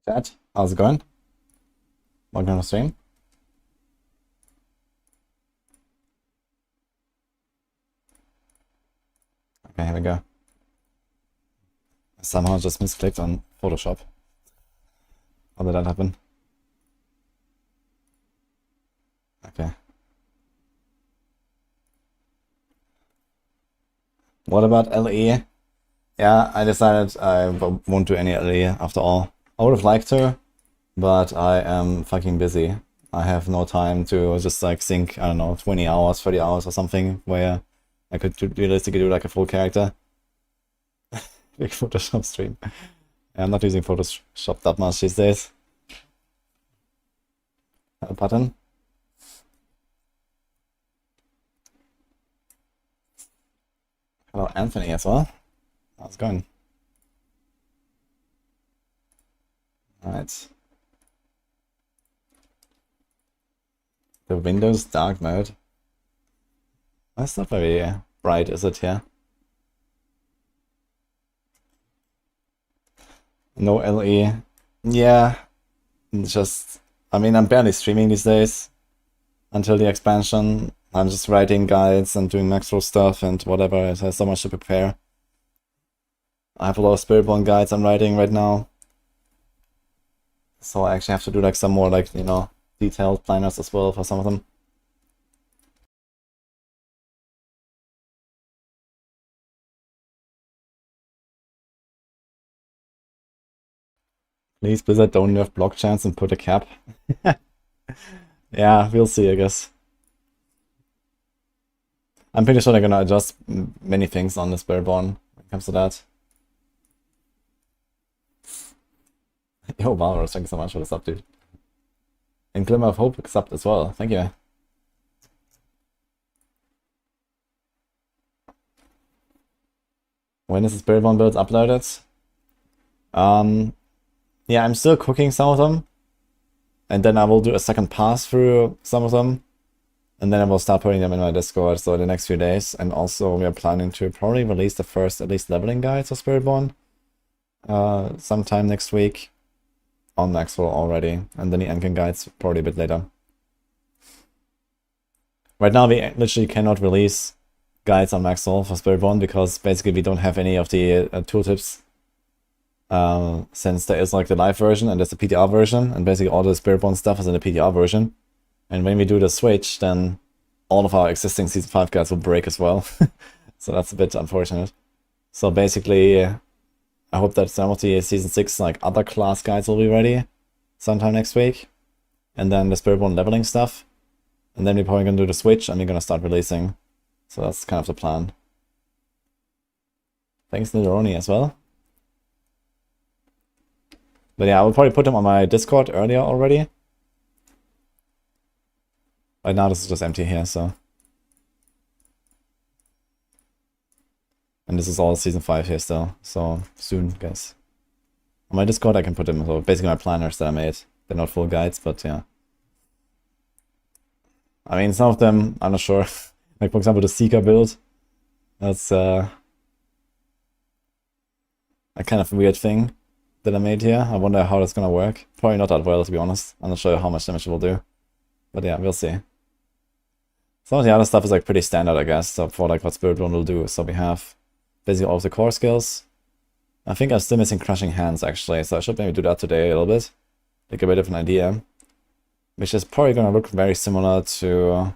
Chat, how's it going? Welcome to the stream. Okay, here we go. I somehow just misclicked on Photoshop. How did that happen? Okay. What about LE? Yeah, I decided I won't do any LE after all. I would have liked to, but I am fucking busy. I have no time to just like sink, I don't know, 20 hours, 30 hours or something where I could realistically do like a full character. Big Photoshop stream. Yeah, I'm not using Photoshop that much these days. A button. Hello, Anthony as well. How's it going? Alright. The Windows dark mode. That's not very bright, is it here? No LE. Yeah. Just, I mean, I'm barely streaming these days until the expansion. I'm just writing guides and doing Maxwell stuff and whatever. It has so much to prepare. I have a lot of Spiritborn guides I'm writing right now. So I actually have to do like some more like, you know, detailed planners as well for some of them. Please, Blizzard, don't nerf block chance and put a cap. Yeah, we'll see, I guess. I'm pretty sure they're gonna adjust many things on the Spiritborn when it comes to that. Yo, Valor, thank you so much for the sub, dude. And Glimmer of Hope subbed as well. Thank you. When is the Spiritborn build uploaded? Yeah, I'm still cooking some of them. And then I will do a second pass through some of them. And then I will start putting them in my Discord, so the next few days. And also we are planning to probably release the first, at least, leveling guides of Spiritborn. Sometime next week. On Maxwell already. And then the Endgame guides probably a bit later. Right now we literally cannot release guides on Maxwell for Spiritborn because basically we don't have any of the tooltips. Since there is like the live version and there's the PTR version, and basically all the Spiritborn stuff is in the PTR version. And when we do the switch, then all of our existing Season 5 guides will break as well. So that's a bit unfortunate. So basically, I hope that some of the Season 6 like other class guides will be ready sometime next week. And then the Spiritborn leveling stuff. And then we're probably gonna do the switch and we're gonna start releasing. So that's kind of the plan. Thanks, Nidoroni, as well. But yeah, I will probably put them on my Discord earlier already. Right now this is just empty here, so. And this is all Season 5 here still, so soon, guys. On my Discord I can put them, so basically my planners that I made. They're not full guides, but yeah. I mean, some of them, I'm not sure. Like, for example, the Seeker build. That's a kind of weird thing that I made here. I wonder how that's gonna work. Probably not that well, to be honest. I'm not sure how much damage it will do. But yeah, we'll see. Some of the other stuff is like pretty standard, I guess, so for like what Spiritborn will do. So we have basically all of the core skills. I think I'm still missing Crushing Hands, actually, so I should maybe do that today a little bit. Get a bit of an idea. Which is probably gonna look very similar to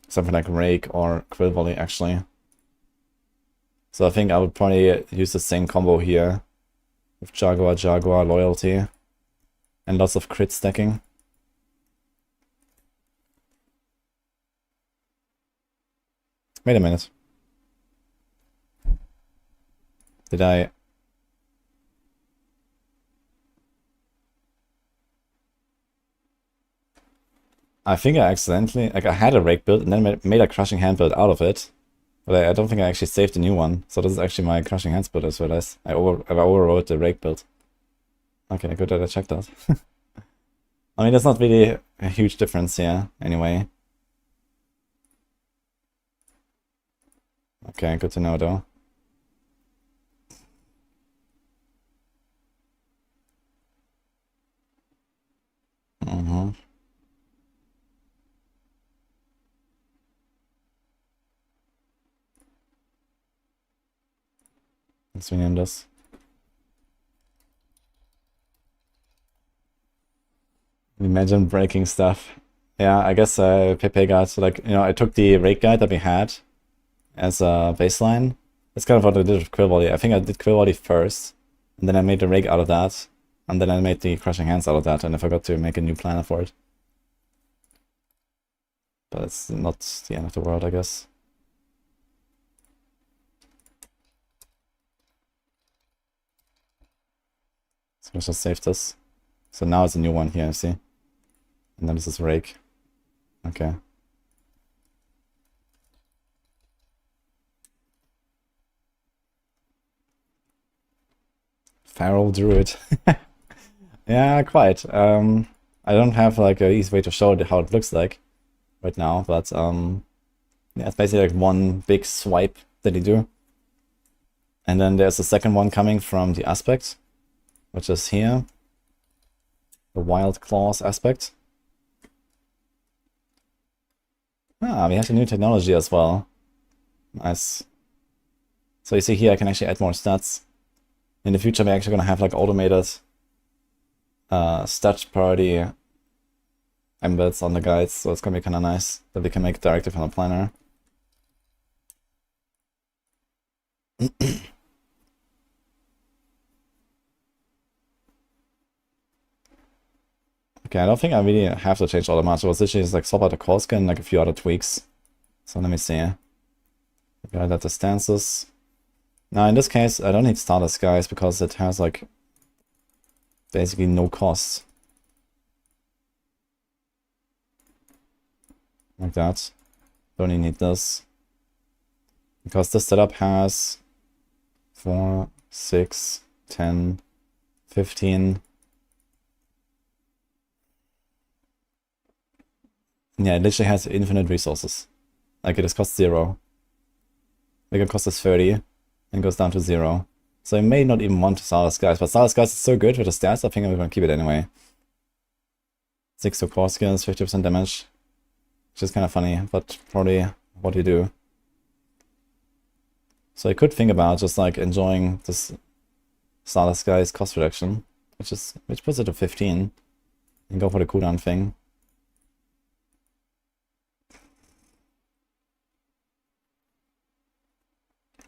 something like Rake or Quill Volley, actually. So I think I would probably use the same combo here with Jaguar, Loyalty, and lots of crit stacking. Wait a minute. Did I... I think I accidentally... Like, I had a Rake build and then made a Crushing Hand build out of it. But I don't think I actually saved the new one. So this is actually my Crushing Hands build as well as I overrode the Rake build. Okay, good that I checked that. I mean, there's not really a huge difference here, anyway. Okay, good to know, though. Let's rename this. Imagine breaking stuff. Yeah, I guess Pepe got, like, you know, I took the rake guide that we had as a baseline. That's kind of what I did with Quill Body. I think I did Quill Body first, and then I made the rake out of that, and then I made the crushing hands out of that, and I forgot to make a new planner for it. But it's not the end of the world, I guess. So let's just save this. So now it's a new one here, see? And then this is rake. Okay. Feral Druid. Yeah, quite. I don't have like an easy way to show it how it looks like right now, but yeah, it's basically like one big swipe that you do. And then there's a second one coming from the aspect, which is here. The Wild Claws aspect. Ah, we have a new technology as well. Nice. So you see here I can actually add more stats. In the future we're actually going to have like automated stat priority embeds on the guides, so it's going to be kind of nice that we can make directly from the planner. Okay, I don't think I really have to change all that much. It was literally just like swap out the core skin and like a few other tweaks. So let me see. We gotta let the stances. Now in this case, I don't need starter skies because it has like basically no cost. Like that. Don't even need this. Because this setup has 4, 6, 10, 15. Yeah, it literally has infinite resources. Like it just costs 0. Like it costs us 30 and goes down to 0. So I may not even want Starter Skies, but Starter Skies is so good with the stats, I think I'm gonna keep it anyway. 6 to core skills, 50% damage. Which is kind of funny, but probably what you do. So I could think about just like enjoying this Starter Skies cost reduction, which puts it to 15, and go for the cooldown thing.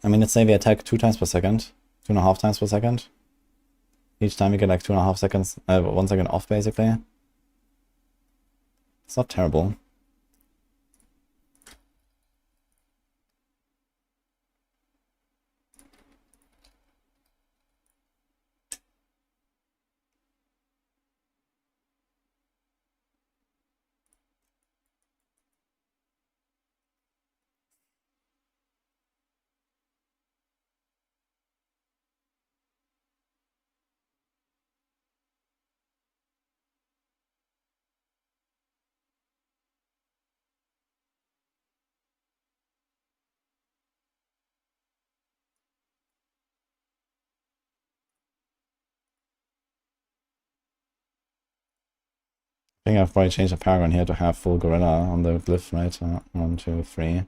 I mean, let's say we attack 2 times per second, 2.5 times per second. Each time we get like 2.5 seconds, 1 second off basically. It's not terrible. I think I've probably changed the paragon here to have full gorilla on the glyph, right? 1, 2, 3.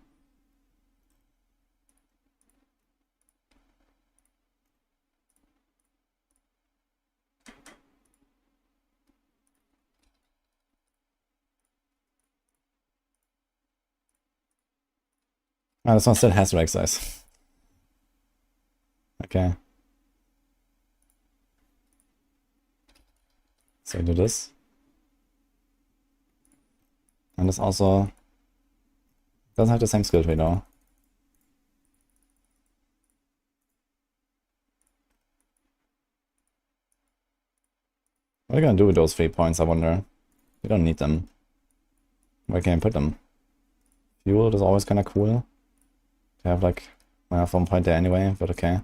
Ah, this one still has reg size. Okay. So I do this. And this also doesn't have the same skill tree though. What are you gonna do with those 3 points, I wonder? We don't need them. Where can I put them? Fuel is always kinda cool. To have like, I have 1 point there anyway, but okay.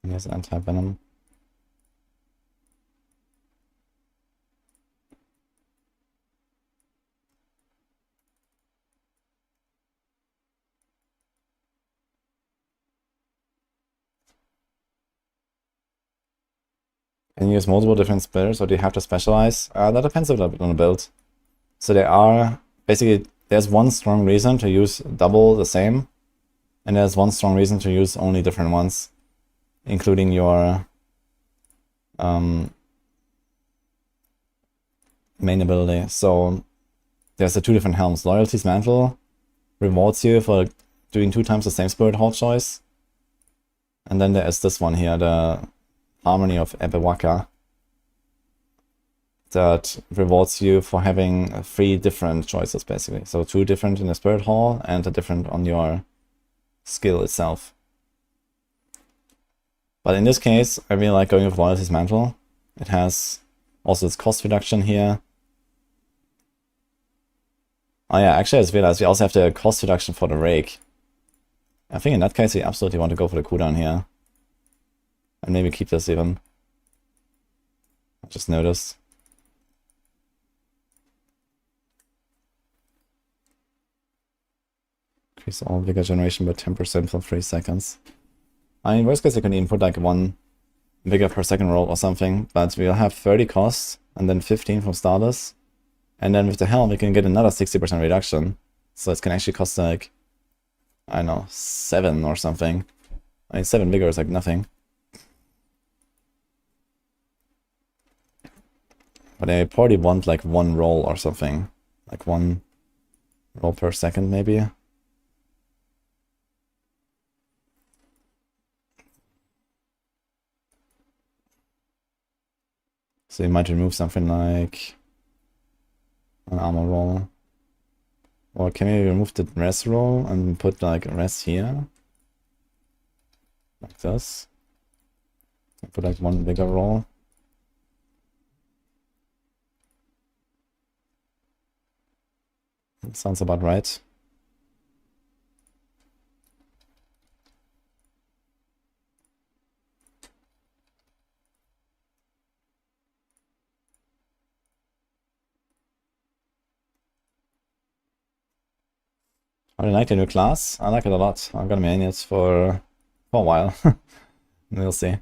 And here's anti-venom. Can you use multiple different spells, or do you have to specialize? That depends a little bit on the build. So there are, basically, there's one strong reason to use double the same. And there's one strong reason to use only different ones, including your main ability. So there's the 2 different helms. Loyalty's Mantle rewards you for doing 2 times the same Spirit Hall choice. And then there is this one here, the Harmony of Ebewaka, that rewards you for having 3 different choices, basically. So 2 different in the Spirit Hall and a different on your skill itself. But in this case, I really like going with Loyalty's Mantle. It has also its cost reduction here. Oh yeah, actually I just realized we also have the cost reduction for the Rake. I think in that case we absolutely want to go for the cooldown here. And maybe keep this even. I just noticed. Increase all vigor generation by 10% for 3 seconds. I mean, worst case you can even put like 1 vigor per second roll or something, but we'll have 30 costs and then 15 from starters. And then with the helm we can get another 60% reduction. So it can actually cost like, I don't know, 7 or something. I mean, 7 vigor is like nothing. But I probably want like 1 roll or something. Like 1 roll per second maybe. So you might remove something like an armor roll. Or can we remove the rest roll and put like a rest here? Like this. And put like 1 bigger roll. That sounds about right. I like the new class. I like it a lot. I'm gonna main it for a while. We'll see.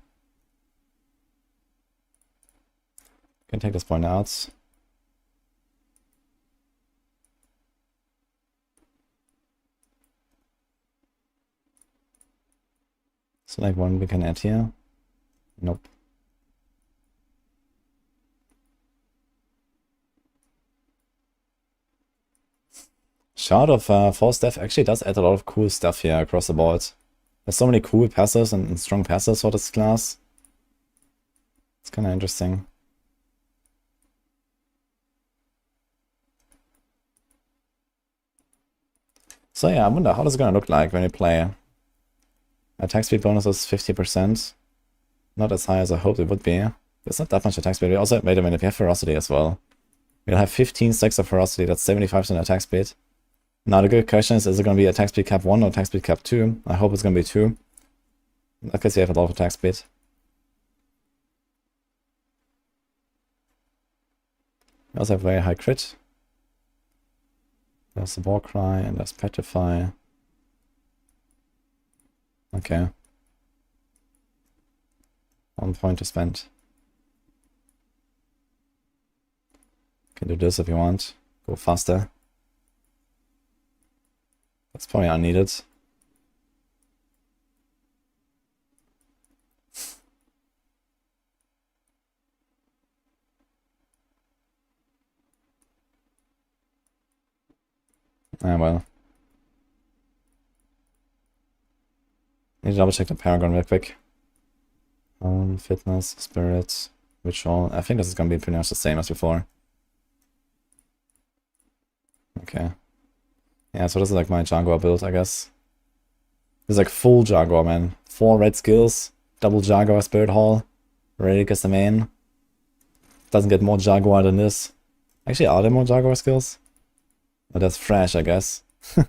Can take this point out. So like 1 we can add here. Nope. Shard of Force Death actually does add a lot of cool stuff here across the board. There's so many cool passives and strong passives for this class. It's kind of interesting. So yeah, I wonder how this is gonna look like when you play. Attack speed bonus is 50%. Not as high as I hoped it would be. There's not that much attack speed. We also, wait a minute, we have ferocity as well. We'll have 15 stacks of ferocity, that's 75% attack speed. Now the good question is it going to be attack speed cap 1 or attack speed cap 2? I hope it's going to be 2. In that case we have a lot of attack speed. We also have very high crit. There's the War Cry and there's Petrify. Okay. 1 point to spend. Can do this if you want. Go faster. That's probably unneeded. Ah well. Need to double check the Paragon real quick. Fitness, Spirit, Ritual. I think this is gonna be pretty much the same as before. Okay. Yeah, so this is like my Jaguar build, I guess. This is like full Jaguar, man. 4 red skills, double Jaguar Spirit Hall. Relic is the main. Doesn't get more Jaguar than this. Actually, are there more Jaguar skills? Oh, that's Thrash, I guess. And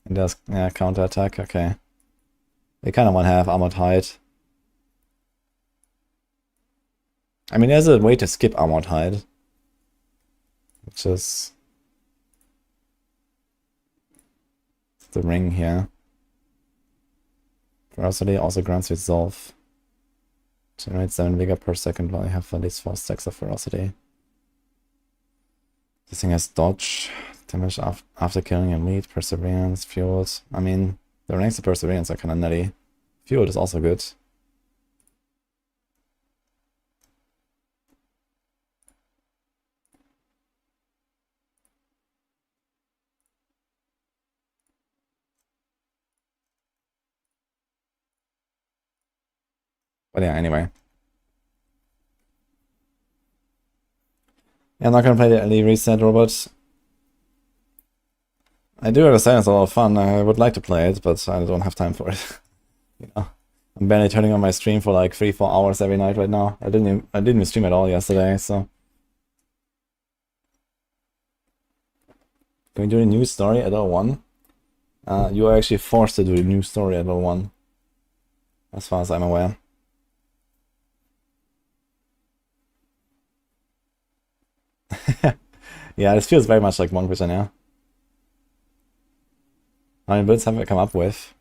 there's, yeah, counter attack, okay. They kind of want to have Armored Hide. I mean, there's a way to skip Armored Hide. Which is the ring here. Ferocity also grants resolve. Generate 7 vigor per second while you have at least 4 stacks of ferocity. This thing has dodge, damage after killing a lead, perseverance, fuels. I mean, The ranks of perseverance are kind of nutty. Fuel is also good. But yeah, anyway. Yeah, I'm not gonna play the early reset robot. I do understand it's a lot of fun. I would like to play it, but I don't have time for it. You know, I'm barely turning on my stream for like 3-4 hours every night right now. I didn't even stream at all yesterday, so. Can we do a new story at L1? You are actually forced to do a new story at L1, as far as I'm aware. Yeah, this feels very much like Monk Vision, yeah. How many builds have I come up with?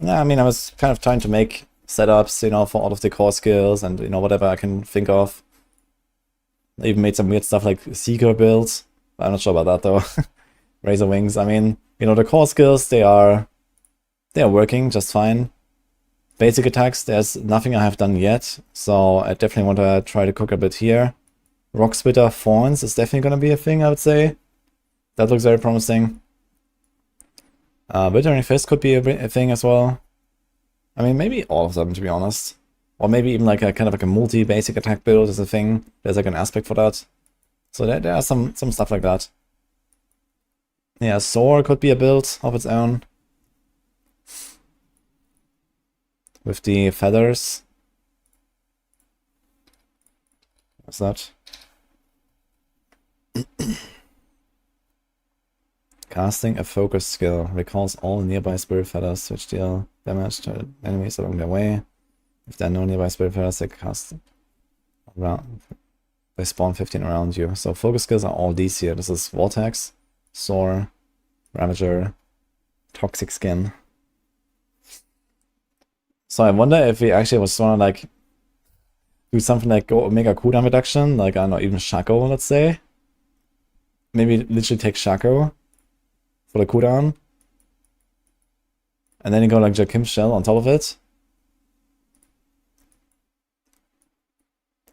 Yeah, I mean, I was kind of trying to make setups, you know, for all of the core skills and, you know, whatever I can think of. I even made some weird stuff like Seeker builds. I'm not sure about that, though. Razor Wings, I mean, you know, the core skills, they are working just fine. Basic attacks, there's nothing I have done yet, so I definitely want to try to cook a bit here. Rock Splitter Thorns is definitely going to be a thing, I would say. That looks very promising. Withering Fist could be a thing as well. I mean, maybe all of them, to be honest. Or maybe even like a kind of like a multi-basic attack build is a thing. There's like an aspect for that. So there are some stuff like that. Yeah, Soar could be a build of its own. With the feathers. What's that? Casting a focus skill recalls all nearby spirit feathers which deal damage to enemies along their way. If there are no nearby spirit feathers, they cast around. They spawn 15 around you. So focus skills are all these here. This is Vortex, Soar, Ravager, Toxic Skin. So I wonder if we actually was trying to like do something like go Omega cooldown reduction, like I don't know, even Shaco, let's say. Maybe literally take Shaco for the cooldown. And then you go like Jakim's Shell on top of it.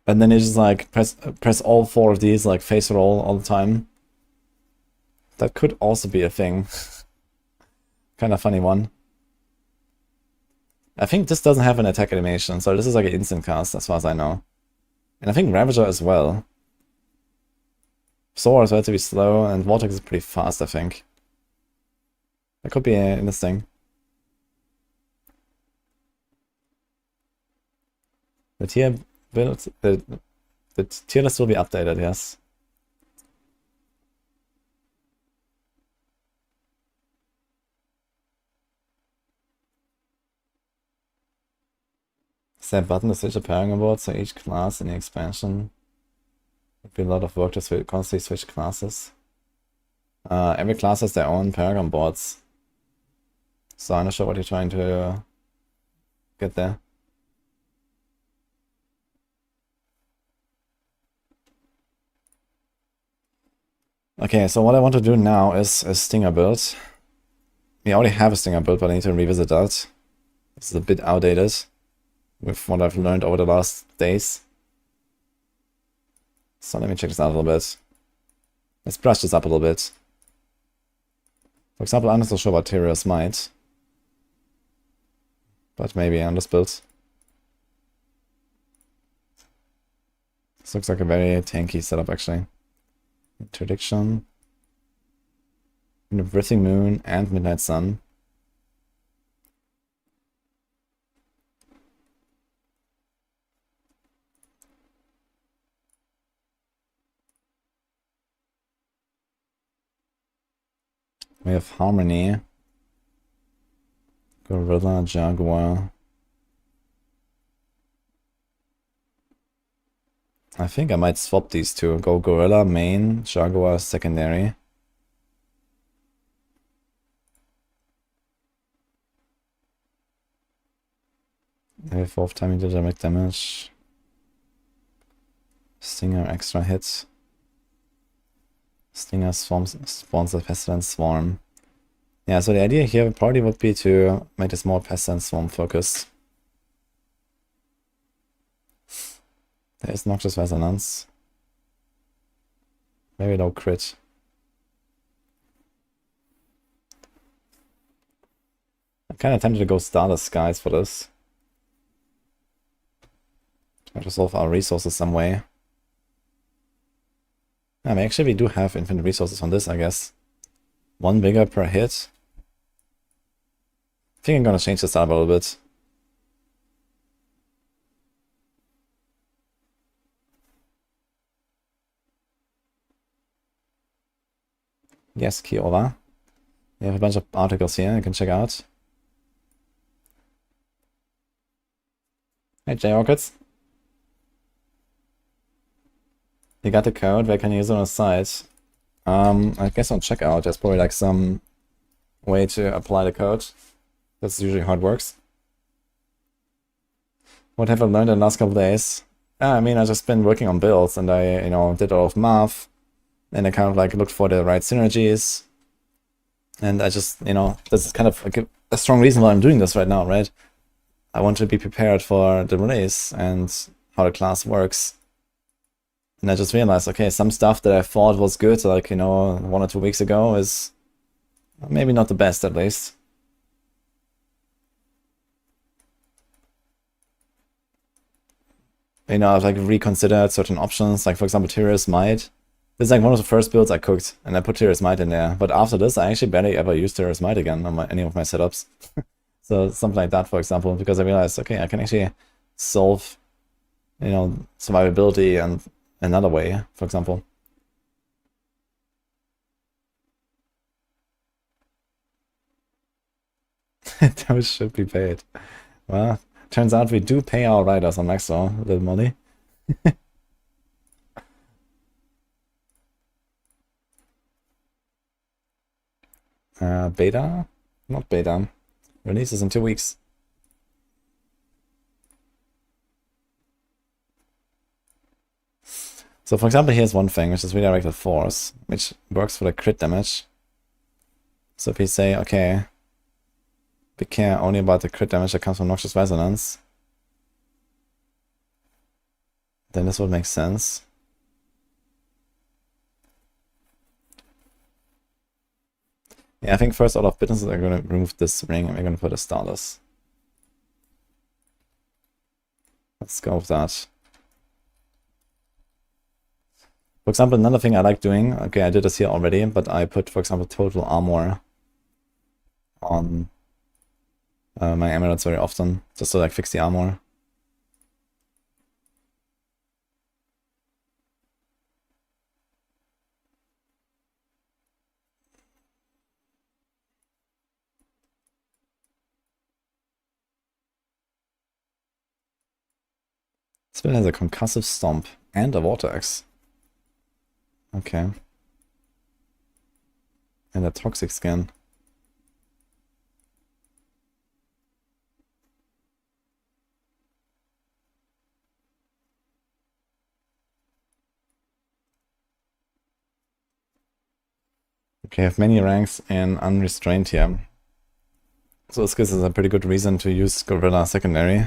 And then you just like press all 4 of these, like face roll all the time. That could also be a thing. Kind of funny one. I think this doesn't have an attack animation, so this is like an instant cast as far as I know. And I think Ravager as well. Soar is relatively slow, and Vortex is pretty fast, I think. That could be in this thing. The tier build, the tier list will be updated, yes. Set button to switch a pairing aboard, so each class in the expansion would be a lot of work to constantly switch classes. Every class has their own Paragon boards. So I'm not sure what you're trying to get there. Okay, so what I want to do now is a Stinger build. We already have a Stinger build, but I need to revisit that. This is a bit outdated with what I've learned over the last days. So let me check this out a little bit. Let's brush this up a little bit. For example, I'm not so sure about Tyria's Might. But maybe on this build. This looks like a very tanky setup, actually. Interdiction. Breathing Moon and Midnight Sun. We have Harmony. Gorilla, Jaguar. I think I might swap these two. Go Gorilla main, Jaguar secondary. Maybe 4th timing dynamic damage. Stinger extra hit. Stinger spawns the Pestilence Swarm. Yeah, so the idea here probably would be to make this more pest and swarm focused. There is Noxious Resonance. Very low crit. I'm kind of tempted to go Starless Skies for this. Try to solve our resources some way. I mean, actually we do have infinite resources on this, I guess. One bigger per hit. I think I'm gonna change this up a little bit. Yes, key over. We have a bunch of articles here you can check out. Hey, J-Rockets. You got the code, where can you use it on the site? I guess on checkout, there's probably like some way to apply the code. That's usually how it works. What have I learned in the last couple of days? I mean, I've just been working on builds and I, did a lot of math and I kind of like looked for the right synergies. And I just, this is kind of like a strong reason why I'm doing this right now, right? I want to be prepared for the release and how the class works. And I just realized, okay, some stuff that I thought was good, like, 1 or 2 weeks ago is maybe not the best, at least. I've like reconsidered certain options, like for example, Tyrius Might. This is like one of the first builds I cooked, and I put Tyrius Might in there. But after this, I actually barely ever used Tyrius Might again on any of my setups. So something like that, for example, because I realized, okay, I can actually solve, survivability and another way, for example. Those should be paid. Well, turns out we do pay our writers on Maxwell a little money. Beta? Not beta. Release is in 2 weeks. So for example, here's one thing, which is redirected force, which works for the crit damage. So if we say, okay, we care only about the crit damage that comes from Noxious Resonance, then this would make sense. Yeah, I think first order of business are going to remove this ring and we're going to put a Starless. Let's go with that. For example, another thing I like doing, okay, I did this here already, but I put, for example, total armor on my amulets very often, just to like fix the armor. This build has a concussive stomp and a vortex. Okay. And a toxic skin. Okay, I have many ranks and unrestrained here. So this gives us a pretty good reason to use Gorilla secondary.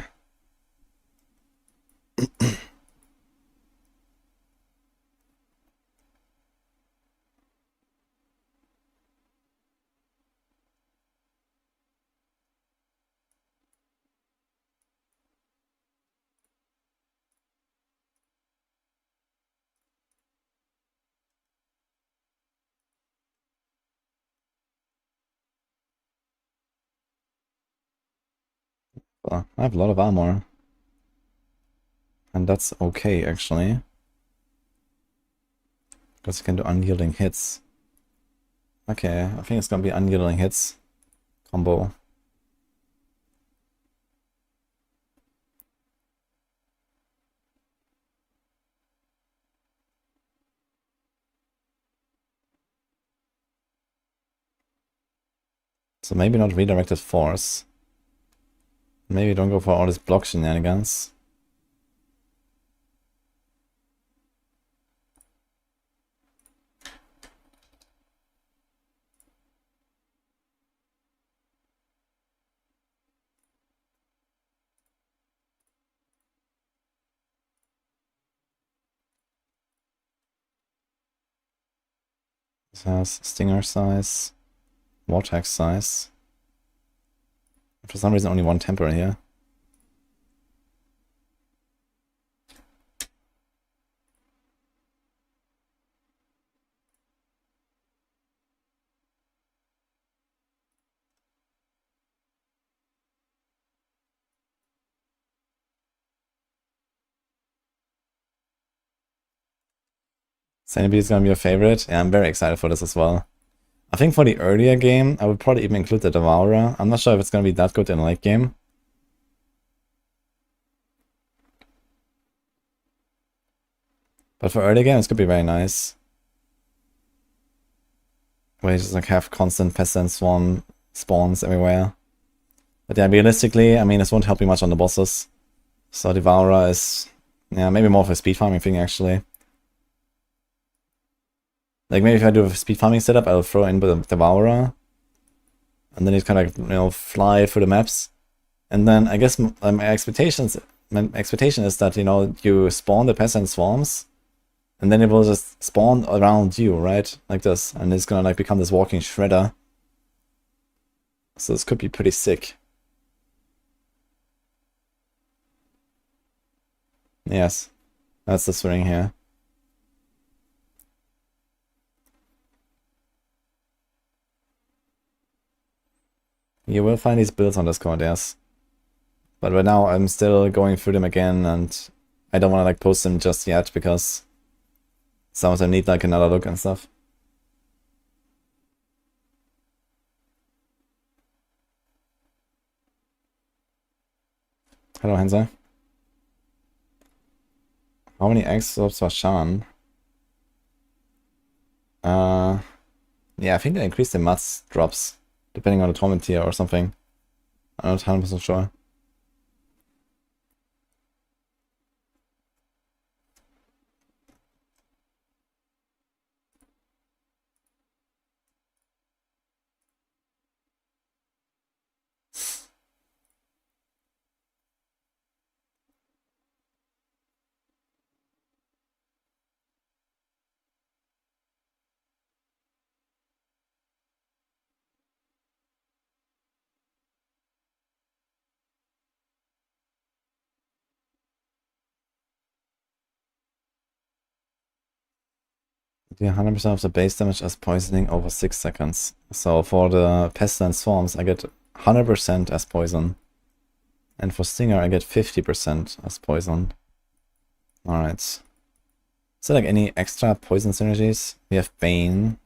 I have a lot of armor. And that's okay, actually. Because you can do unyielding hits. Okay, I think it's gonna be unyielding hits combo. So maybe not redirected force. Maybe don't go for all this block shenanigans. This has stinger size, vortex size. For some reason only one temper here. Centipede is gonna be your favorite. Yeah, I'm very excited for this as well. I think for the earlier game, I would probably even include the Devourer. I'm not sure if it's gonna be that good in the late game. But for early game, it's gonna be very nice. Where you just like have constant peasant swarm spawns everywhere. But yeah, realistically, I mean, this won't help you much on the bosses. So Devourer is, yeah, maybe more of a speed farming thing actually. Like maybe if I do a speed farming setup, I'll throw in the Devourer. And then you kind of, you know, fly through the maps. And then I guess my expectation is that, you know, you spawn the peasant swarms. And then it will just spawn around you, right? Like this. And it's gonna like become this walking shredder. So this could be pretty sick. Yes. That's the swing here. You will find these builds on Discord, yes. But right now I'm still going through them again and I don't want to like post them just yet because some of them need like another look and stuff. Hello, Hansa. How many eggs swaps for Shan? Yeah, I think they increased the mats drops depending on the torment tier or something. I'm not 100% sure. The 100% of the base damage as poisoning over 6 seconds. So for the pestilence swarms, I get 100% as poison. And for Stinger, I get 50% as poison. Alright. Is there like any extra poison synergies? We have Bane.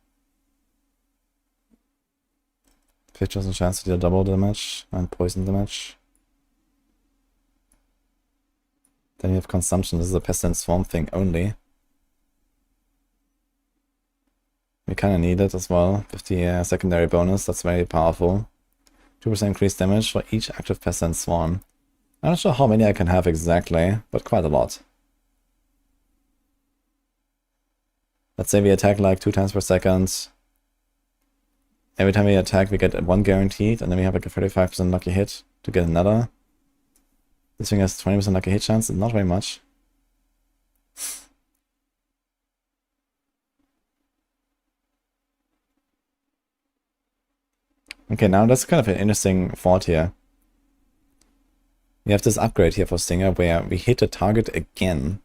50% chance to deal double damage and poison damage. Then you have Consumption. This is a pestilence swarm thing only. We kind of need it as well with the secondary bonus. That's very powerful. 2% increased damage for each active pestilence swarm. I'm not sure how many I can have exactly, but quite a lot. Let's say we attack like 2 times per second. Every time we attack, we get 1 guaranteed, and then we have like a 35% lucky hit to get another. This thing has 20% lucky hit chance, not very much. Okay, now that's kind of an interesting thought here. We have this upgrade here for Stinger where we hit the target again.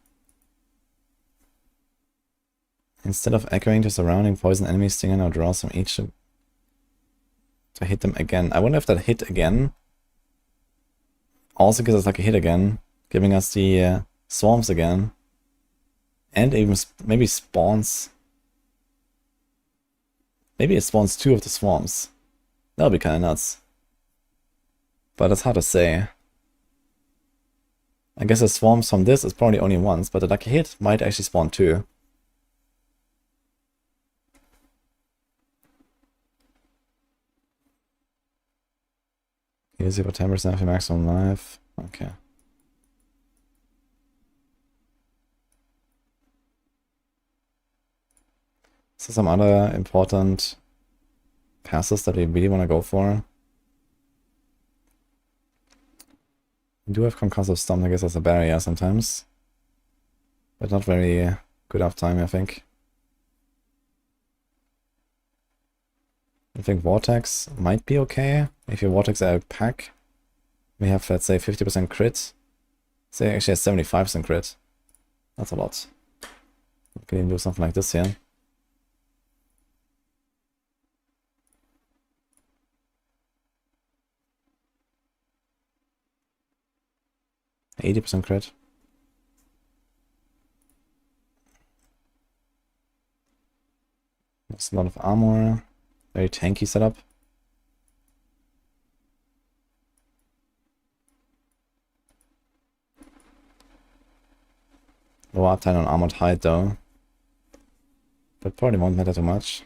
Instead of echoing to surrounding poison enemies, Stinger now draws from each to hit them again. I wonder if that hit again also gives us like a hit again, giving us the swarms again. And even maybe spawns. Maybe it spawns 2 of the swarms. That would be kind of nuts. But it's hard to say. I guess the swarms from this is probably only once, but the lucky hit might actually spawn 2. Easy for 10% of your maximum life. Okay. So some other important passes that we really want to go for. We do have concussive stomp, I guess, as a barrier sometimes. But not very good uptime, I think. I think Vortex might be okay. If you Vortex a pack, we have, let's say, 50% crit. Say actually has 75% crit. That's a lot. We can even do something like this here. %80 crit. There's a lot of armor. Very tanky setup. Low uptime on armored hide though. But probably won't matter too much.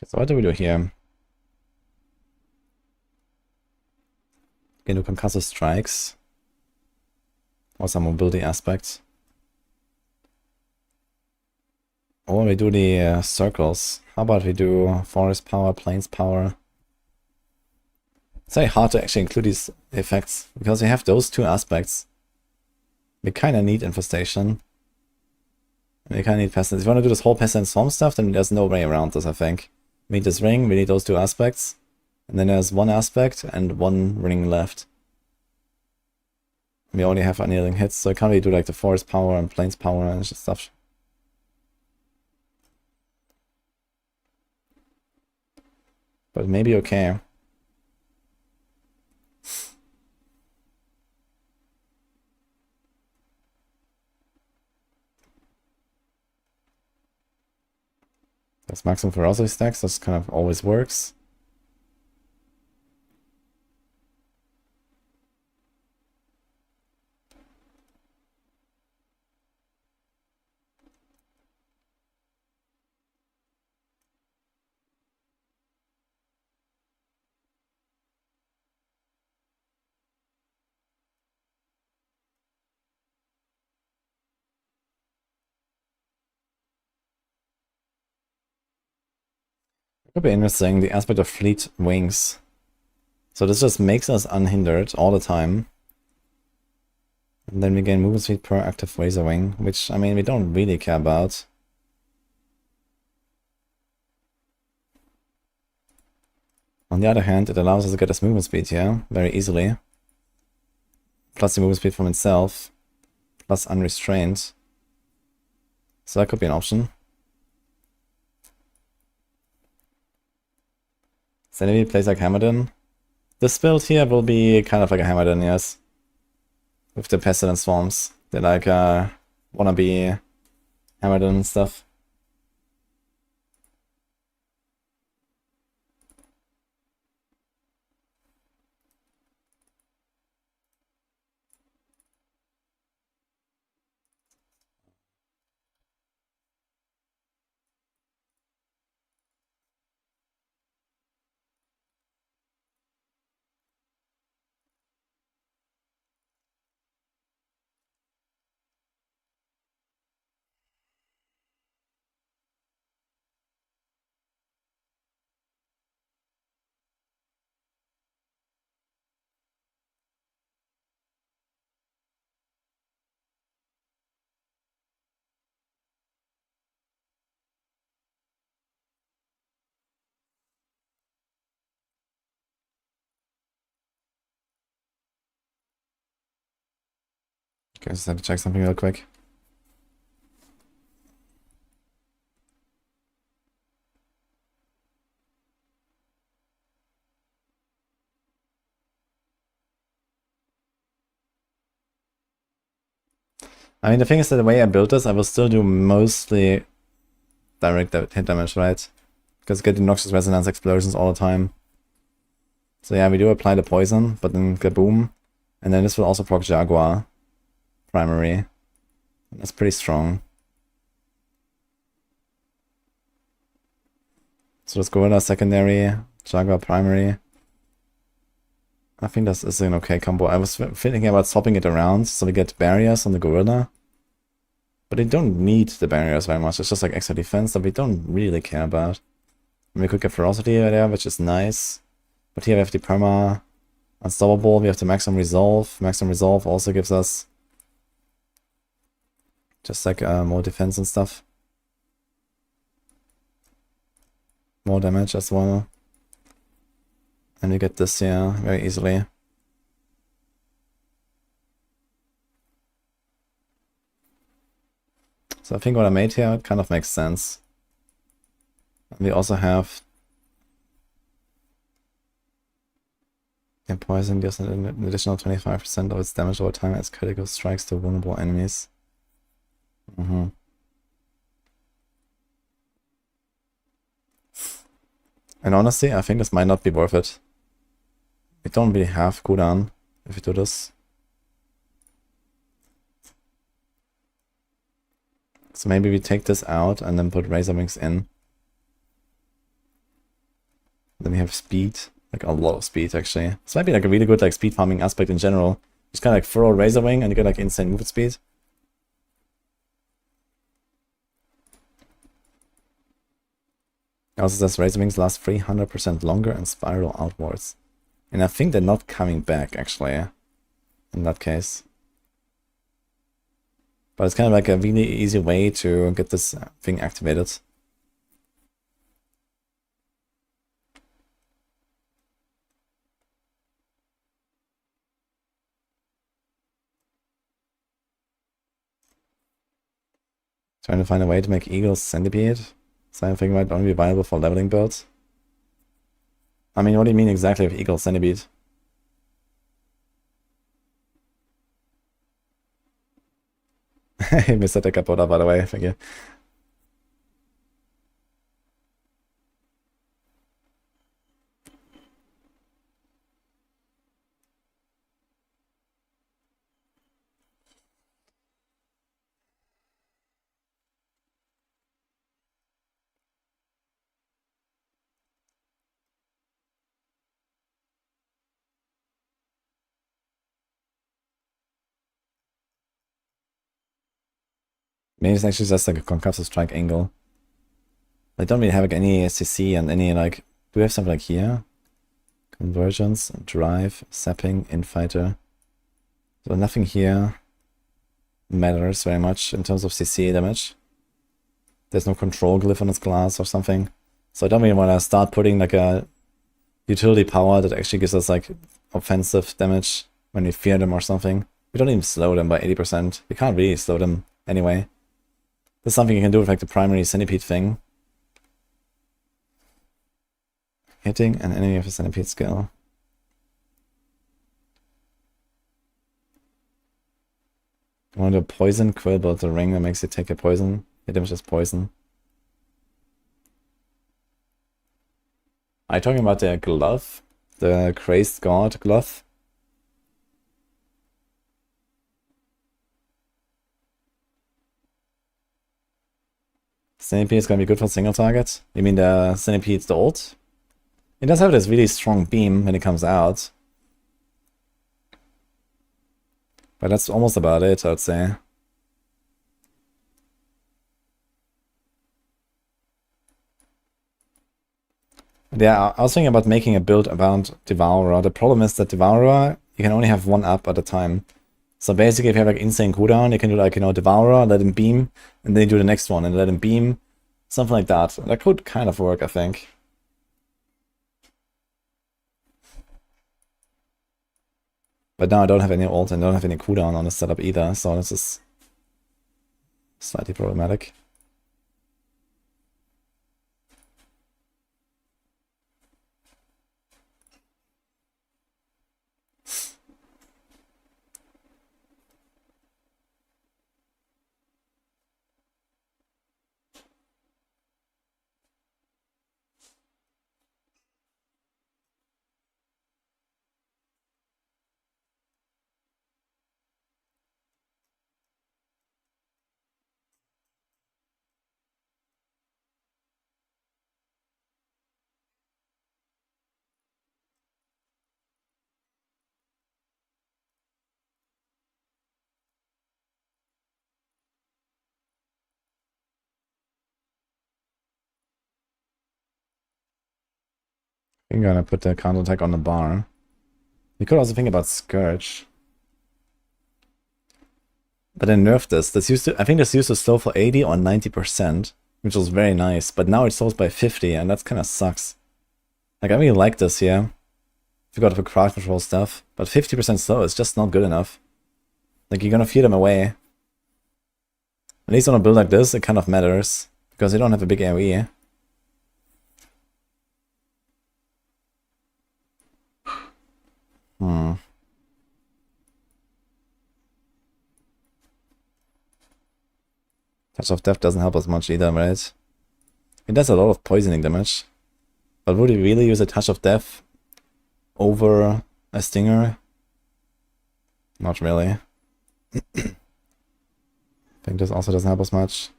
Okay, so what do we do here? We can do concussive strikes. Or some mobility aspects. Or we do the circles. How about we do forest power, plains power? It's very hard to actually include these effects, because we have those two aspects. We kinda need infestation. We kinda need pestilence. If you wanna do this whole pestilence swarm stuff, then there's no way around this, I think. We need this ring, we need those two aspects. And then there's one aspect and one ring left. We only have annealing hits, so I can't really do like the forest power and plains power and stuff. But maybe okay. That's maximum ferocity stacks, this kind of always works. Could be interesting, the aspect of fleet wings. So this just makes us unhindered all the time. And then we gain movement speed per active razor wing, which, I mean, we don't really care about. On the other hand, it allows us to get this movement speed here very easily. Plus the movement speed from itself. Plus unrestrained. So that could be an option. So maybe plays like Hammerden. This build here will be kind of like a Hammerden, yes. With the pestilence swarms. They like wanna be Hammerden and stuff. Okay, just have to check something real quick. I mean, the thing is that the way I built this, I will still do mostly direct hit damage, right? Because get the Noxious Resonance explosions all the time. So yeah, we do apply the poison, but then kaboom. And then this will also proc Jaguar primary. That's pretty strong. So let's go with our secondary, Jaguar primary. I think this is an okay combo. I was thinking about swapping it around so we get barriers on the gorilla. But we don't need the barriers very much. It's just like extra defense that we don't really care about. And we could get ferocity there, which is nice. But here we have the perma unstoppable. We have the maximum resolve. Maximum resolve also gives us just like more defense and stuff. More damage as well. And we get this here very easily. So I think what I made here kind of makes sense. And we also have poison deals an additional 25% of its damage over time as critical strikes to vulnerable enemies. And honestly, I think this might not be worth it. We don't really have cooldown if we do this. So maybe we take this out and then put Razor Wings in. Then we have speed, like a lot of speed actually. This might be like a really good like speed farming aspect in general. Just kind of like throw a Razor Wing and you get like insane movement speed. Also says Razor Wings last 300% longer and spiral outwards. And I think they're not coming back actually, in that case. But it's kind of like a really easy way to get this thing activated. Trying to find a way to make Eagle's Centipede. So I think it might only be viable for leveling builds. I mean, what do you mean exactly with Eagle's Centipede? Hey, Mr. Decapota, by the way, thank you. Maybe it's actually just like a concussive strike angle. I don't really have like any SCC and any like... Do we have something like here? Convergence, drive, sapping, infighter. So nothing here matters very much in terms of CC damage. There's no control glyph on its class or something. So I don't really want to start putting like a utility power that actually gives us like offensive damage when we fear them or something. We don't even slow them by 80%. We can't really slow them anyway. There's something you can do with like the primary centipede thing. Hitting an enemy with a centipede skill. I want to poison Quill build the ring that makes it take a poison. Hit him with just poison. Are you talking about the glove? The crazed god glove? Centipede is gonna be good for single target? You mean the Centipede's the ult? It does have this really strong beam when it comes out. But that's almost about it, I'd say. Yeah, I was thinking about making a build around Devourer. The problem is that Devourer, you can only have one up at a time. So basically, if you have like insane cooldown, you can do like, you know, Devourer, let him beam, and then you do the next one and let him beam. Something like that. That could kind of work, I think. But now I don't have any ult and don't have any cooldown on the setup either, so this is slightly problematic. I'm gonna put the counter attack on the bar. You could also think about Scourge. But then nerf this. This used to, I think this used to slow for 80 or 90%, which was very nice. But now it slows by 50, and that kind of sucks. Like, I really like this here. If you got the crowd control stuff. But 50% slow is just not good enough. Like, you're gonna fear them away. At least on a build like this, it kind of matters. Because you don't have a big AoE. Touch of Death doesn't help us much either, right? It does a lot of poisoning damage. But would you really use a Touch of Death over a Stinger? Not really. I think this also doesn't help us much.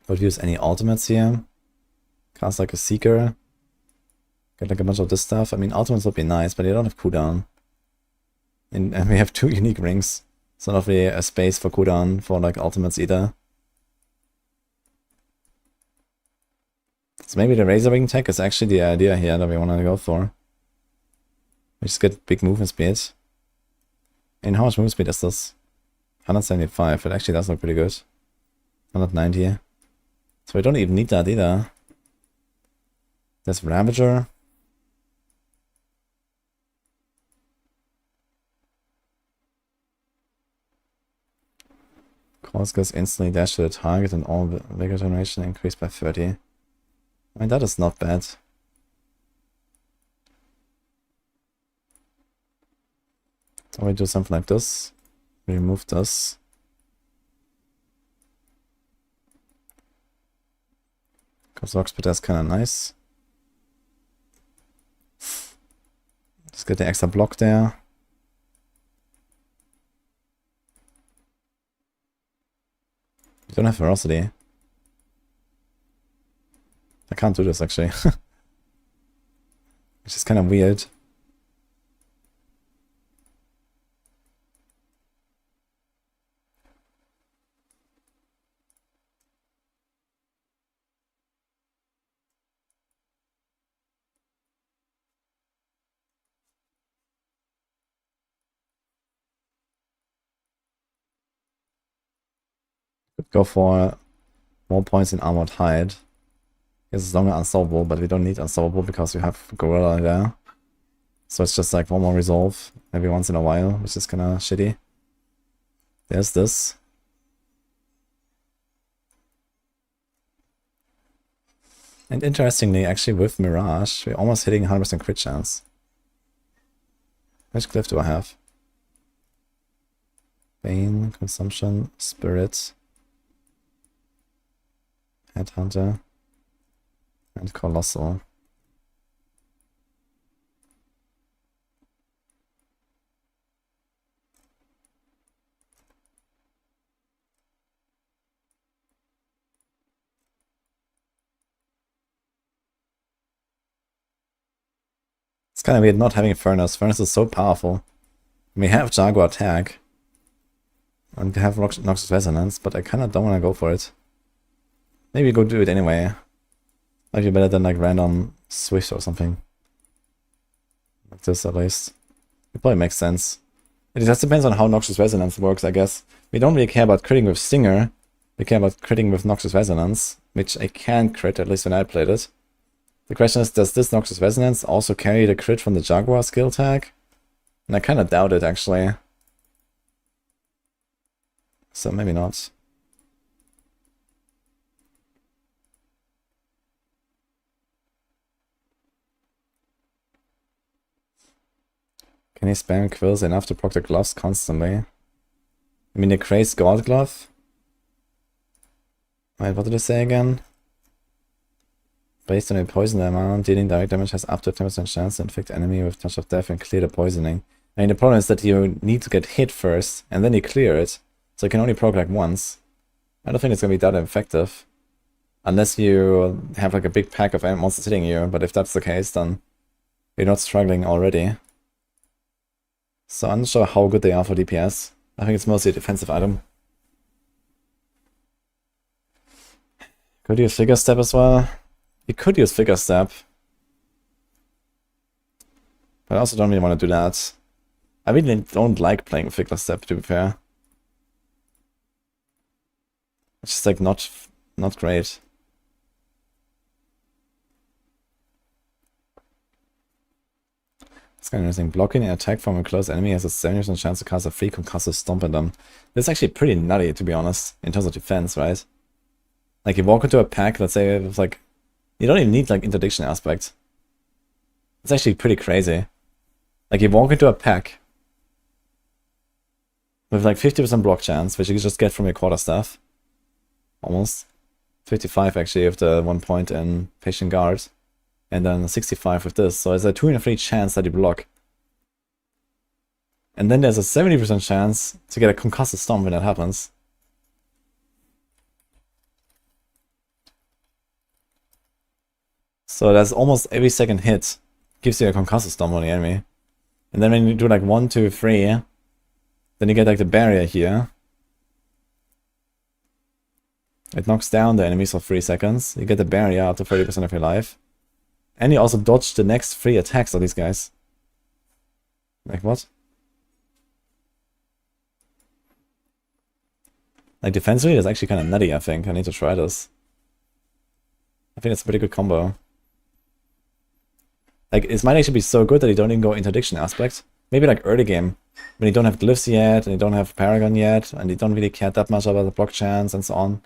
Would use any ultimates here? Cast like a Seeker. Get like a bunch of this stuff. I mean, ultimates would be nice, but they don't have cooldown. And we have 2 unique rings. So not really a space for cooldown for like ultimates either. So maybe the Razor Wing tech is actually the idea here that we want to go for. We just get big movement speed. And how much movement speed is this? 175. It actually does look pretty good. 190. So we don't even need that either. There's Ravager. Cause instantly dash to the target and all vigor generation increased by 30. I mean, that is not bad. So we do something like this. Remove this. Because Rockspit is kind of nice. Just get the extra block there. You don't have Ferocity. I can't do this actually. Which is kind of weird. Could go for more points in Armored Hide. It's longer unstoppable, but we don't need unstoppable because we have Gorilla there. So it's just like one more resolve every once in a while, which is kinda shitty. There's this. And interestingly, actually with Mirage, we're almost hitting 100% crit chance. Which glyph do I have? Bane, Consumption, Spirit, Headhunter, and Colossal. It's kind of weird not having Furnace. Furnace is so powerful. We have Jaguar Tag. And we have Noxus Resonance, but I kind of don't want to go for it. Maybe go do it anyway. Might be better than like random Swift or something. Like this at least. It probably makes sense. It just depends on how Noxus Resonance works, I guess. We don't really care about critting with Stinger. We care about critting with Noxus Resonance, which I can crit, at least when I played it. The question is, does this Noxus Resonance also carry the crit from the Jaguar skill tag? And I kind of doubt it, actually. So maybe not. Can he spam quills enough to proc the gloves constantly? I mean, the Crazed God glove? Wait, what did I say again? Based on a poison amount, dealing direct damage has up to a 10% chance to infect enemy with Touch of Death and clear the poisoning. I mean, the problem is that you need to get hit first, and then you clear it. So you can only proc like once. I don't think it's gonna be that effective. Unless you have like a big pack of monsters hitting you, but if that's the case, then you're not struggling already. So I'm not sure how good they are for DPS. I think it's mostly a defensive item. Could use Figure Step as well. You could use Figure Step. But I also don't really want to do that. I really don't like playing Figure Step, to be fair. It's just like not great. It's kind of interesting. Blocking an attack from a close enemy has a 70% chance to cast a free concussive stomp at them. That's actually pretty nutty, to be honest, in terms of defense, right? Like, you walk into a pack, let's say, it's like, you don't even need, like, interdiction aspect. It's actually pretty crazy. Like, you walk into a pack with, like, 50% block chance, which you can just get from your quarterstaff. Almost. 55, actually, with the 1 point in Patient Guard. And then 65 with this. So it's a 2 in 3 chance that you block. And then there's a 70% chance to get a concussive stomp when that happens. So that's almost every second hit gives you a concussive stomp on the enemy. And then when you do like 1, 2, 3, then you get like the barrier here. It knocks down the enemies for 3 seconds. You get the barrier up to 30% of your life. And you also dodge the next 3 attacks of these guys. Like what? Like defensively, it's actually kind of nutty, I think. I need to try this. I think it's a pretty good combo. Like, it might actually be so good that you don't even go interdiction aspect. Maybe like early game, when you don't have glyphs yet, and you don't have Paragon yet, and you don't really care that much about the block chance and so on.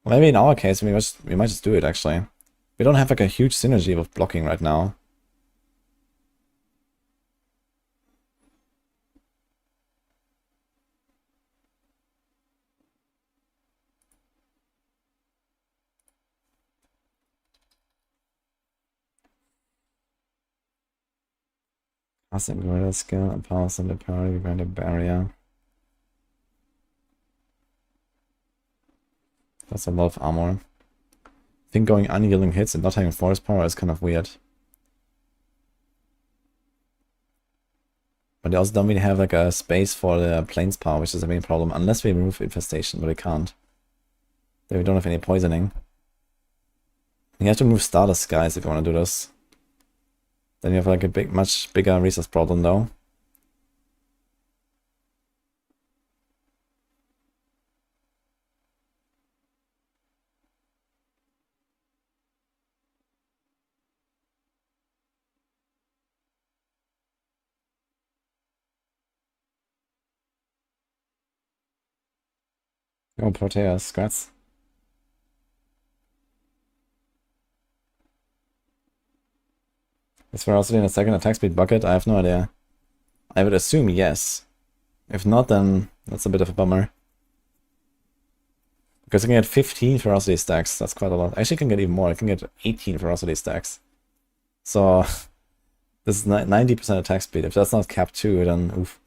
Well, maybe in our case, we might just do it, actually. We don't have like a huge synergy with blocking right now. Casting Gorilla skill and powers on the party behind a barrier. That's a lot of armor. I think going unyielding hits and not having forest power is kind of weird. But they also don't really have like a space for the plains power, which is the main problem, unless we remove infestation, but we can't. Then we don't have any poisoning. You have to move starter skies if you want to do this. Then you have like a much bigger resource problem though. Oh, Proteus, scrats. Is Ferocity in a second attack speed bucket? I have no idea. I would assume yes. If not, then that's a bit of a bummer. Because I can get 15 Ferocity stacks, that's quite a lot. Actually, I can get even more, I can get 18 Ferocity stacks. So, this is 90% attack speed. If that's not cap 2, then oof.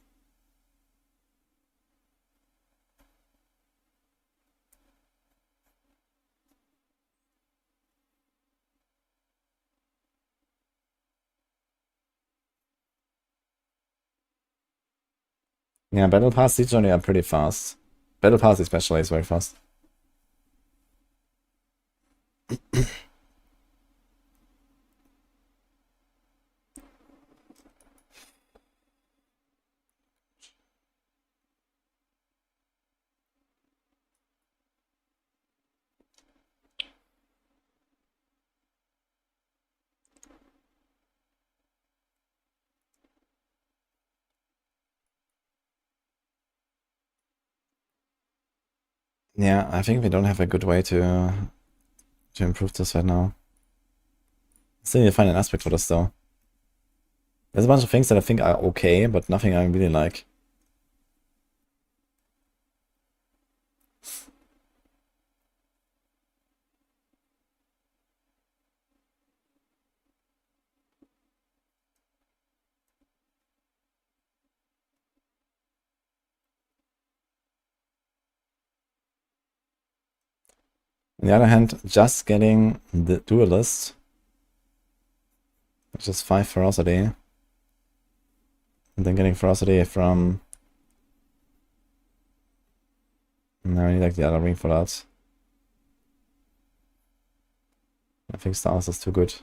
Yeah, Battle Pass siege only are pretty fast. Battle Pass especially is very fast. Yeah, I think we don't have a good way to improve this right now. Still need to find an aspect for this though. There's a bunch of things that I think are okay, but nothing I really like. On the other hand, just getting the duelist, which is 5 ferocity, and then getting ferocity from... No, I need like the other ring for that. I think Stars is too good.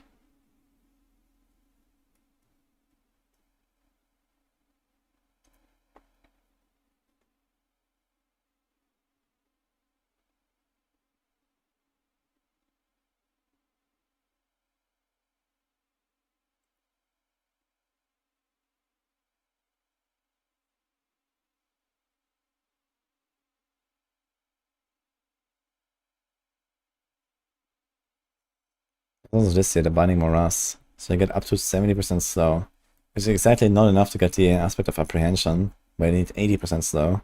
Also this here, the Binding Morass. So you get up to 70% slow. Which is exactly not enough to get the aspect of apprehension, but you need 80% slow.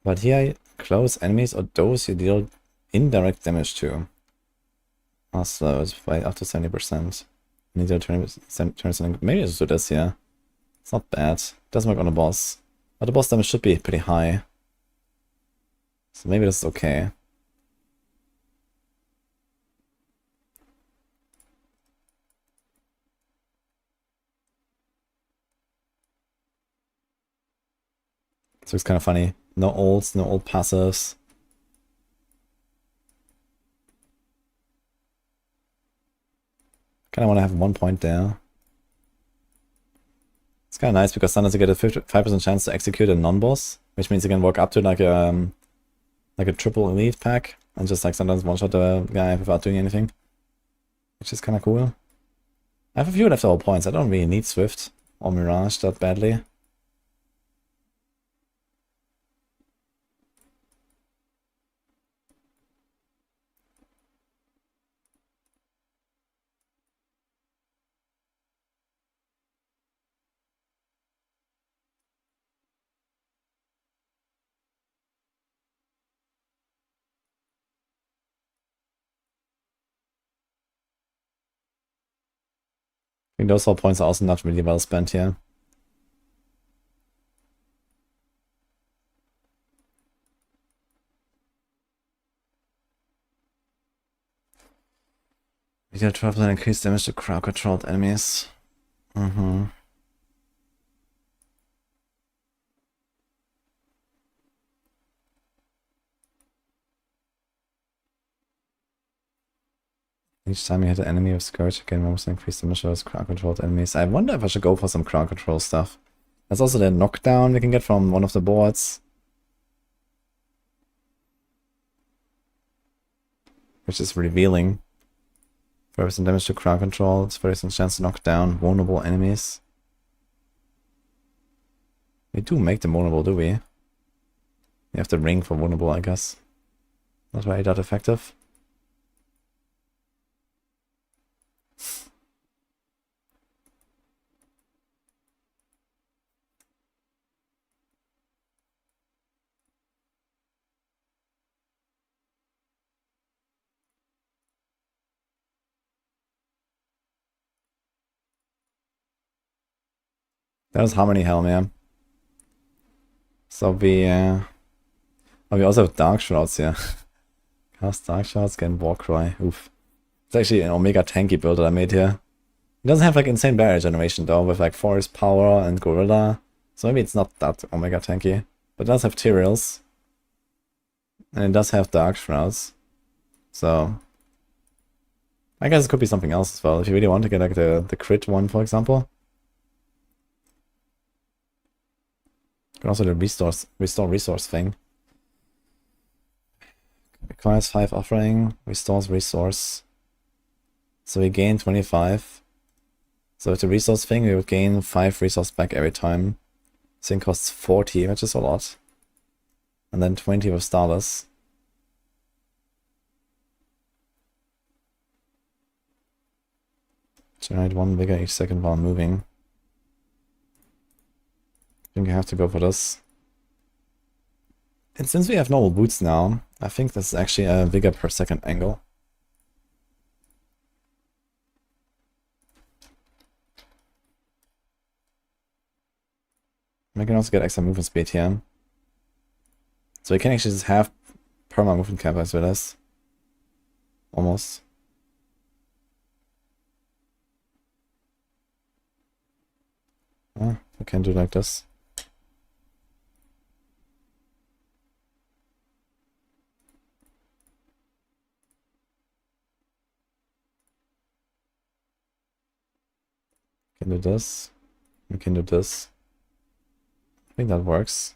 But here, close enemies or those you deal indirect damage to are slow, it's by up to 70%. You need to turn something. Maybe just do this here. It's not bad. Doesn't work on the boss. But the boss damage should be pretty high. So maybe this is okay. So it's kind of funny. No ults, no ult passives. Kind of want to have 1 point there. It's kind of nice because sometimes you get a 5% chance to execute a non-boss, which means you can walk up to like a triple elite pack and just like sometimes one-shot the guy without doing anything, which is kind of cool. I have a few leftover points. I don't really need Swift or Mirage that badly. I think those 4 points are also not really well spent here. We deal 12% increased damage to crowd-controlled enemies. Each time you hit an enemy with Scourge, you gain 1% increased damage to crowd-controlled enemies. I wonder if I should go for some crowd control stuff. There's also the knockdown we can get from one of the boards, which is revealing. 30% damage to crowd control, 30% chance to knock down vulnerable enemies. We do make them vulnerable, do we? We have the ring for vulnerable, I guess. Not very that effective. That was Harmony Helm, yeah. So we also have Dark Shrouds here. Cast Dark Shrouds, gain Warcry. Oof. It's actually an Omega tanky build that I made here. It doesn't have like insane barrier generation though, with like Forest Power and Gorilla. So maybe it's not that Omega tanky. But it does have Tyraels. And it does have Dark Shrouds. So I guess it could be something else as well, if you really want to get like the crit one, for example. You can also do restore resource thing. Requires 5 offering, restores resource. So we gain 25. So with the resource thing, we would gain 5 resource back every time. This thing costs 40, which is a lot. And then 20 with Stardust. Generate 1 vigor each second while moving. I think I have to go for this. And since we have normal boots now, I think this is actually a vigor per second angle. I can also get extra movement speed here. So we can actually just have perma movement cap as well as. Almost. We can do like this. Can do this. We can do this. I think that works.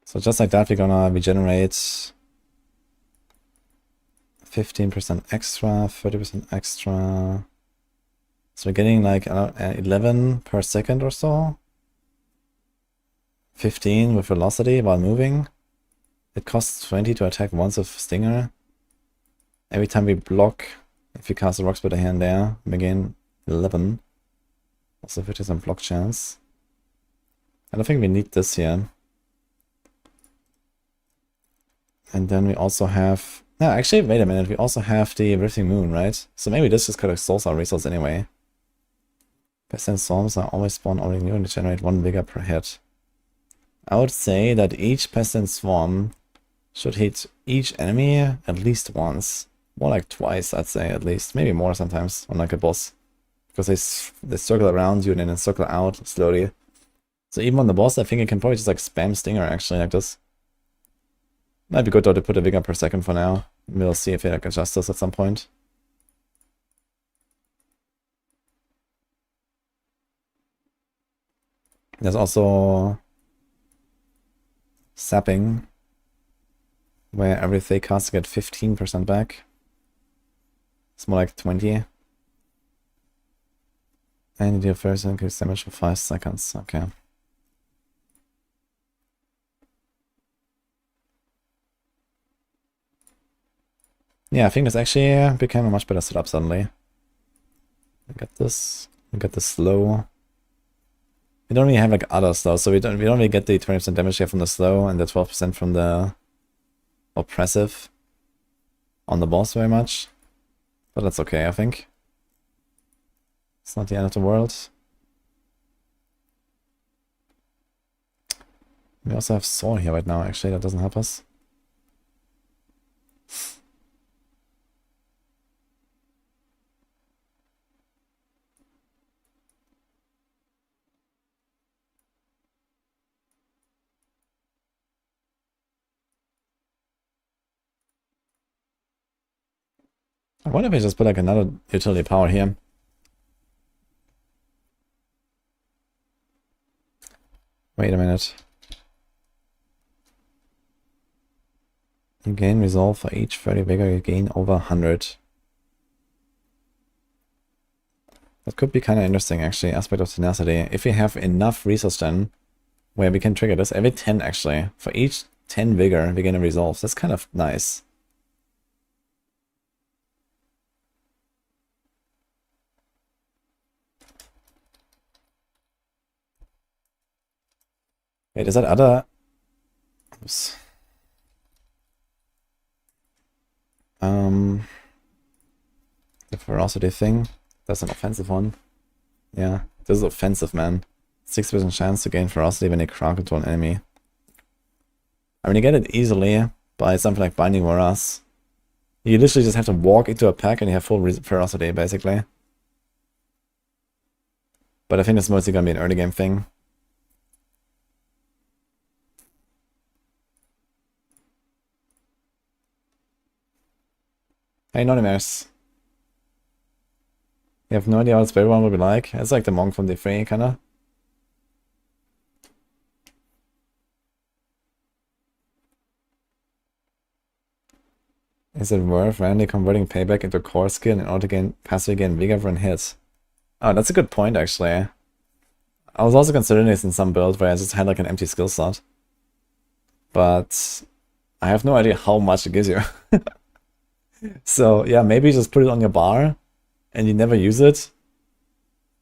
So just like that, we're gonna regenerate 15% extra, 30% extra. So we're getting like 11 per second or so. 15 with velocity while moving. It costs 20 to attack once with Stinger. Every time we block, if we cast a Rock Splitter here and there, we gain 11. Also 50% block chance. I don't think we need this here. And then we also have... No, actually, wait a minute. We also have the Rifting Moon, right? So maybe this just kind of stores our resource anyway. Pestilent Storms are always spawn only new and generate 1 vigor per hit. I would say that each Pestilent Swarm should hit each enemy at least once. More like twice, I'd say, at least. Maybe more sometimes, on like a boss. Because they circle around you and then circle out slowly. So even on the boss, I think it can probably just like spam Stinger actually like this. Might be good though to put a vigor per second for now. We'll see if it like adjusts this at some point. There's also sapping, where every fake cast get 15% back. It's more like 20. And you deal first increase damage for 5 seconds. Okay. Yeah, I think this actually became a much better setup suddenly. We got this. We got the slow. We don't really have like others though, so we don't really get the 20% damage here from the slow and the 12% from the oppressive on the boss very much. But that's okay, I think. It's not the end of the world. We also have Saw here right now, actually, that doesn't help us. I wonder if I just put like another utility power here. Wait a minute. You gain resolve for each 30 vigor, you gain over 100. That could be kind of interesting actually, aspect of tenacity. If we have enough resource gen where we can trigger this every 10 actually. For each 10 vigor, we gain a resolve. That's kind of nice. Wait, is that other... Oops. The ferocity thing. That's an offensive one. Yeah, this is offensive, man. 6% chance to gain ferocity when you crowd control an enemy. I mean, you get it easily by something like Binding Morass. You literally just have to walk into a pack and you have full ferocity, basically. But I think it's mostly gonna be an early game thing. Hey, Anonymous. You have no idea what Spiritborn will be like? It's like the monk from the Free, kinda. Is it worth randomly converting payback into core skill in order to gain passively gain vigor for an hit? Oh, that's a good point, actually. I was also considering this in some builds where I just had like an empty skill slot. But I have no idea how much it gives you. So yeah, maybe just put it on your bar and you never use it.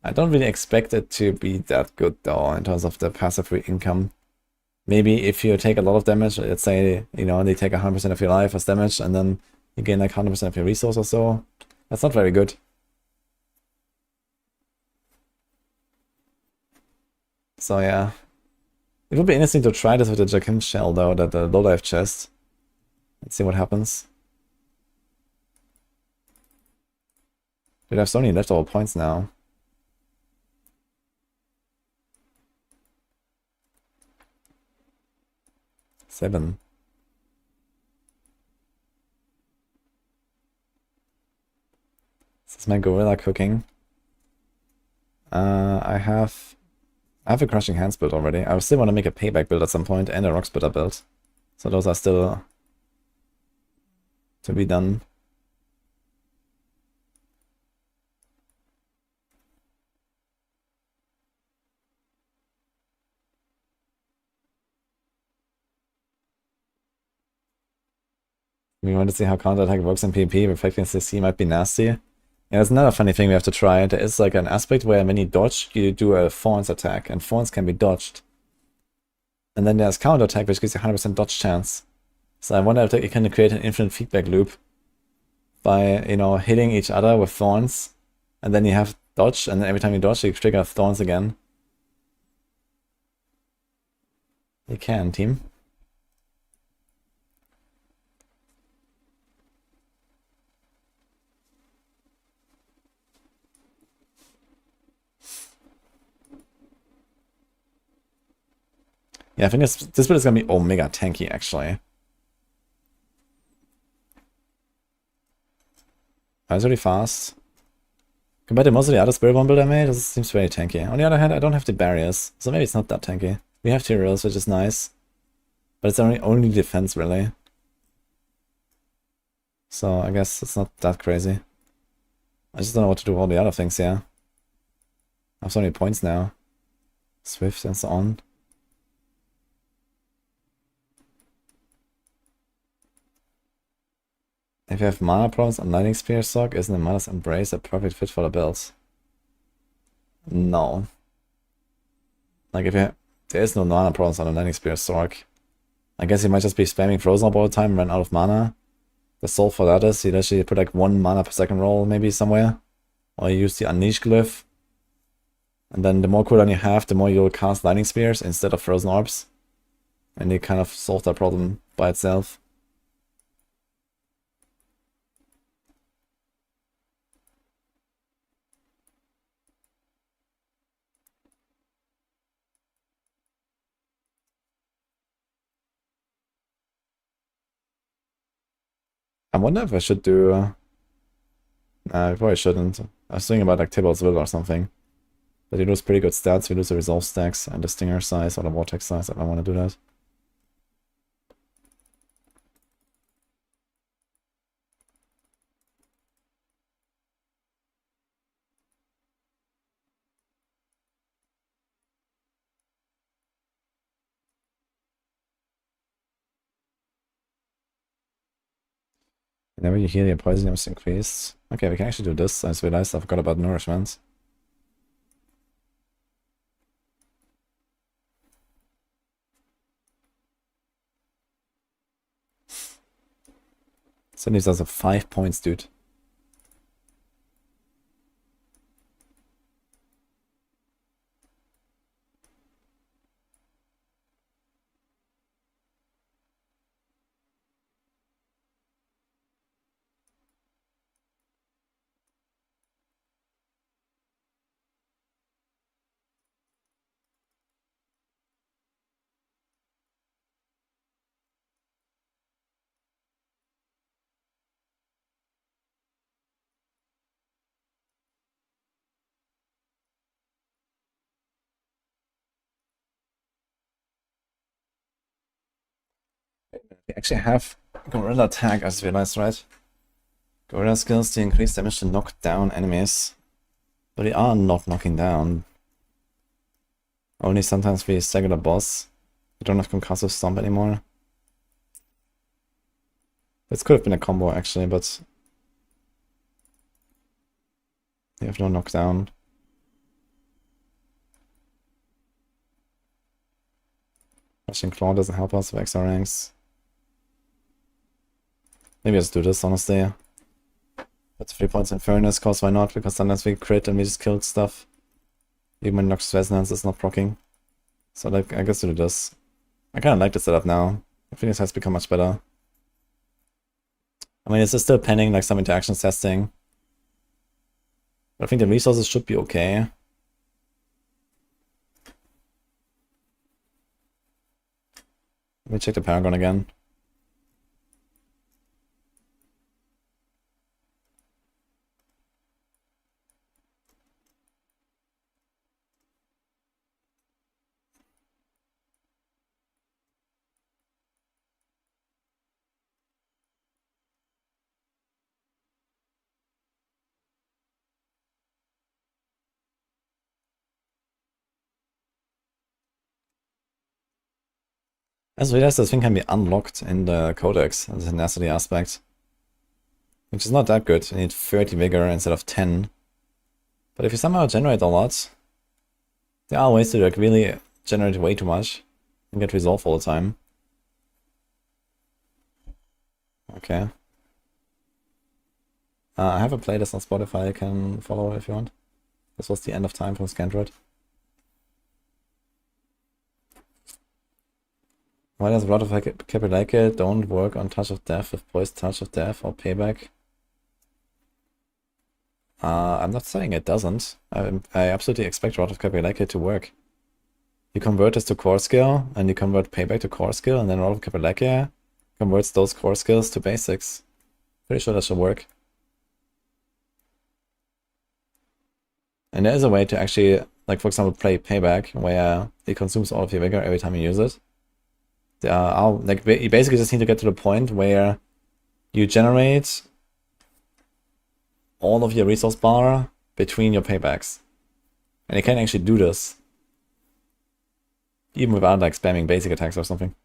I don't really expect it to be that good though in terms of the passive free income. Maybe if you take a lot of damage, let's say, you know, they take 100% of your life as damage and then you gain like 100% of your resource or so. That's not very good. So yeah. It would be interesting to try this with the Jakim shell though, the low life chest. Let's see what happens. We have so many leftover points now. Seven. Is my gorilla cooking? I have a crushing hands build already. I still want to make a payback build at some point and a rock splitter build. So those are still to be done. We want to see how counterattack works in PvP. Reflecting CC might be nasty. Yeah, there's another funny thing we have to try. There is like an aspect where when you dodge, you do a thorns attack, and thorns can be dodged. And then there's counterattack, which gives you 100% dodge chance. So I wonder if you can create an infinite feedback loop by, you know, hitting each other with thorns, and then you have dodge, and then every time you dodge, you trigger thorns again. You can, team. Yeah, I think this build is gonna be omega tanky, actually. It's really fast. Compared to most of the other Spiritborn build I made, this seems very tanky. On the other hand, I don't have the barriers, so maybe it's not that tanky. We have Tyraels, which is nice. But it's only defense, really. So I guess it's not that crazy. I just don't know what to do with all the other things here. I have so many points now. Swift and so on. If you have mana problems on Lightning Spear Sock, isn't the Mother's Embrace a perfect fit for the build? No. Like if there is no mana problems on the Lightning Spear Sock. I guess you might just be spamming Frozen Orb all the time and run out of mana. The solve for that is you actually put like 1 mana per second roll maybe somewhere. Or you use the Unleash Glyph. And then the more cooldown you have, the more you'll cast Lightning Spears instead of Frozen Orbs. And you kind of solve that problem by itself. I wonder if I should do... I probably shouldn't. I was thinking about like Tybalt's Will or something. But you lose pretty good stats, you lose the resolve stacks and the stinger size or the vortex size. I don't want to do that. Whenever you heal, your poison damage increased. Okay, we can actually do this. I just realized I forgot about nourishment. Suddenly does a 5 points, dude. We actually have Gorilla Tag, I just realized, right? Gorilla skills to increase damage to knock down enemies. But we are not knocking down. Only sometimes we stagger the boss. We don't have concussive stomp anymore. This could have been a combo actually, but we have no knockdown. Rushing Claw doesn't help us with extra ranks. Maybe let's do this, honestly. Put 3 points in Furnace, cause why not? Because sometimes we crit and we just killed stuff. Even when Noxus Resonance is not proccing. So like, I guess we'll do this. I kinda like the setup now. I think this has become much better. I mean, it's still pending like some interactions testing. But I think the resources should be okay. Let me check the Paragon again. As well as this thing can be unlocked in the codex as a tenacity aspect. Which is not that good. You need 30 vigor instead of 10. But if you somehow generate a lot, there are ways to like really generate way too much and get resolve all the time. Okay. I have a playlist on Spotify you can follow if you want. This was the end of time from Scandroid. Why does Rod of Capelake don't work on Touch of Death with Poised Touch of Death or Payback? I'm not saying it doesn't. I absolutely expect Rod of Capelake to work. You convert this to core skill, and you convert Payback to core skill, and then Rod of Capelake converts those core skills to basics. Pretty sure that should work. And there is a way to actually, like for example, play Payback, where it consumes all of your vigor every time you use it. Like you basically just need to get to the point where you generate all of your resource bar between your paybacks. And you can actually do this even without like spamming basic attacks or something.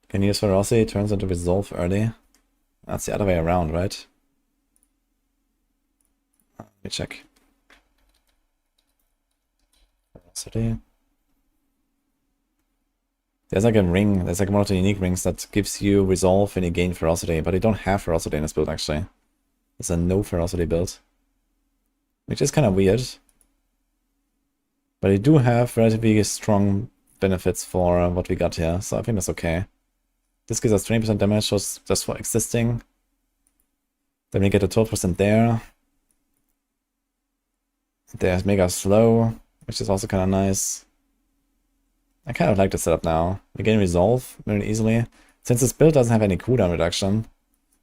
Can use Ferocity, turns into Resolve early. That's the other way around, right? Let me check. Ferocity. There's like a ring, there's like one of the unique rings that gives you Resolve when you gain Ferocity, but you don't have Ferocity in this build actually. It's a no Ferocity build. Which is kind of weird. But you do have relatively strong benefits for what we got here, so I think that's okay. This gives us 20% damage just for existing. Then we get a 12% there. There's Mega Slow, which is also kind of nice. I kind of like the setup now. We gain Resolve very easily. Since this build doesn't have any cooldown reduction,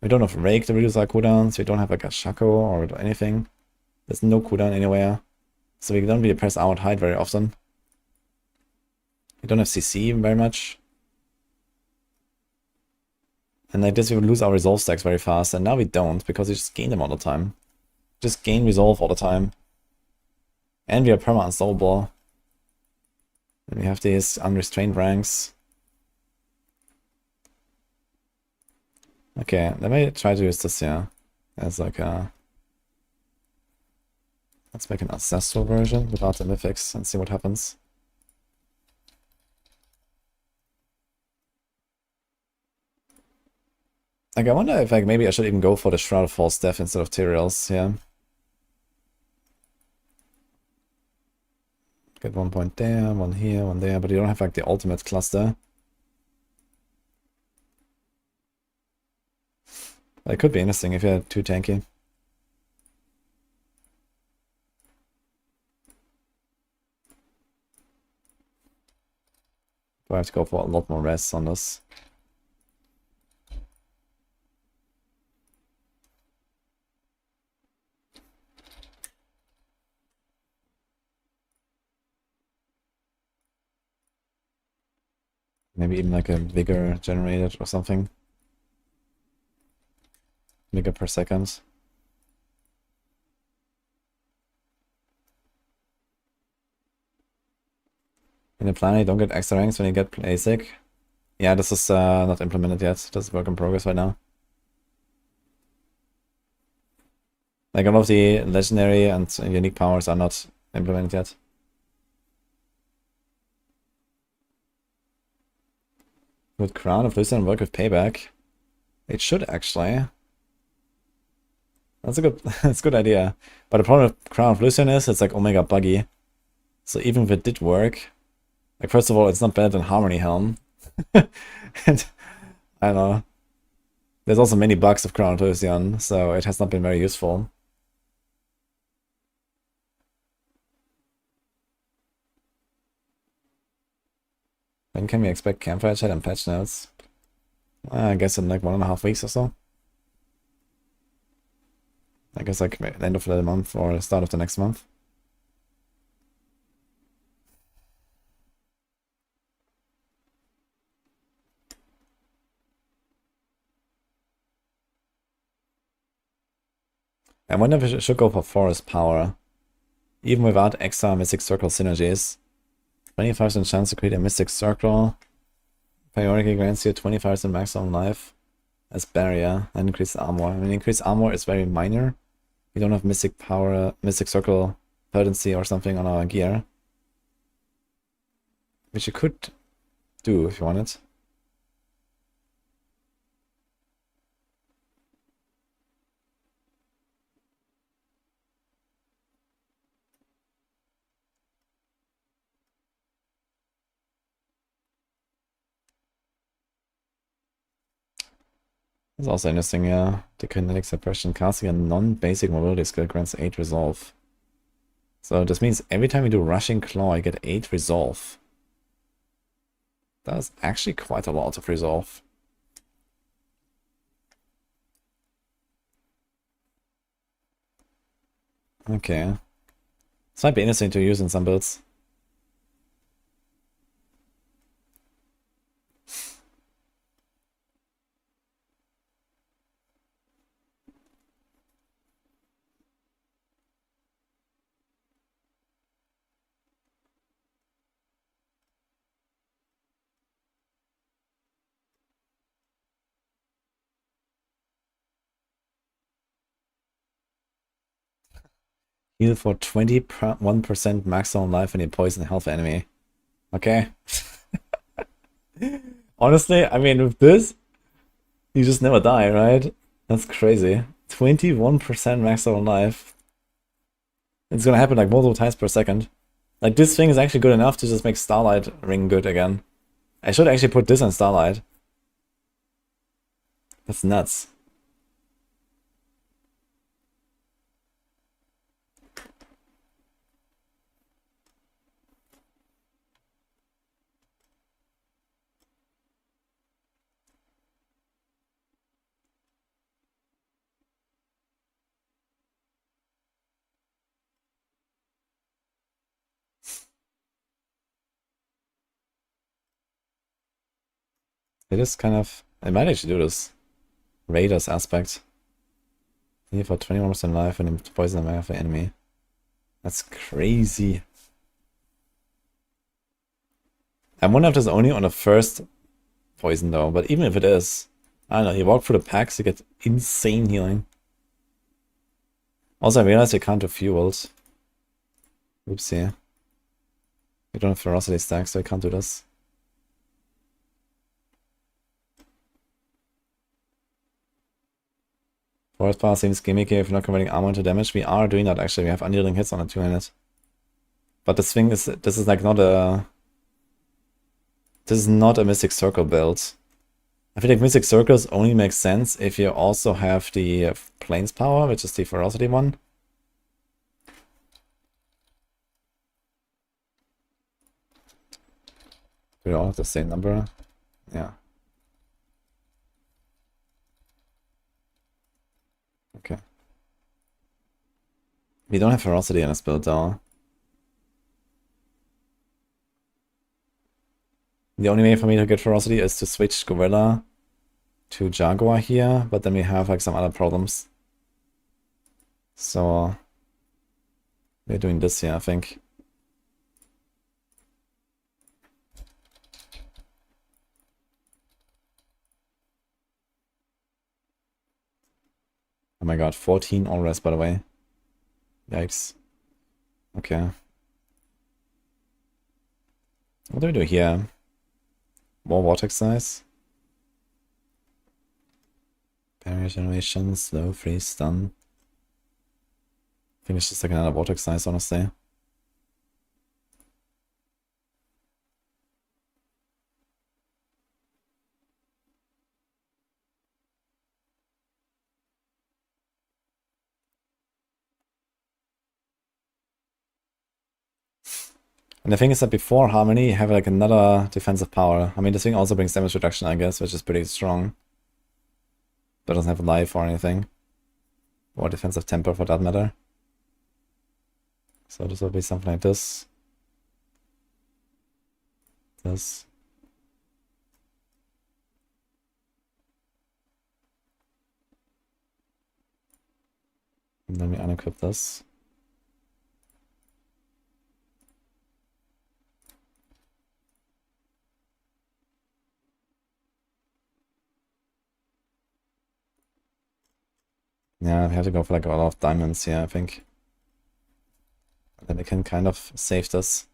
we don't have Rake to reduce our cooldowns, we don't have like a Shaco or anything. There's no cooldown anywhere. So we don't really press out hide very often. We don't have CC very much. And like this we would lose our Resolve stacks very fast, and now we don't, because we just gain them all the time. Just gain Resolve all the time. And we are perma-unstoppable. And we have these unrestrained ranks. Okay, let me try to use this here as like a... Let's make an ancestral version without the mythics and see what happens. Like I wonder if like maybe I should even go for the Shroud of False Death instead of Tyrael's, yeah. Get 1 point there, 1 here, 1 there, but you don't have like the ultimate cluster. But it could be interesting if you're too tanky. Do I have to go for a lot more rests on this? Maybe even like a vigor generated or something. Vigor per second. In the plan, you don't get extra ranks when you get ASIC. Yeah, this is not implemented yet. This is work in progress right now. Like all of the legendary and unique powers are not implemented yet. Would Crown of Lucian work with Payback? It should actually. That's a good that's a good idea. But the problem with Crown of Lucian is it's like Omega buggy. So even if it did work, like first of all, it's not better than Harmony Helm. And I don't know. There's also many bugs of Crown of Lucian, so it has not been very useful. When can we expect Campfire Chat and patch notes? I guess in like 1.5 weeks or so. I guess like the end of the month or the start of the next month. I wonder if we should go for Forest Power. Even without extra Mystic Circle synergies. 25% chance to create a Mystic Circle. Periodically grants you 25% maximum life as barrier and increased armor. I mean, increased armor is very minor. We don't have Mystic Power, Mystic Circle potency or something on our gear. Which you could do if you wanted. That's also interesting, yeah. The kinetic suppression. Casting a non-basic mobility skill grants 8 resolve. So this means every time you do Rushing Claw, you get 8 resolve. That's actually quite a lot of resolve. Okay. This might be interesting to use in some builds. Heal for 21% maximum life when you poison a health enemy. Okay. Honestly, I mean, with this, you just never die, right? That's crazy. 21% maximum life. It's gonna happen like multiple times per second. Like, this thing is actually good enough to just make Starlight ring good again. I should actually put this on Starlight. That's nuts. It is kind of... I might actually do this. Raiders aspect. Heal for 21% life when you poison a enemy. That's crazy. I wonder if that's only on the first poison though, but even if it is, I don't know, you walk through the packs, you get insane healing. Also, I realized you can't do fuels. Oopsie. You don't have ferocity stacks, so I can't do this. Forest Power seems gimmicky if you're not converting armor into damage. We are doing that actually, we have unyielding hits on a 2-handed. But this thing is, this is like not a... This is not a Mystic Circle build. I feel like Mystic Circles only make sense if you also have the Plains Power, which is the ferocity one. We all have the same number. Yeah. Okay. We don't have ferocity in this build though. The only way for me to get ferocity is to switch Gorilla to Jaguar here, but then we have like some other problems. So we're doing this here, I think. Oh my god, 14 all rest by the way. Yikes. Okay. What do we do here? More vortex size. Barrier generation, slow, freeze, stun. I think it's just like another vortex size, honestly. And the thing is that before Harmony, you have like another defensive power. I mean, this thing also brings damage reduction, I guess, which is pretty strong. But doesn't have life or anything. Or defensive temper for that matter. So this will be something like this. This. And then we unequip this. Yeah, we have to go for like a lot of diamonds here, I think. Then we can kind of save this.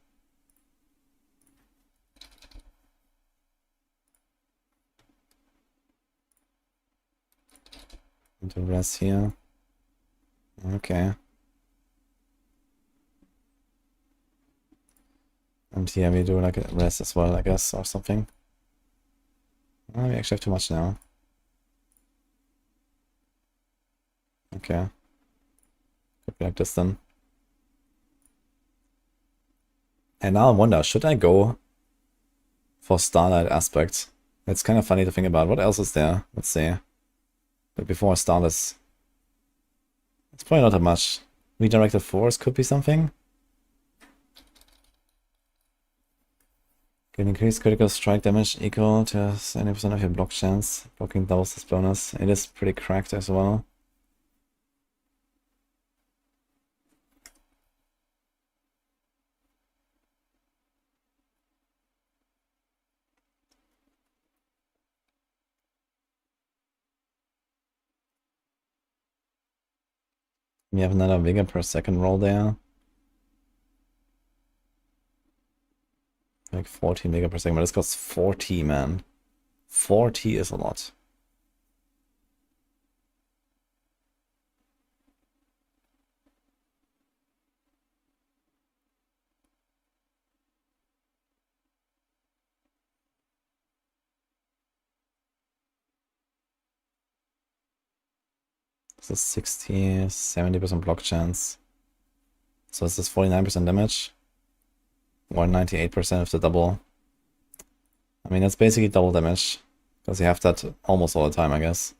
Into res here. Okay. And here we do like a res as well, I guess, or something. Oh, we actually have too much now. Okay. Could be like this then. And now I wonder, should I go for Starlight Aspect? It's kind of funny to think about. What else is there? Let's see. But before I start this, it's probably not that much. Redirected Force could be something. Can increase critical strike damage equal to 70% of your block chance. Blocking doubles this bonus. It is pretty cracked as well. We have another vigor per second roll there. Like 40 mega per second, but this costs 40, man. 40 is a lot. This is 60, 70% block chance. So this is 49% damage. 198% of the double. I mean, that's basically double damage. Because you have that almost all the time, I guess.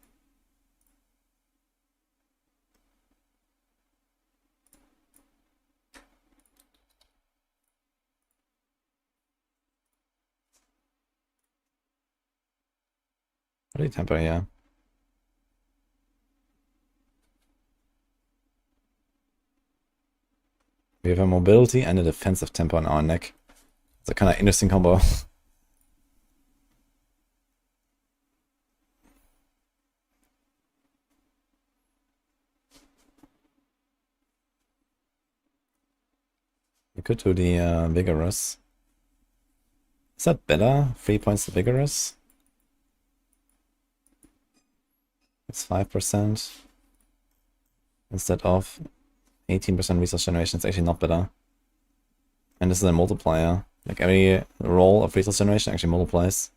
What do you temper here? We have a mobility and a defensive tempo on our neck. It's a kind of interesting combo. You could do the vigorous. Is that better? 3 points to vigorous? It's 5%. Instead of 18% resource generation. It's actually not better. And this is a multiplier. Like every roll of resource generation actually multiplies.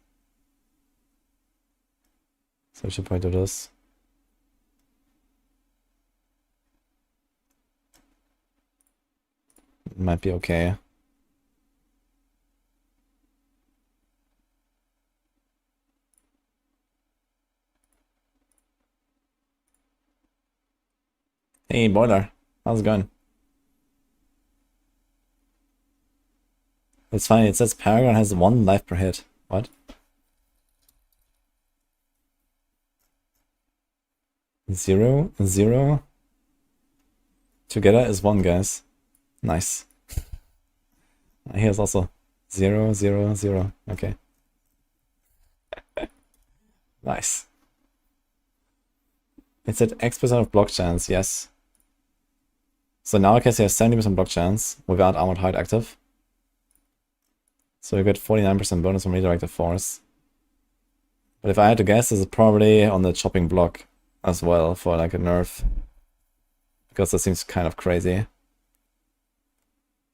So we should probably do this. It might be okay. Hey, Boiler. How's it going? It's funny, it says Paragon has 1 life per hit. What? 0, 0. Together is 1, guys. Nice. Here's also 0, 0, 0. Okay. Nice. It's at X% of block chance, yes. So now I can say 70% block chance without Armored Heart active. So you get 49% bonus from Redirected Force. But if I had to guess, this is probably on the chopping block as well for like a nerf. Because that seems kind of crazy.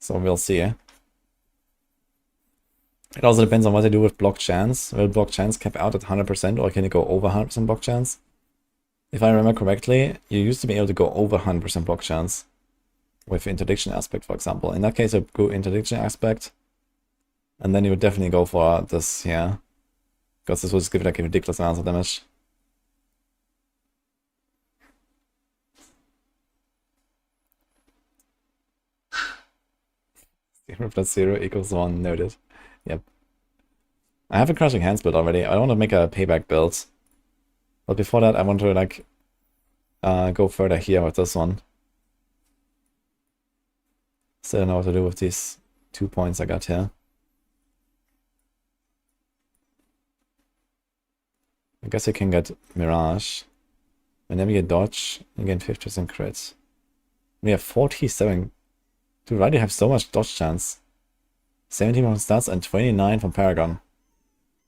So we'll see. It also depends on what they do with block chance. Will block chance cap out at 100% or can it go over 100% block chance? If I remember correctly, you used to be able to go over 100% block chance with interdiction aspect, for example. In that case, I would go interdiction aspect, and then you would definitely go for this here, because this would give like a ridiculous amount of damage. 0 plus 0 equals 1, noted. Yep. I have a Crushing Hands build already. I want to make a payback build. But before that, I want to like go further here with this one. Still don't know what to do with these 2 points I got here. I guess I can get Mirage. Whenever you dodge, you gain 50% crits. We have 47. Dude, why do you have so much dodge chance? 17 from stats and 29 from Paragon.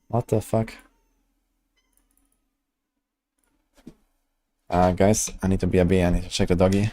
What the fuck? Guys, I need to BRB. I need to check the doggy.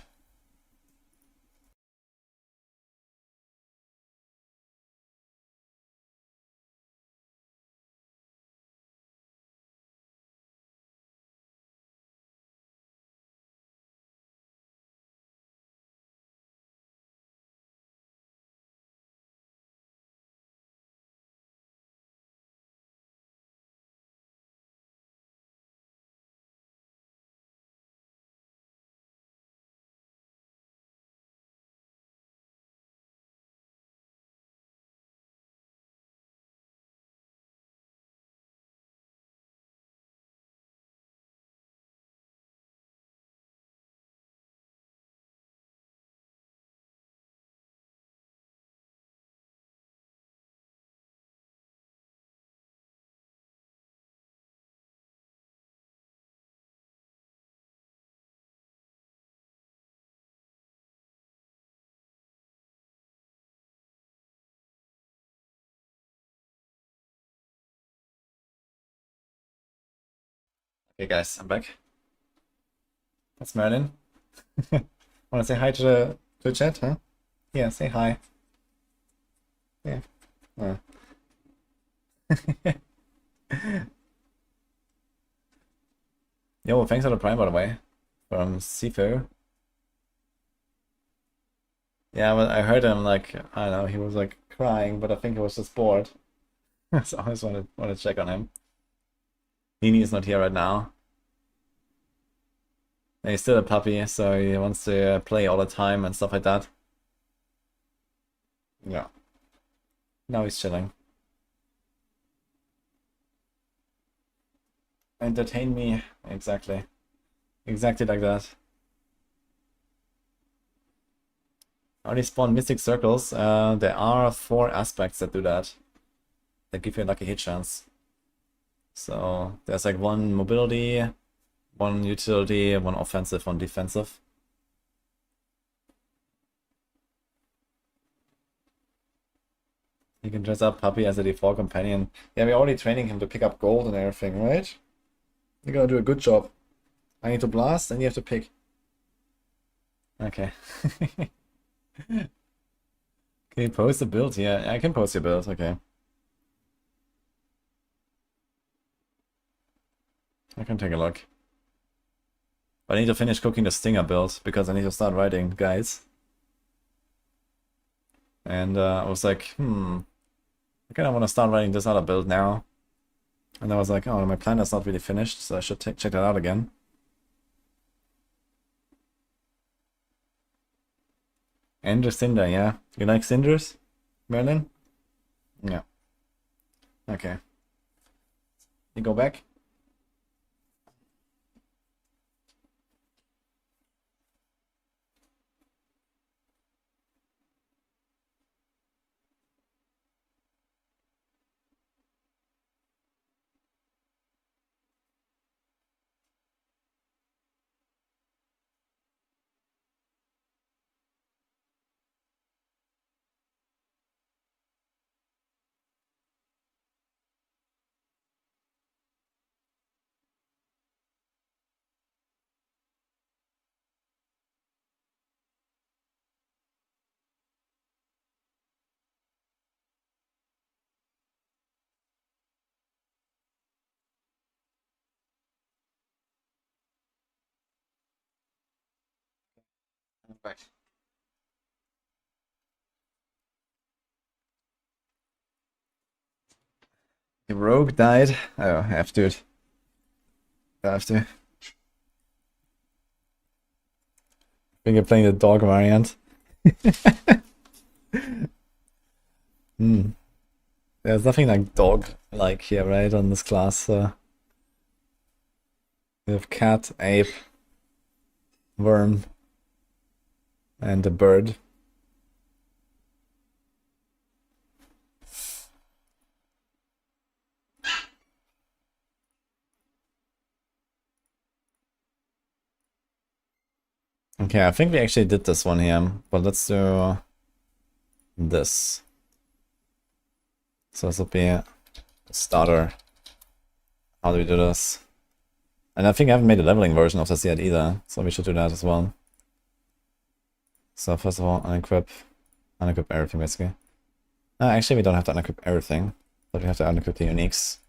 Okay, guys, I'm back. That's Merlin. Wanna say hi to the chat, huh? Yeah, say hi. Yeah. Yo, thanks for the prime, by the way, from Sifu. Yeah, but I heard him, like, I don't know, he was like crying, but I think he was just bored. So I just wanted to check on him. Nini is not here right now. And he's still a puppy, so he wants to play all the time and stuff like that. Yeah. Now he's chilling. Entertain me. Exactly. Exactly like that. How do you spawn Mystic Circles? There are 4 aspects that do that. That give you a lucky hit chance. So there's like 1 mobility, 1 utility, 1 offensive, 1 defensive. You can dress up Puppy as a default companion. Yeah, we're already training him to pick up gold and everything, right? You're gonna do a good job. I need to blast, and you have to pick. Okay. Can you post a build? Yeah, I can post your build, okay. I can take a look. But I need to finish cooking the Stinger build, because I need to start writing guides. And I was like, I kind of want to start writing this other build now. And I was like, oh, my planner's not really finished, so I should check that out again. Ender Cinder, yeah. You like cinders, Merlin? Yeah. Okay. You go back? Back. The rogue died. Oh, I have to. I have to. I think you're playing the dog variant. There's nothing like dog-like here, right, on this class. We have cat, ape, worm, and a bird. Okay, I think we actually did this one here, but let's do this. So this will be a starter. How do we do this? And I think I haven't made a leveling version of this yet either, so we should do that as well. So first of all, unequip everything basically. Actually, we don't have to unequip everything, but we have to unequip the uniques.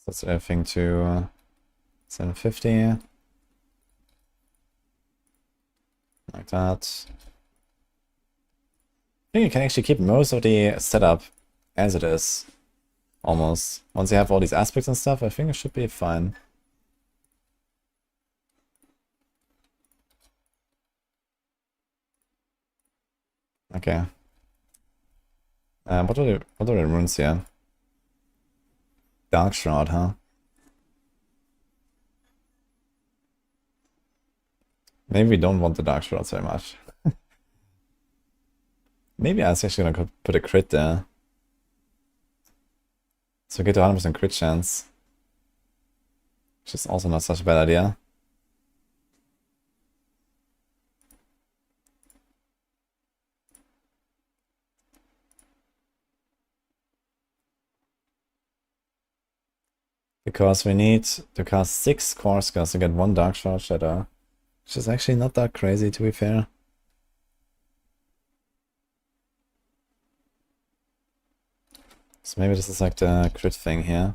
That's everything to 750. Like that. I think you can actually keep most of the setup as it is. Almost. Once you have all these aspects and stuff, I think it should be fine. Okay. What are the runes here? Dark Shroud, huh? Maybe we don't want the Dark Shroud so much. Maybe I was actually gonna put a crit there. So we get to 100% crit chance. Which is also not such a bad idea. Because we need to cast 6 Core Scars to get 1 Dark Shroud Shadow. Which is actually not that crazy, to be fair. So maybe this is like the crit thing here.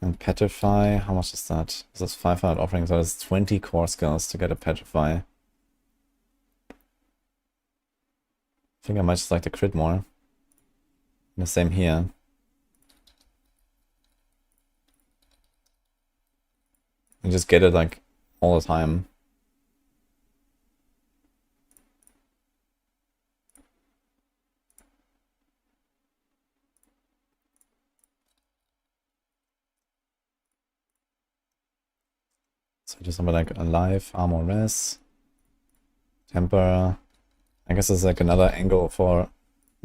And Petrify, how much is that? This is 500 offerings, so it's 20 Core Scars to get a Petrify. I think I might just like the crit more. And the same here. And just get it like all the time. So just something like Alive, Armor Res, Temper. I guess it's like another angle for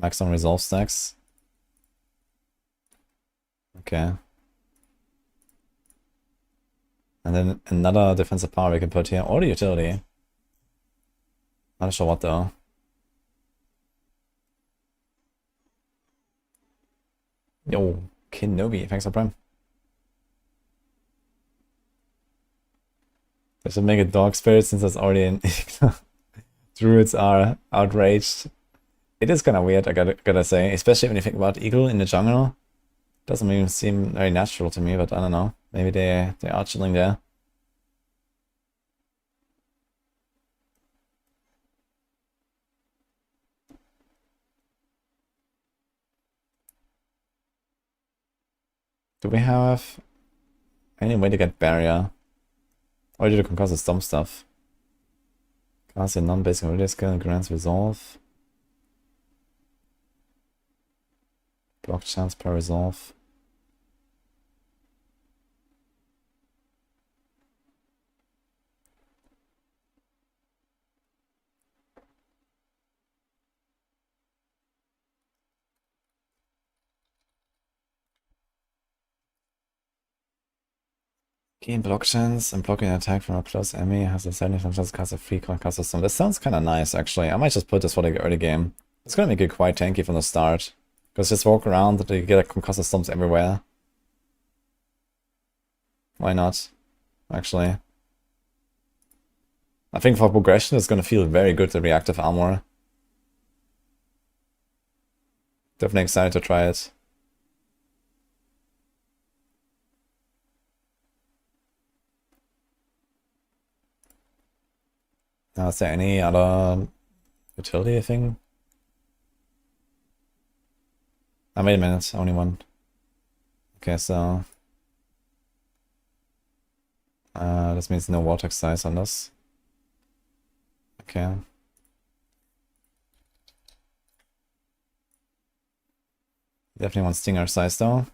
maximum resolve stacks. Okay. And then another defensive power we can put here, or the utility. Not sure what though. Yo, Kenobi, thanks for Prime. I should make a dog spirit since that's already in Druids are outraged. It is kind of weird, I gotta say, especially when you think about Eagle in the jungle. Doesn't even seem very natural to me, but I don't know. Maybe they are chilling there. Do we have any way to get barrier? Or do the concussive stomp stuff? Cast a non-basic ability skill and grants resolve. Block chance per resolve. Gain block chance and blocking an attack from a close enemy has a 70% chance to cast a free concussive stomp. This sounds kind of nice, actually. I might just put this for the early game. It's gonna make it quite tanky from the start. Because just walk around, you get concussive stomps everywhere. Why not? Actually. I think for progression it's gonna feel very good, the reactive armor. Definitely excited to try it. Now, is there any other utility thing? Oh, wait a minute, only one. Okay, so... this means no vortex size on this. Okay. Definitely want stinger size though.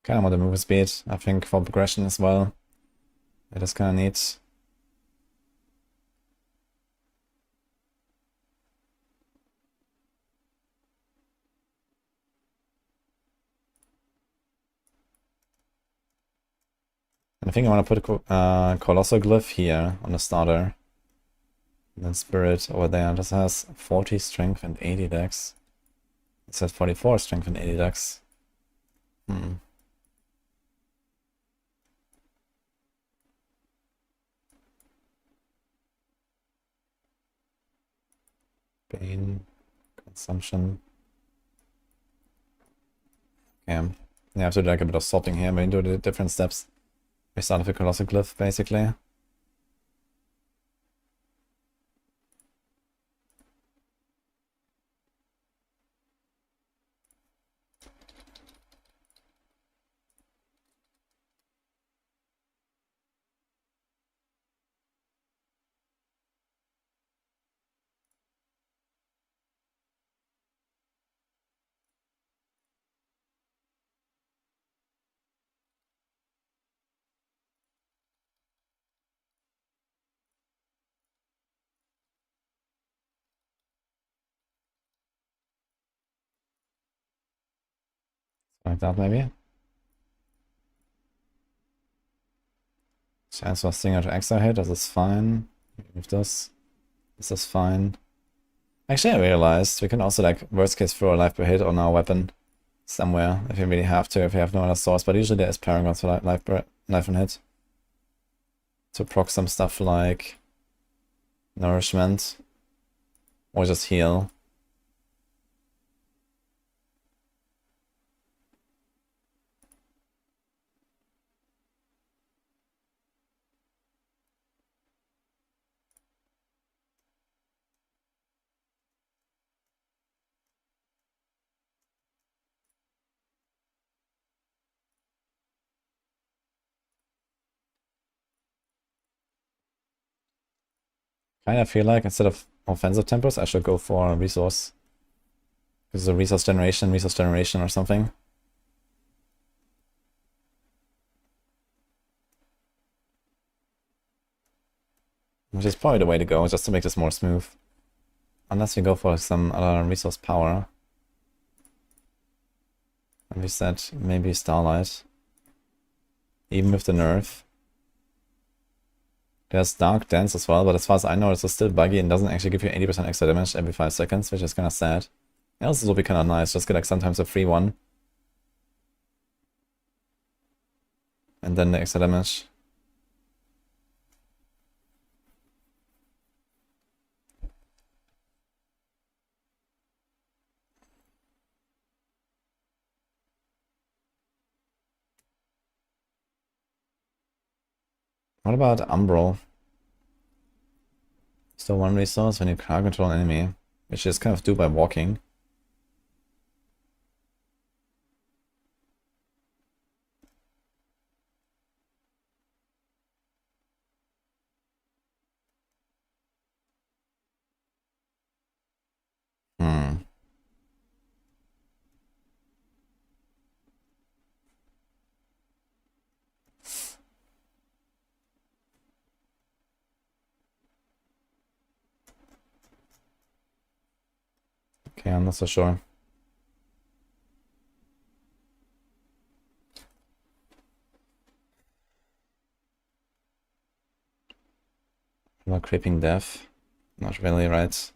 Kind of want the move speed, I think, for progression as well. It is kind of neat. And I think I want to put a Colossal Glyph here on the starter. And then Spirit over there. This has 40 strength and 80 dex. It says 44 strength and 80 dex. Bane. Consumption. Okay. Yeah, I have to do like a bit of sorting here. We do the different steps. We start with a Colossal Glyph, basically. Like that, maybe. Chance for Stinger to extra hit, this is fine. Move this. This is fine. Actually, I realized we can also, like, worst case, throw a life per hit on our weapon somewhere if you really have to, if you have no other source. But usually there is Paragons for life and hit. To proc some stuff like Nourishment. Or just heal. Kind of feel like instead of offensive tempers, I should go for a resource. Because a resource generation or something. Which is probably the way to go, just to make this more smooth. Unless we go for some other resource power. And we said maybe Starlight. Even with the nerf. There's Dark Dance as well, but as far as I know, this is still buggy and doesn't actually give you 80% extra damage every 5 seconds, which is kind of sad. It also will be kind of nice, just get like sometimes a free one. And then the extra damage. What about Umbral? Still one resource when you crowd control an enemy, which is kind of do by walking. Okay, I'm not so sure. About Creeping Death? Not really, right?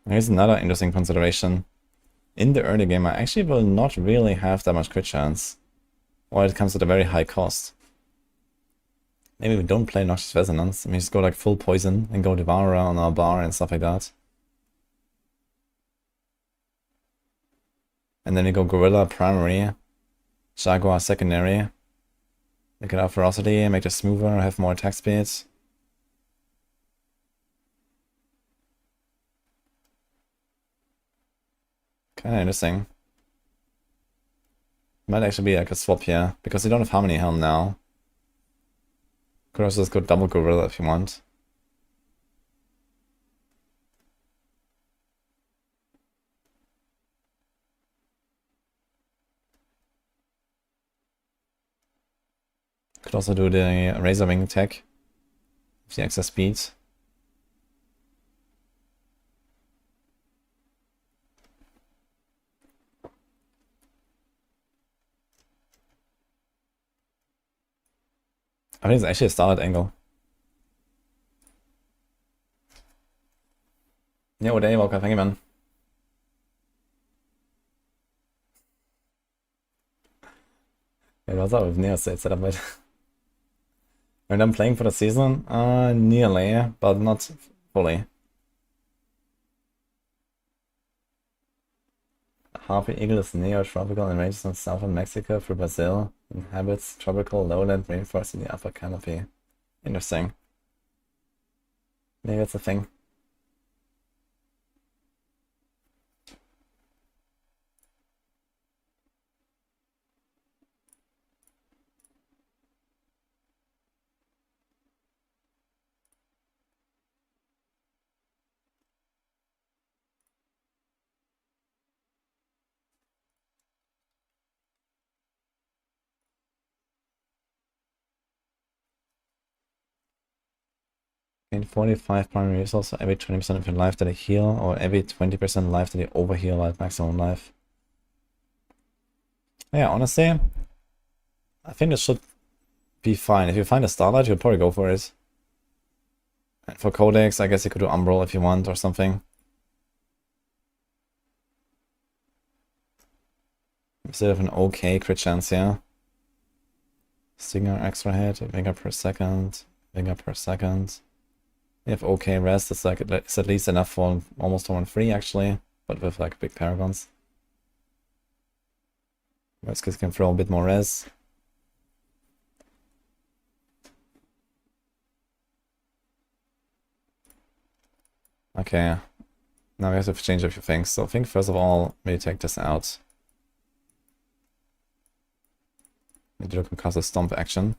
Here's another interesting consideration. In the early game, I actually will not really have that much crit chance. Or it comes at a very high cost. Maybe we don't play Noxious Resonance. I mean, just go like full poison and go Devourer on our bar and stuff like that. And then we go Gorilla primary, Jaguar secondary. Make it up Ferocity, make it smoother, have more attack speed. Kinda interesting. Might actually be like a swap here, because you don't have Harmony Helm now. Could also just go double Gorilla if you want. Could also do the Razor Wing attack with the extra speed. I think it's actually a starlight angle. Yeah, well, there you welcome. Thank you, man. Yeah, what's up with Neo State setup, mate? When I'm playing for the season? Nearly, but not fully. Harpy Eagle is neo-tropical and ranges in southern Mexico through Brazil. Inhabits tropical lowland rainforest in the upper canopy. Interesting. Maybe that's a thing. Gain 45 primary resources for every 20% of your life that you heal, or every 20% life that you overheal at maximum life. Yeah, honestly, I think this should be fine. If you find a starlight, you'll probably go for it. And for Codex, I guess you could do Umbral if you want, or something. Instead of an okay crit chance, yeah. Stinger extra hit, Vinger per second, Vinger per second. If okay rest, it's like it's at least enough for almost turn 3 actually, but with like big paragons. Worst case can throw a bit more res. Okay, now we have to change a few things. So I think first of all, maybe take this out. Maybe look at a stomp action.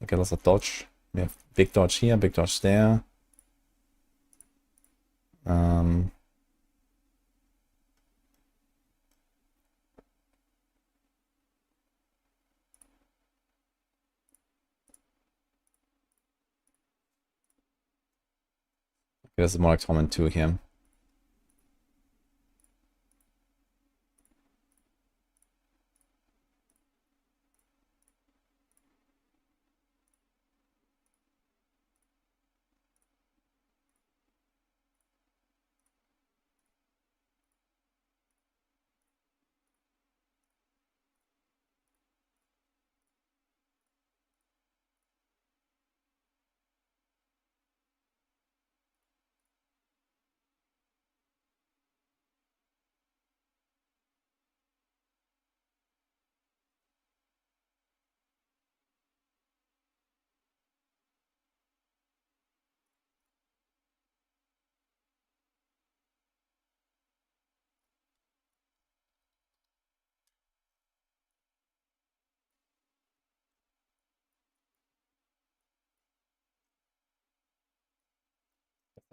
Okay, lots of dodge. We have big dodge here, big dodge there. This is more like Torment 2 here.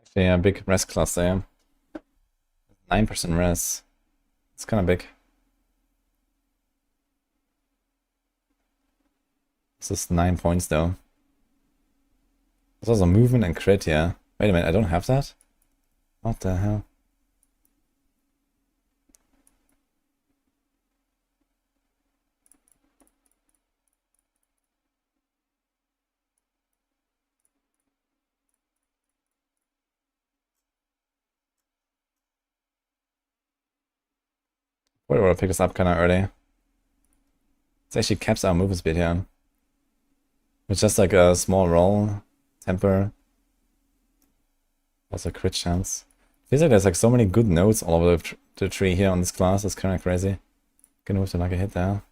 Actually, a big res class there. 9% res. It's kind of big. This is 9 points though. There's also movement and crit, yeah. Wait a minute, I don't have that? What the hell? Wait, I pick this up kind of early. It actually caps our movement speed here. It's just like a small roll, temper. Also crit chance. Feels like there's like so many good nodes all over the tree here on this class. It's kind of crazy. Gonna move to like a hit there.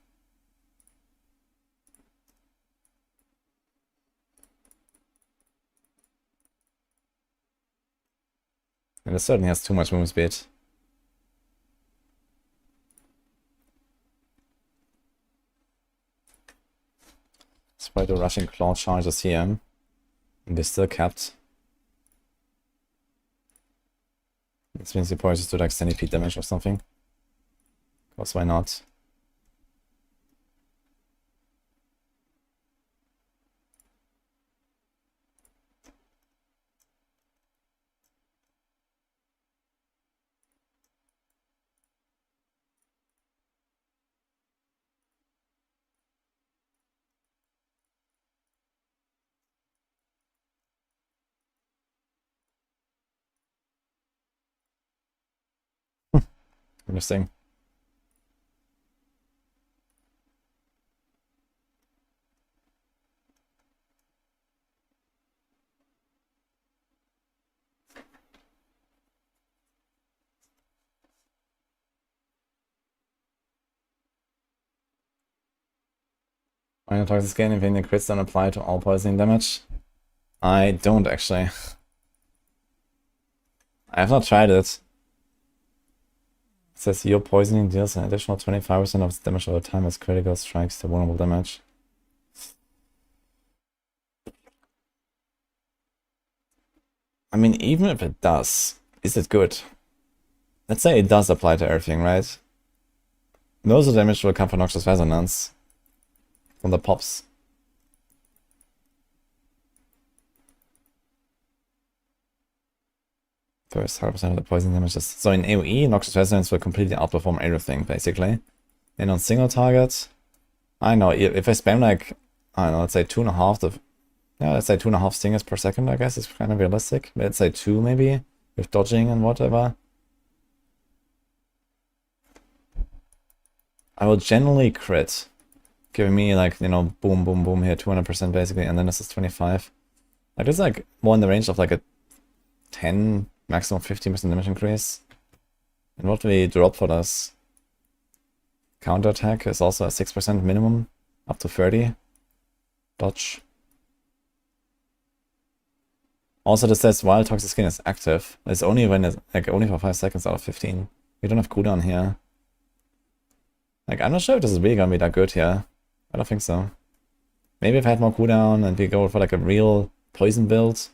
And it certainly has too much movement speed. Let's try to rushing claw charges here. And they're still capped. This means you probably just do like centipede damage or something. Of course, why not? Interesting. Minor toxic skin, if any crits don't apply to all poisoning damage. I don't actually. I have not tried it. It says your poisoning deals an additional 25% of its damage over time as critical strikes to vulnerable damage. I mean, even if it does, is it good? Let's say it does apply to everything, right? Most of the damage will come from Noxious Resonance. From the pops. First 100% of the poison damages. So in AoE, Noxious Resonance will completely outperform everything, basically. And on single targets, I know, if I spam like, I don't know, let's say 2.5 of, yeah, let's say 2.5 stingers per second, I guess is kind of realistic. Let's say 2 maybe, with dodging and whatever. I will generally crit, giving me like, you know, boom, boom, boom here, 200% basically, and then this is 25. Like, it's like more in the range of like a 10, maximum 15% damage increase. And what we drop for this counterattack is also a 6% minimum, up to 30. Dodge. Also, this says while toxic skin is active, it's only when it's like only for 5 seconds out of 15. We don't have cooldown here. Like, I'm not sure if this is really gonna be that good here. I don't think so. Maybe if I had more cooldown and we go for like a real poison build.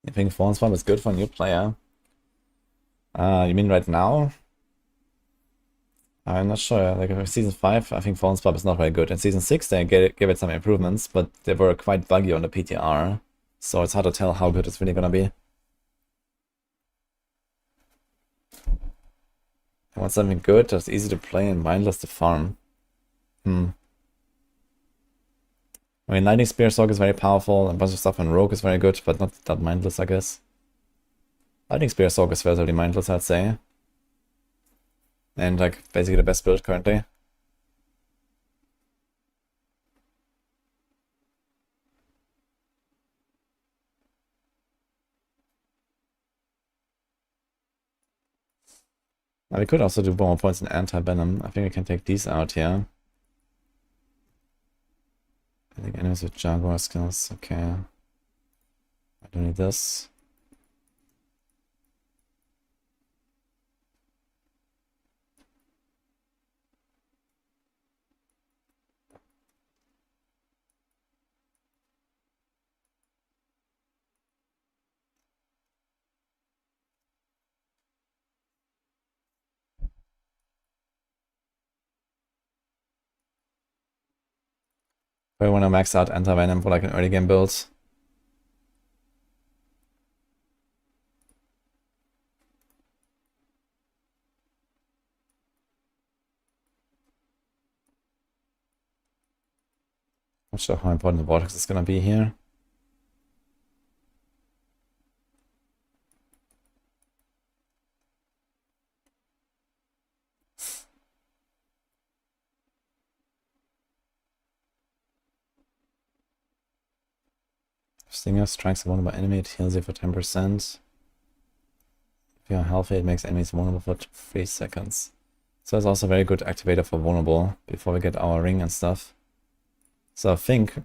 I think Fallen Swamp is good for a new player. You mean right now? I'm not sure. Like, for Season 5, I think Fallen Swamp is not very good. In Season 6, they gave it some improvements, but they were quite buggy on the PTR. So it's hard to tell how good it's really gonna be. I want something good that's easy to play and mindless to farm. I mean, Lightning Spear Sock is very powerful, and a bunch of stuff on Rogue is very good, but not that mindless, I guess. Lightning Spear Sock is relatively mindless, I'd say. And, like, basically the best build currently. Now, we could also do more points in Anti-Venom. I think we can take these out here. I think enemies with Jaguar skills, okay. I don't need this. I want to max out Anti-Venom for like an early game build. Not sure how important the Vortex is gonna be here. Stinger strikes a vulnerable enemy, it heals you for 10%. If you're healthy, it makes enemies vulnerable for 3 seconds. So it's also a very good activator for vulnerable before we get our ring and stuff. So I think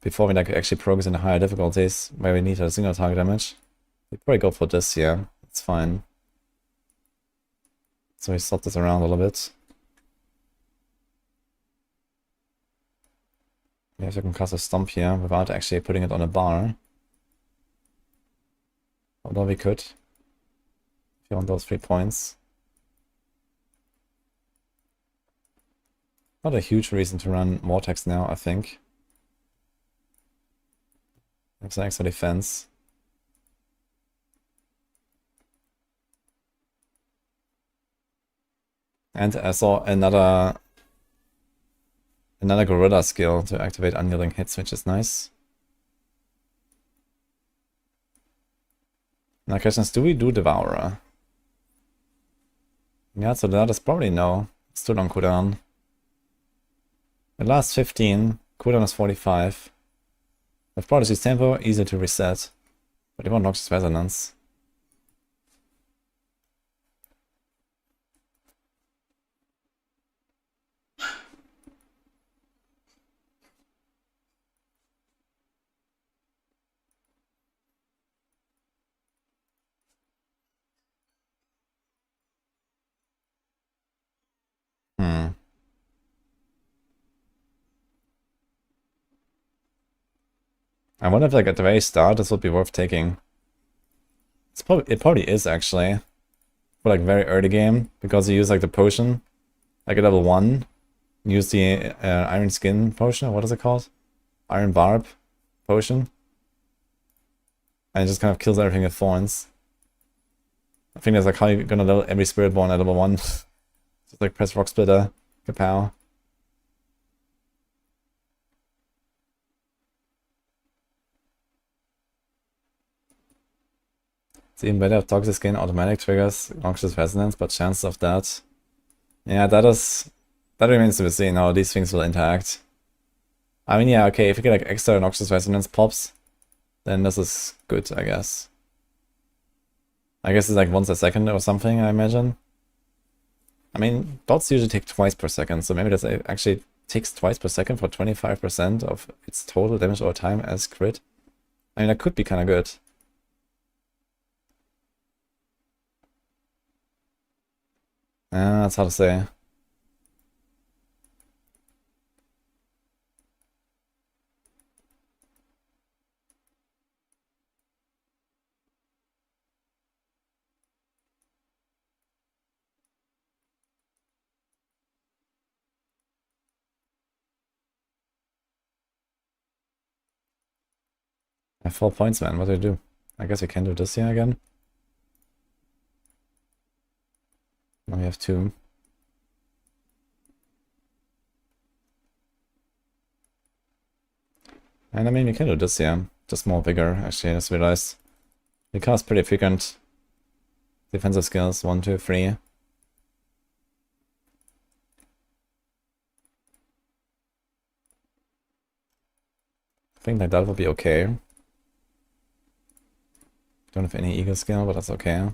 before we like actually progress into higher difficulties where we need a single target damage, we probably go for this here. It's fine. So we swap this around a little bit. Maybe we can cast a stomp here without actually putting it on a bar. Although we could. If you want those 3 points. Not a huge reason to run Vortex now, I think. It's an extra defense. And I saw another gorilla skill to activate unyielding hits, which is nice. Now question is, do we do Devourer? Yeah, so that is probably no. It's too long cooldown. It lasts 15, cooldown is 45. With Prodigy's tempo, easy to reset. But you want Noxious Resonance. I wonder if like at the very start this would be worth taking. It probably is actually. For like very early game, because you use like the potion, like at level 1, use the Iron Skin potion, or what is it called? Iron Barb potion. And it just kind of kills everything with thorns. I think that's like how you're gonna level every Spiritborn at level 1. Just like press Rock Splitter, kapow. It's even better if Toxic Skin automatic triggers Noxious Resonance, but chance of that. Yeah, that remains to be seen how these things will interact. I mean, yeah, okay, if you get like extra Noxious Resonance pops, then this is good, I guess. I guess it's like once a second or something, I imagine. I mean, dots usually take twice per second, so maybe that actually takes twice per second for 25% of its total damage over time as crit. I mean, that could be kind of good. That's hard to say. I have 4 points, man. What do I do? I guess we can do this here again. Now we have 2. And I mean, we can do this here. Just more vigor, actually, I just realized. We cast pretty frequent defensive skills. 1, 2, 3. I think like that would be okay. Don't have any eagle skill, but that's okay.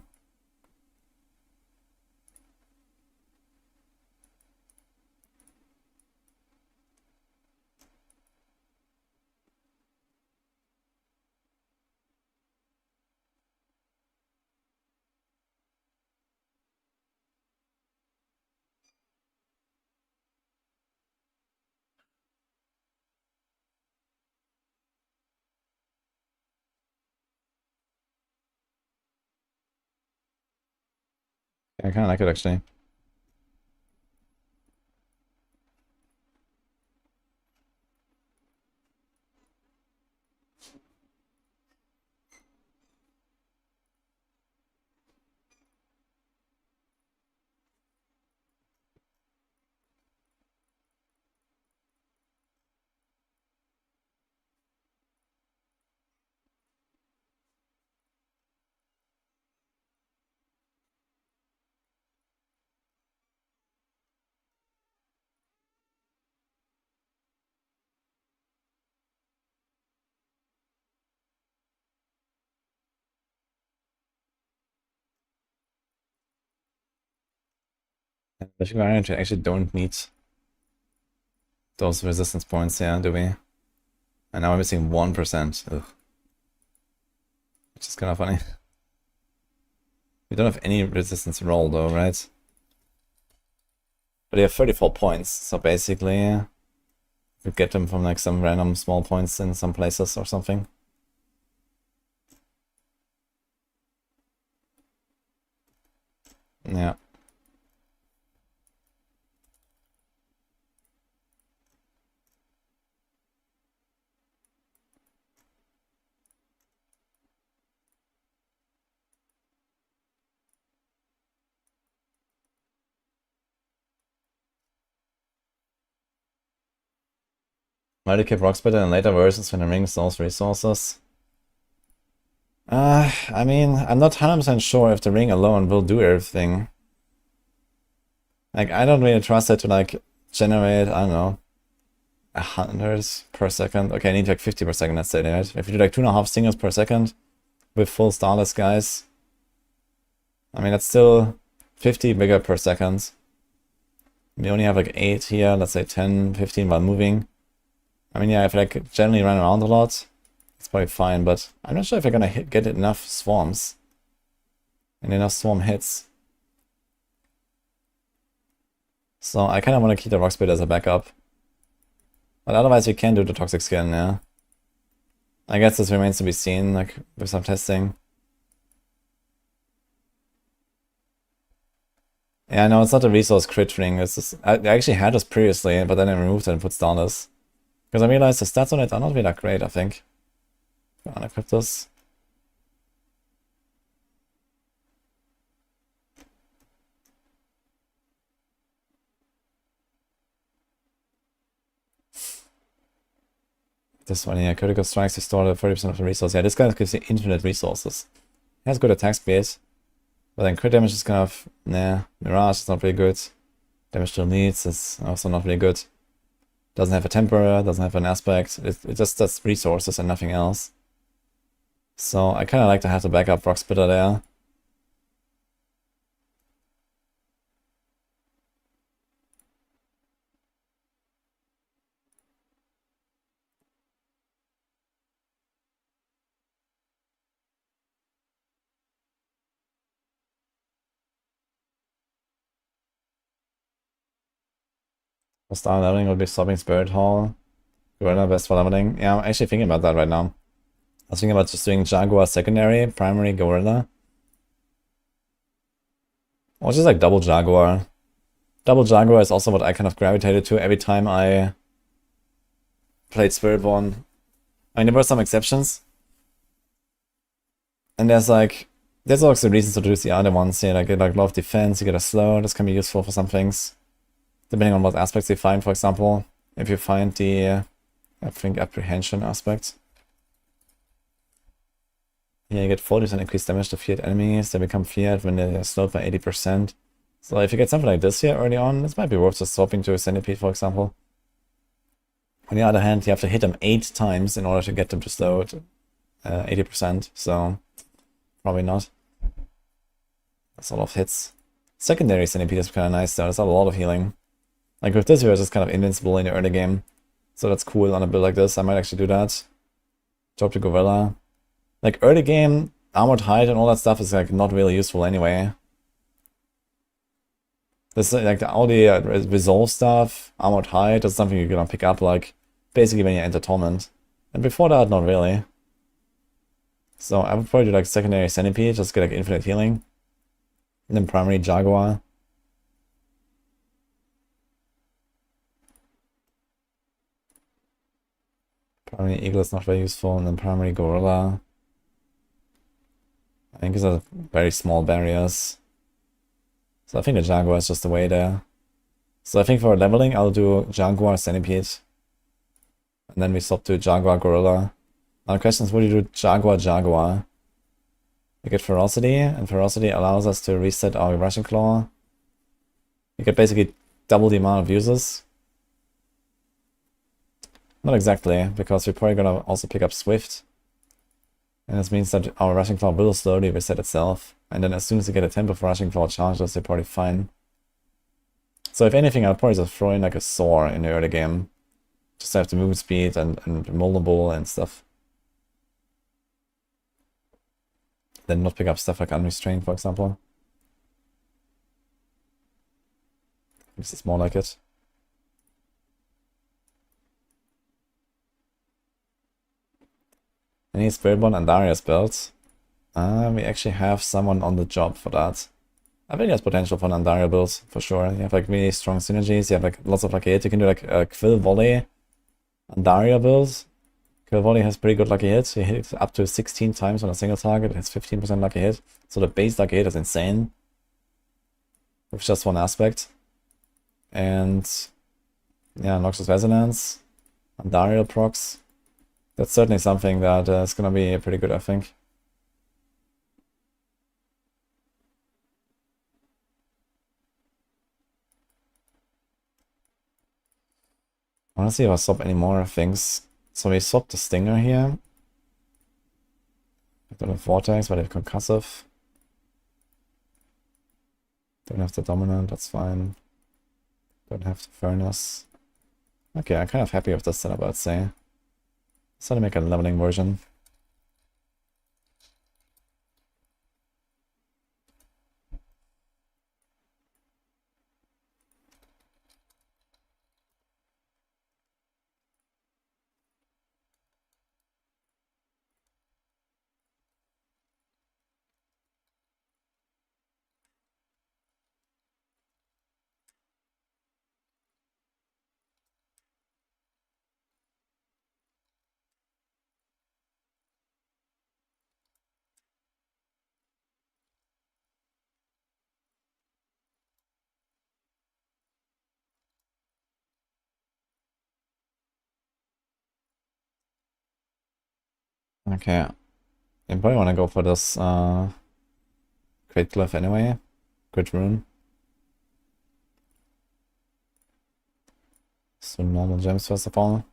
I kind of like it, actually. I actually don't need those resistance points here, do we? And now we're missing 1%. Ugh. Which is kind of funny. We don't have any resistance roll though, right? But we have 34 points, so basically we get them from like some random small points in some places or something. Yeah. Why do you keep Rock Splitter in later versions when the ring stores resources? I mean, I'm not 100% sure if the ring alone will do everything. Like, I don't really trust it to, like, generate, I don't know, 100 per second. Okay, I need like 50 per second, let's say that. If you do like 2.5 singles per second with full starless guys, I mean, that's still 50 bigger per second. We only have like 8 here, let's say 10, 15 while moving. I mean, yeah, if I like generally run around a lot, it's probably fine, but I'm not sure if I'm gonna get enough swarms and enough swarm hits. So I kind of want to keep the Rock Spit as a backup. But otherwise we can do the Toxic Skin, yeah. I guess this remains to be seen, like, with some testing. Yeah, no, it's not a resource crit ring. It's just, I actually had this previously, but then I removed it and put starless. Because I realized the stats on it are not really that great, I think. Unequip this. This one here, critical strikes restore 40% of the resource. Yeah, this guy gives you infinite resources. He has good attack speed. But then crit damage is kind of, nah. Mirage is not really good. Damage to elites is also not really good. Doesn't have a temper, doesn't have an aspect. It just does resources and nothing else. So I kind of like to have the backup Rock Splitter there. For star leveling would be swapping Spirit Hall. Gorilla best for leveling. Yeah, I'm actually thinking about that right now. I was thinking about just doing Jaguar secondary, primary Gorilla. Or just like double Jaguar. Double Jaguar is also what I kind of gravitated to every time I played Spiritborn. I mean, there were some exceptions. And there's also reasons to do the other ones here. Like, you get like a lot of defense, you get a slow, this can be useful for some things. Depending on what aspects you find, for example. If you find the, I think, apprehension aspect. Yeah, you get 40% increased damage to feared enemies. They become feared when they're slowed by 80%. So if you get something like this here early on, this might be worth just swapping to a centipede, for example. On the other hand, you have to hit them 8 times in order to get them to slow it 80%, so probably not. That's a lot of hits. Secondary centipede is kind of nice though, there's a lot of healing. Like with this, you're just kind of invincible in the early game. So that's cool on a build like this. I might actually do that. Drop the Gorilla. Like early game, armored height and all that stuff is like not really useful anyway. This like all the resolve stuff, armored height, that's something you're gonna pick up like basically when you enter Torment. And before that, not really. So I would probably do like secondary centipede, just get like infinite healing. And then primary Jaguar. Primary Eagle is not very useful, and then primary Gorilla. I think these are very small barriers. So I think the Jaguar is just the way there. So I think for leveling, I'll do Jaguar Centipede. And then we swap to Jaguar Gorilla. Now the question is, would you do Jaguar Jaguar? We get Ferocity, and Ferocity allows us to reset our Rushing Claw. You get basically double the amount of users. Not exactly, because we're probably gonna also pick up Swift. And this means that our Rushing Claw will slowly reset itself. And then as soon as you get a tempo for Rushing Claw charges, you're probably fine. So if anything, I'll probably just throw in like a Soar in the early game. Just to have the movement speed and moldable and stuff. Then not pick up stuff like Unrestrained, for example. This is more like it. Any Spiritborn and Darius builds? We actually have someone on the job for that. I think there's potential for an Andaria build, for sure. You have like really strong synergies, you have like lots of lucky hit. You can do like a Quill Volley Andaria build. Quill Volley has pretty good lucky hits. You hit up to 16 times on a single target, it has 15% lucky hit. So the base lucky hit is insane. With just one aspect. And yeah, Noxious Resonance. Andariel procs. That's certainly something that is gonna be pretty good, I think. I wanna see if I swap any more things. So we swapped the Stinger here. I don't have Vortex, but I have Concussive. Don't have the Dominant, that's fine. Don't have the Furnace. Okay, I'm kind of happy with this setup, I'd say. Let's try to make a leveling version. Okay. You probably want to go for this Great Glyph anyway. Great Rune. So normal gems first of all.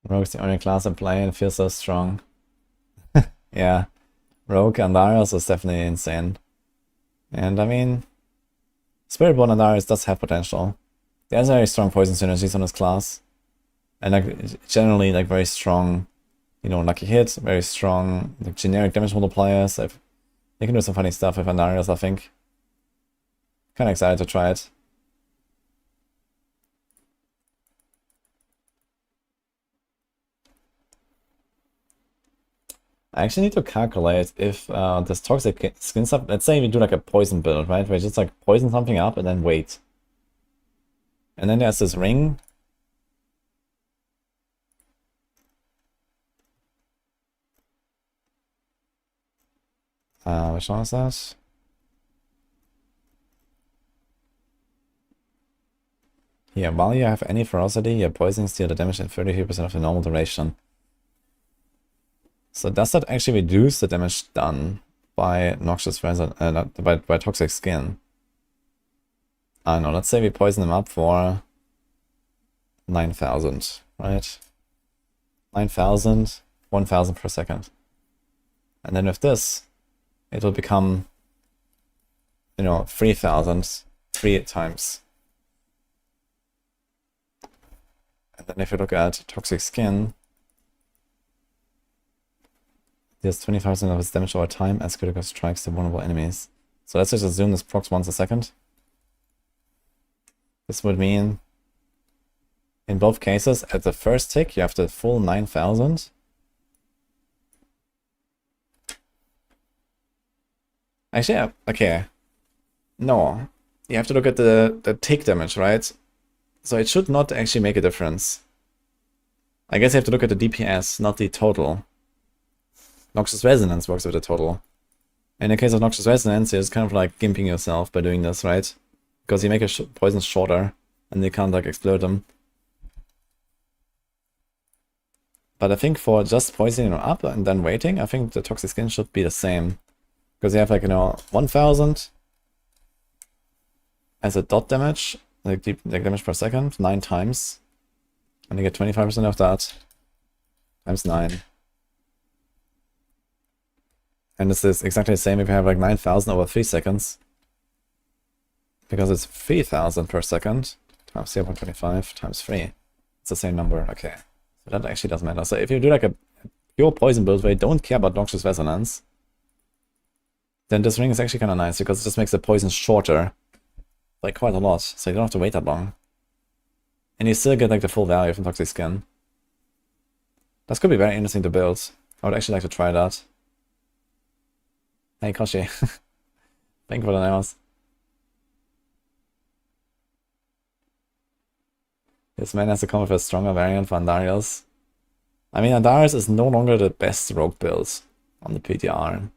Rogue's the only class I play and feels so strong. Yeah. Rogue and Darius is definitely insane. And I mean, Spiritborn and Darius does have potential. There's very strong poison synergies on this class. And like generally like very strong, you know, lucky hits, very strong like generic damage multipliers. They can do some funny stuff with Andarius, I think. Kinda excited to try it. I actually need to calculate if this toxic skin stuff, let's say we do like a poison build, right? Where we just like poison something up and then wait. And then there's this ring. Which one is that? Yeah, while you have any ferocity, your poison steal the damage in 33% of the normal duration. So does that actually reduce the damage done by noxious resin, by toxic skin? I don't know, let's say we poison them up for 9,000, right? 9,000, 1,000 per second. And then with this, it will become, you know, 3,000 3 times. And then if you look at toxic skin, deals 25% of its damage over time as critical strikes to vulnerable enemies. So let's just assume this procs once a second. This would mean, in both cases, at the first tick, you have the full 9,000. Actually, okay. No. You have to look at the tick damage, right? So it should not actually make a difference. I guess you have to look at the DPS, not the total. Noxious Resonance works with the total. In the case of Noxious Resonance, you're just kind of like gimping yourself by doing this, right? Because you make a poison shorter, and you can't like explode them. But I think for just poisoning them up and then waiting, I think the toxic skin should be the same. Because you have like, you know, 1,000 as a dot damage, like damage per second, 9 times. And you get 25% of that times 9. And this is exactly the same if you have like 9,000 over 3 seconds. Because it's 3,000 per second times 0.25 times 3. It's the same number, okay. So that actually doesn't matter. So if you do like a pure poison build where you don't care about Noxious Resonance, then this ring is actually kind of nice because it just makes the poison shorter. Like quite a lot, so you don't have to wait that long. And you still get like the full value from Toxic Skin. That could be very interesting to build. I would actually like to try that. Hey Koshi. Thank you for the nails. This man has to come with a stronger variant for Andarius. I mean, Andarius is no longer the best rogue build on the PTR.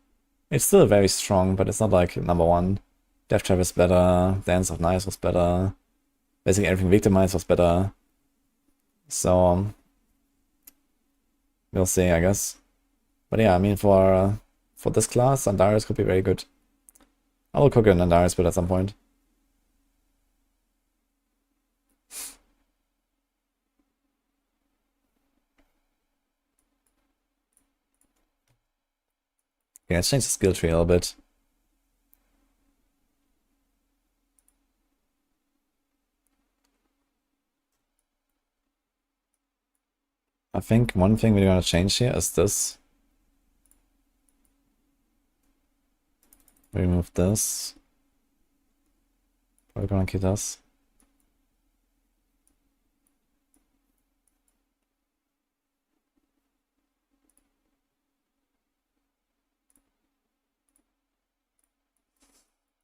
It's still very strong, but it's not like number one. Death Trap is better, Dance of Knives was better, basically everything Victimize was better. So, we'll see, I guess. But yeah, I mean, for this class, Andarius could be very good. I will cook an Andarius build at some point. Okay, let's change the skill tree a little bit. I think one thing we're gonna change here is this. Remove this. We're gonna keep this.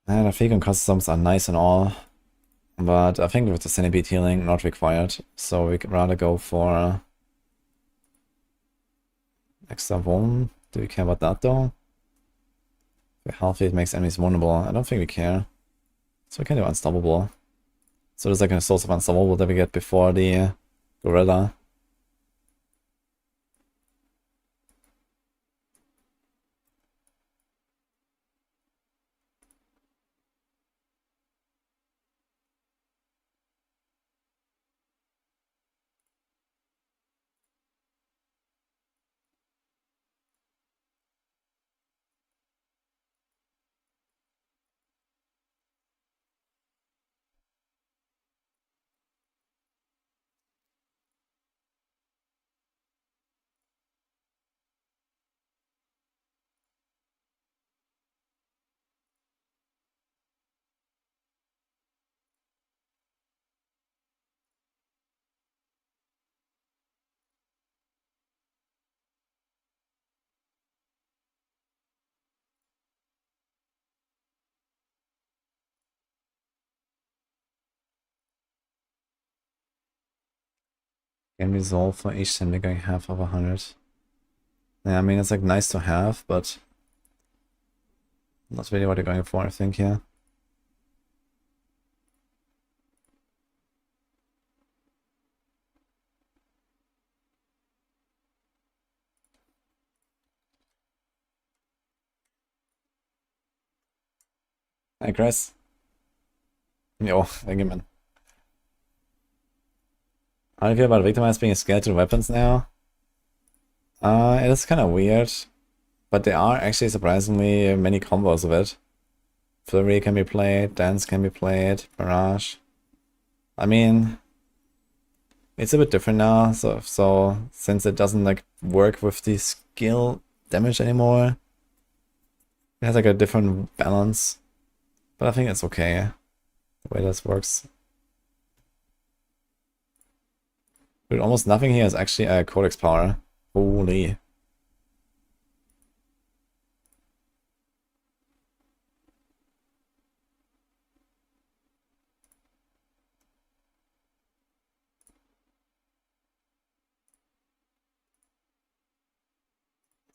And I think customs are nice and all, but I think with the centipede healing, not required. So we could rather go for extra one. Do we care about that though? If healthy, it makes enemies vulnerable. I don't think we care. So we can do unstoppable. So there's like a source of unstoppable that we get before the gorilla. Can resolve for each time making half of 100. Yeah, I mean, it's like nice to have, but not really what you're going for, I think, here. Hi, Chris. Yo, thank you, man. How do you feel about Victimize being skeleton weapons now? It is kind of weird, but there are actually surprisingly many combos of it. Flurry can be played, Dance can be played, Barrage. I mean, it's a bit different now, so since it doesn't like work with the skill damage anymore, it has like a different balance. But I think it's okay, the way this works. Dude, almost nothing here is actually a codex power. Holy.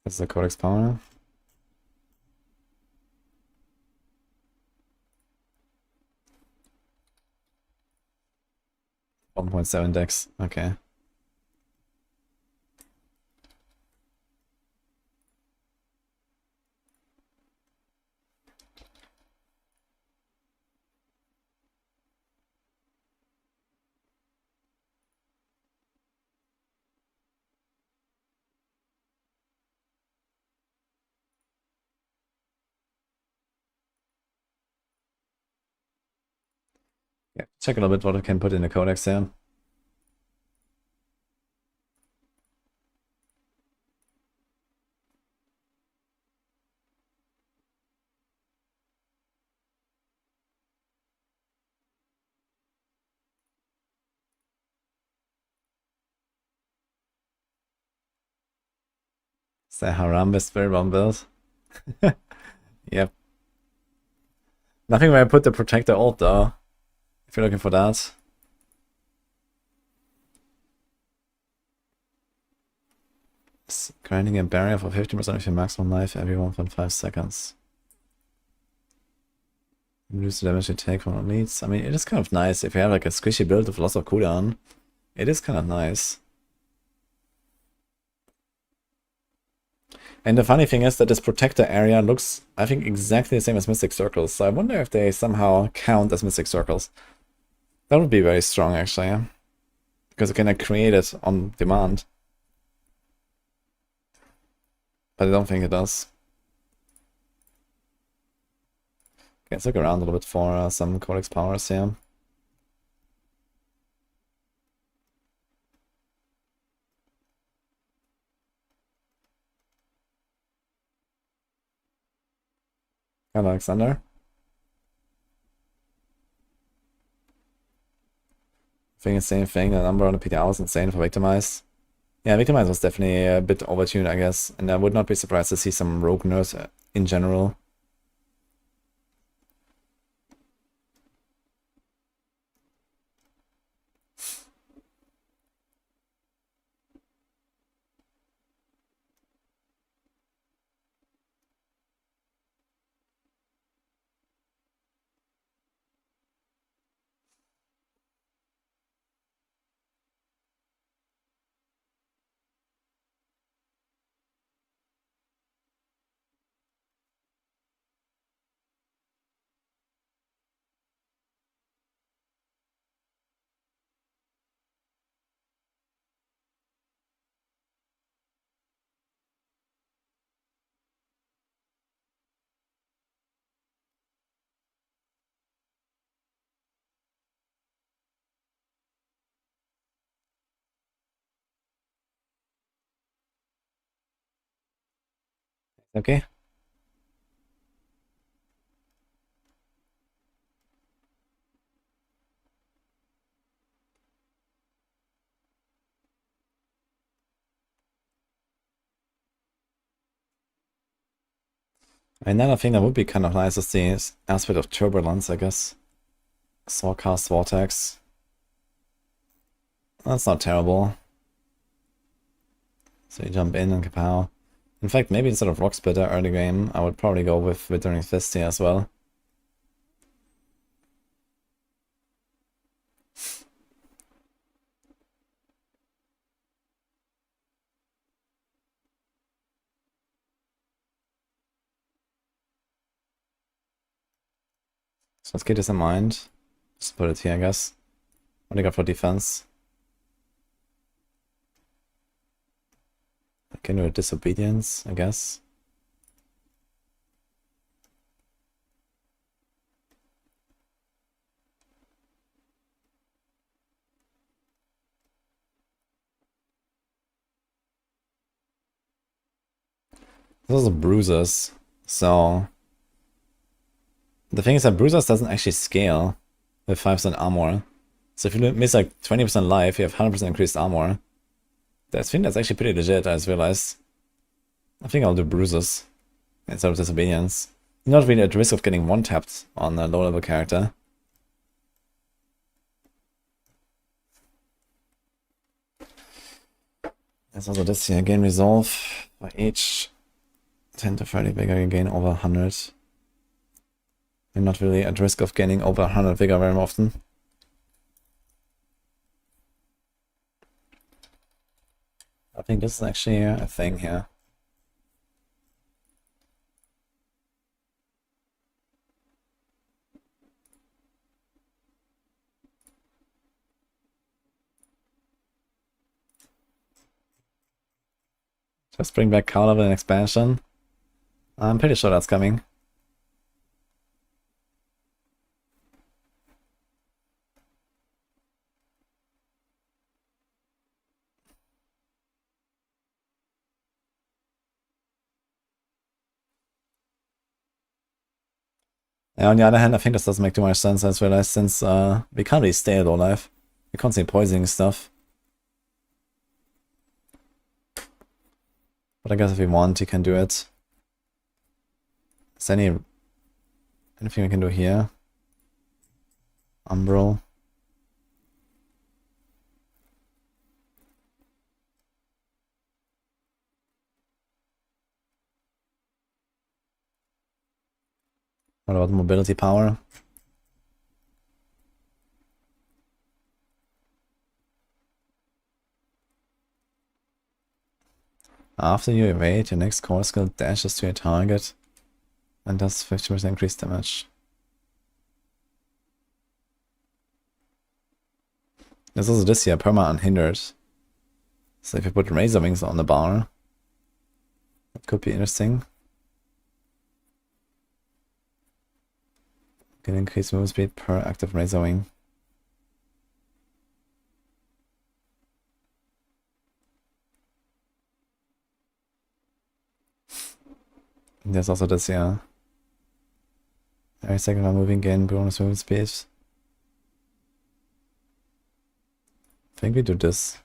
That's the codex power. .7 dex, okay. Yeah, check a little bit what I can put in the codex here. Is that Harambe Spiritborn build? Yep. Nothing where I put the protector ult though, if you're looking for that. Granting a barrier for 50% of your maximum life every 1.5 seconds. Reduce the damage you take from elites. I mean, it is kind of nice if you have like a squishy build with lots of cooldown. It is kind of nice. And the funny thing is that this protector area looks, I think, exactly the same as Mystic Circles. So I wonder if they somehow count as Mystic Circles. That would be very strong, actually. Yeah? Because you can create it on demand. But I don't think it does. Okay, let's look around a little bit for some Codex powers here. Hello, Alexander. I think it's the same thing. The number on the PTR was insane for Victimize. Yeah, Victimize was definitely a bit overtuned, I guess. And I would not be surprised to see some rogue nerfs in general. Okay. Another thing that would be kind of nice is the aspect of turbulence, I guess. Swordcast Vortex. That's not terrible. So you jump in and kapow. In fact, maybe instead of Rock Splitter early game, I would probably go with Withering Fist here as well. So let's keep this in mind. Just put it here, I guess. What do you got for defense? I can do a Disobedience, I guess. Those are bruisers. So the thing is that bruisers doesn't actually scale with 5% armor. So if you miss like 20% life, you have 100% increased armor. I think that's actually pretty legit, I just realized. I think I'll do bruises instead of Disobedience. You're not really at risk of getting one-tapped on a low-level character. There's also this here, gain resolve by each 10 to 30 vigor, you gain over 100. You're not really at risk of gaining over 100 vigor very often. I think this is actually a thing here. Just bring back cow level and expansion. I'm pretty sure that's coming. Yeah, on the other hand, I think this doesn't make too much sense, I just realized, since we can't really stay at all life. We're constantly poisoning stuff. But I guess if we want, you can do it. Is there anything we can do here? Umbral. What about mobility power? After you evade, your next core skill dashes to your target and does 50% increased damage. There's also this here, perma unhindered. So if you put razor wings on the bar, that could be interesting. Can increase move speed per active razor wing. There's also this here. Every second while moving, gain bonus movement speed. I think we do this.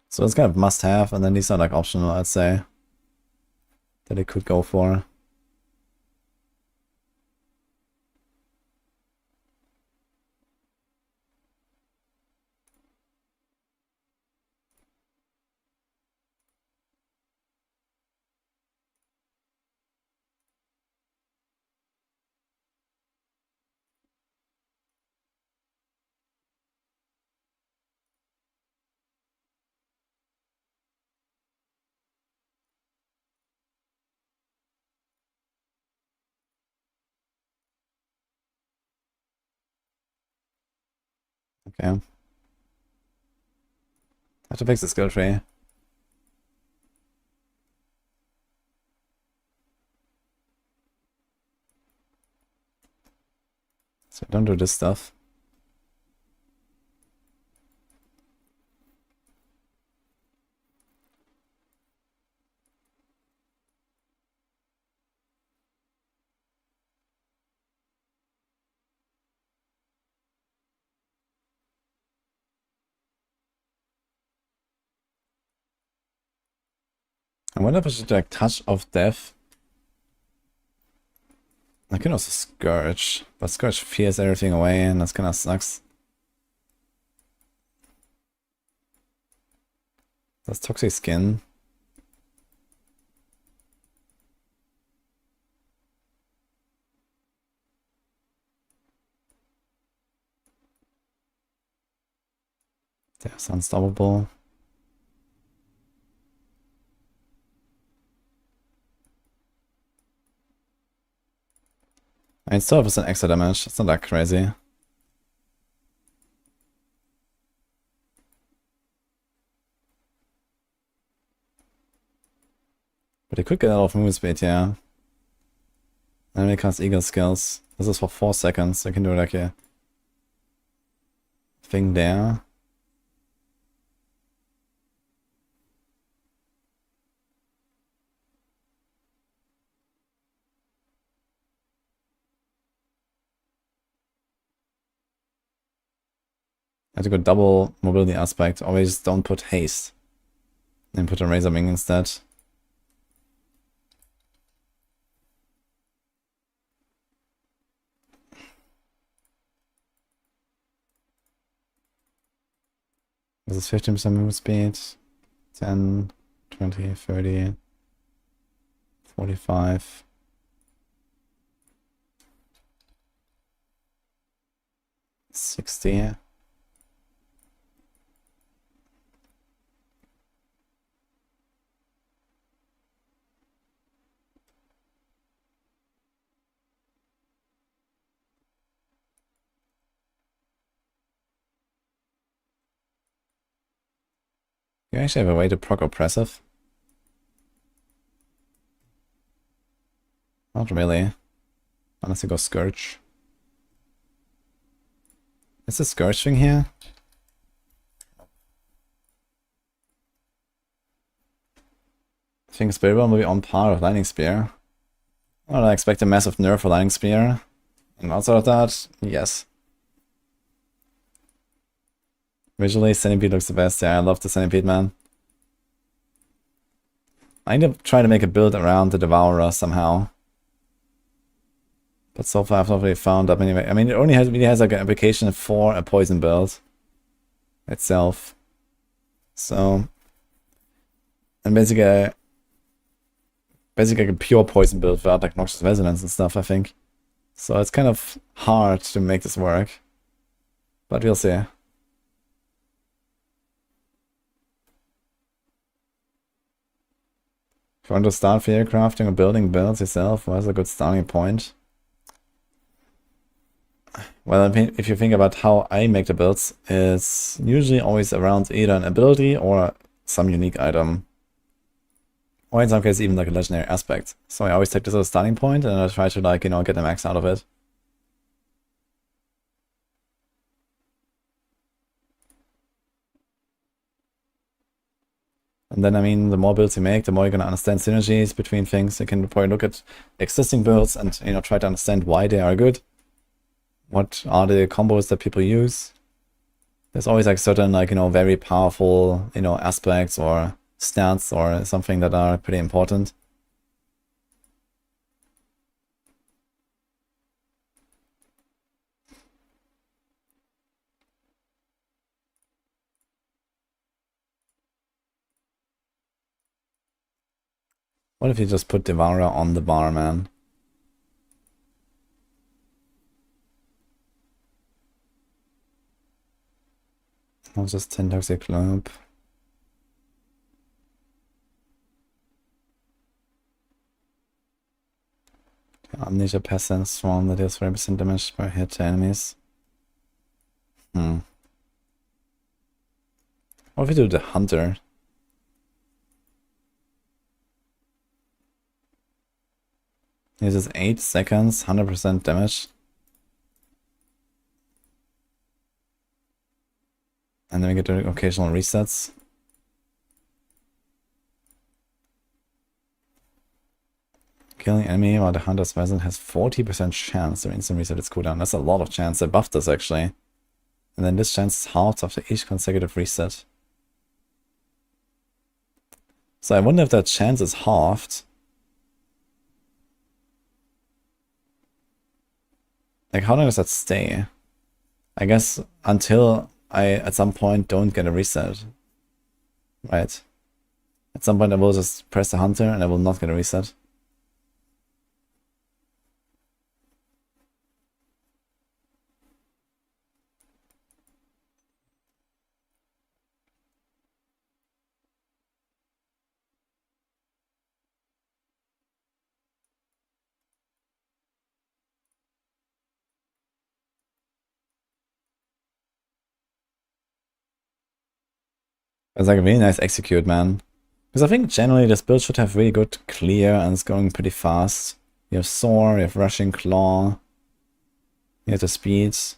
So it's kind of must have, and then these are like optional, I'd say, that it could go for. Okay. I have to fix the skill tree. So don't do this stuff. I wonder if I should like Touch of Death. I can also Scourge, but Scourge fears everything away and that's kinda sucks. That's Toxic Skin. That's Unstoppable. I mean, it's 12% extra damage, it's not that crazy. But it could get a lot of move speed, yeah. And it casts Eagle skills. This is for 4 seconds, so you can do like a thing there. I have to go double mobility aspect. Always don't put haste. And put a razor wing instead. This is 15% movement speed. 10, 20, 30, 45. $60. You actually have a way to proc oppressive? Not really. Unless you go Scourge. Is the Scourge thing here? I think Spiritborn will be on par with Lightning Spear. Well, I expect a massive nerf for Lightning Spear. And outside of that, yes. Visually, Centipede looks the best. Yeah, I love the Centipede, man. I need to try to make a build around the Devourer somehow. But so far I've not really found that many. I mean, it only really has like an application for a poison build itself. So, and basically like a pure poison build without like Noxious Resonance and stuff, I think. So it's kind of hard to make this work. But we'll see. If you want to start theorycrafting or building builds yourself, what's a good starting point? Well, if you think about how I make the builds, it's usually always around either an ability or some unique item. Or in some cases, even like a legendary aspect. So I always take this as a starting point and I try to like, get the max out of it. And then, I mean, the more builds you make, the more you're going to understand synergies between things. You can probably look at existing builds and, try to understand why they are good. What are the combos that people use? There's always like certain like, very powerful, aspects or stats or something that are pretty important. What if you just put Devourer on the bar, man? I'll just 10 Toxic Club. Unleash a Peasant Swarm that deals 40% damage per hit to enemies. What if we do the Hunter? Uses 8 seconds, 100% damage. And then we get the occasional resets. Killing enemy while the Hunter's present has 40% chance to instant reset its cooldown. That's a lot of chance. They buffed this actually. And then this chance is halved after each consecutive reset. So I wonder if that chance is halved. Like, how long does that stay? I guess until I, at some point, don't get a reset. Right. At some point I will just press the Hunter and I will not get a reset. It's like a really nice execute, man. Because I think generally this build should have really good clear and it's going pretty fast. You have Soar, you have Rushing Claw, you have the speeds.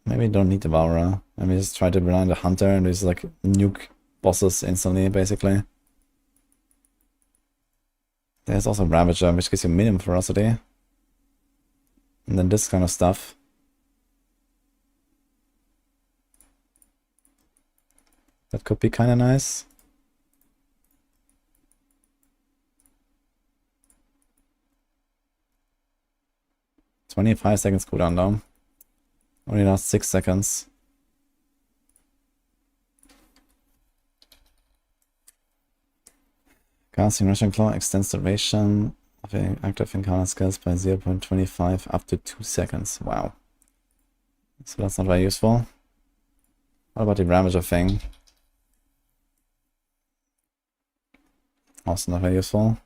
Maybe you don't need Devourer. Maybe just try to rely on the Hunter and just like nuke bosses instantly, basically. There's also Ravager, which gives you minimum ferocity. And then this kind of stuff. That could be kind of nice. "25 seconds cooldown though. Only lasts 6 seconds. Casting Rushing Claw extends the duration of active encounter skills by 0.25 up to 2 seconds. Wow. So that's not very useful. What about the Ravager thing? Also not very useful.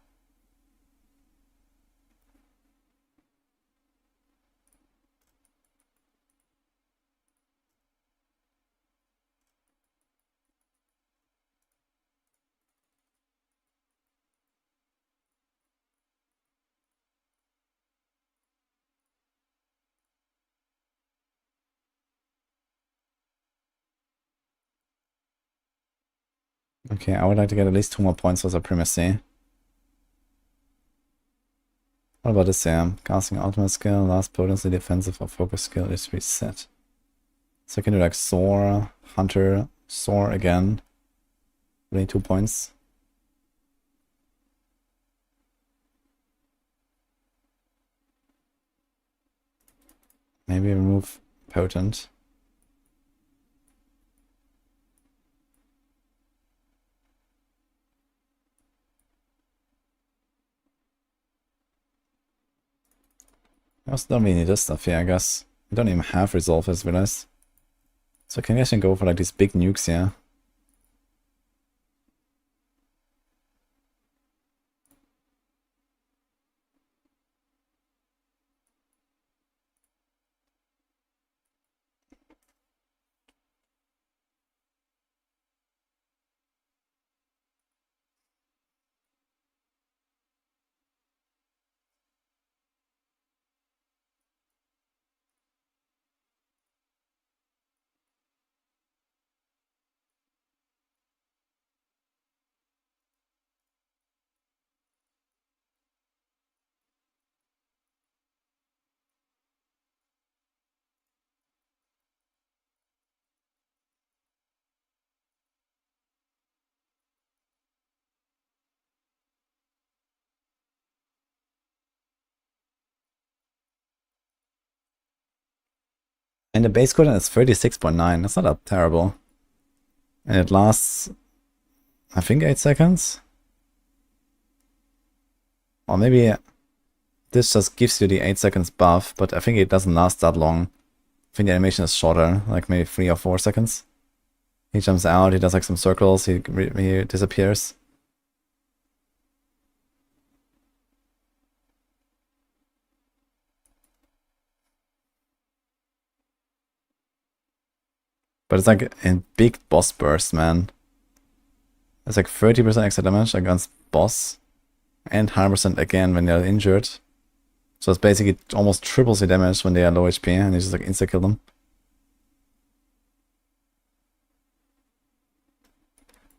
Okay, I would like to get at least 2 more points for Supremacy. What about this here? Casting ultimate skill, last potency, defensive or focus skill is reset. So I can do like Soar, Hunter, Soar again. Only 2 points. Maybe remove Potent. I also don't really need this stuff here, I guess. I don't even have Resolve, as realized. So I can actually go for like these big nukes here. And the base cooldown is 36.9. That's not that terrible. And it lasts, I think, 8 seconds. Or maybe this just gives you the 8 seconds buff, but I think it doesn't last that long. I think the animation is shorter, like maybe 3 or 4 seconds. He jumps out, he does like some circles, he disappears. But it's like a big boss burst, man. It's like 30% extra damage against boss, and 100% again when they're injured. So it's basically almost triples the damage when they are low HP, and you just like insta-kill them.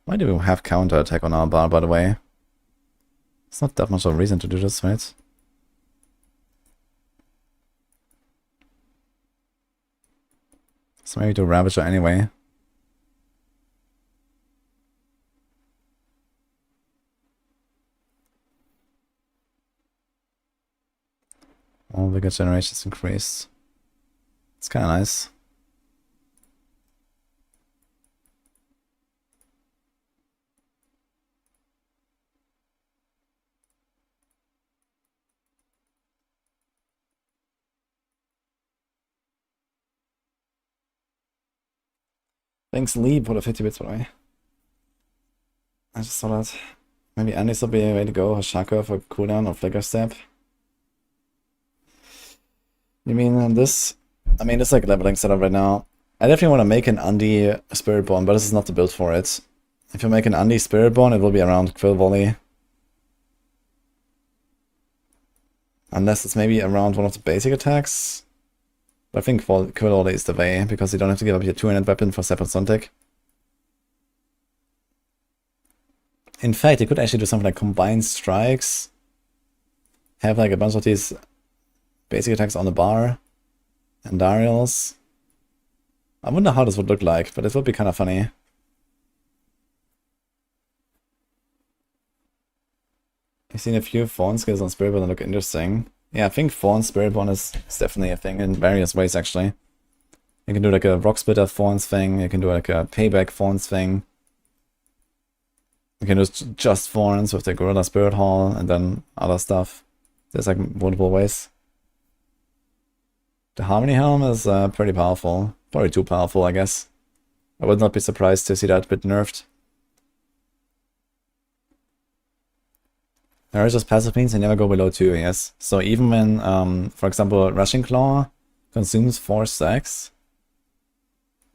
Why do we have counter attack on our bar, by the way? It's not that much of a reason to do this, right? So maybe do Ravager anyway. All vigor generations increased. It's kind of nice. Thanks, Lee, for the 50 bits, by the way. I just saw that. Maybe Andy's will be a way to go. Shaka for cooldown or Flicker Step. You mean this? I mean, it's like leveling setup right now. I definitely want to make an Andy Spiritborn, but this is not the build for it. If you make an Andy Spiritborn, it will be around Quill Volley. Unless it's maybe around one of the basic attacks. But I think Quill Volley is the way, because you don't have to give up your 2-handed weapon for Separate Sontic. In fact, you could actually do something like Combined Strikes. Have like a bunch of these basic attacks on the bar. And Darials. I wonder how this would look like, but it would be kind of funny. I've seen a few Fawn skills on Spiritborn that look interesting. Yeah, I think Fawn Spiritborn is definitely a thing in various ways, actually. You can do like a Rock Splitter Fawns thing, you can do like a Payback Fawns thing. You can do just Fawns with the Gorilla Spirit Hall and then other stuff. There's like multiple ways. The Harmony Helm is pretty powerful. Probably too powerful, I guess. I would not be surprised to see that a bit nerfed. Narrator's passive means they never go below 2, yes. So even when, for example, Rushing Claw consumes 4 stacks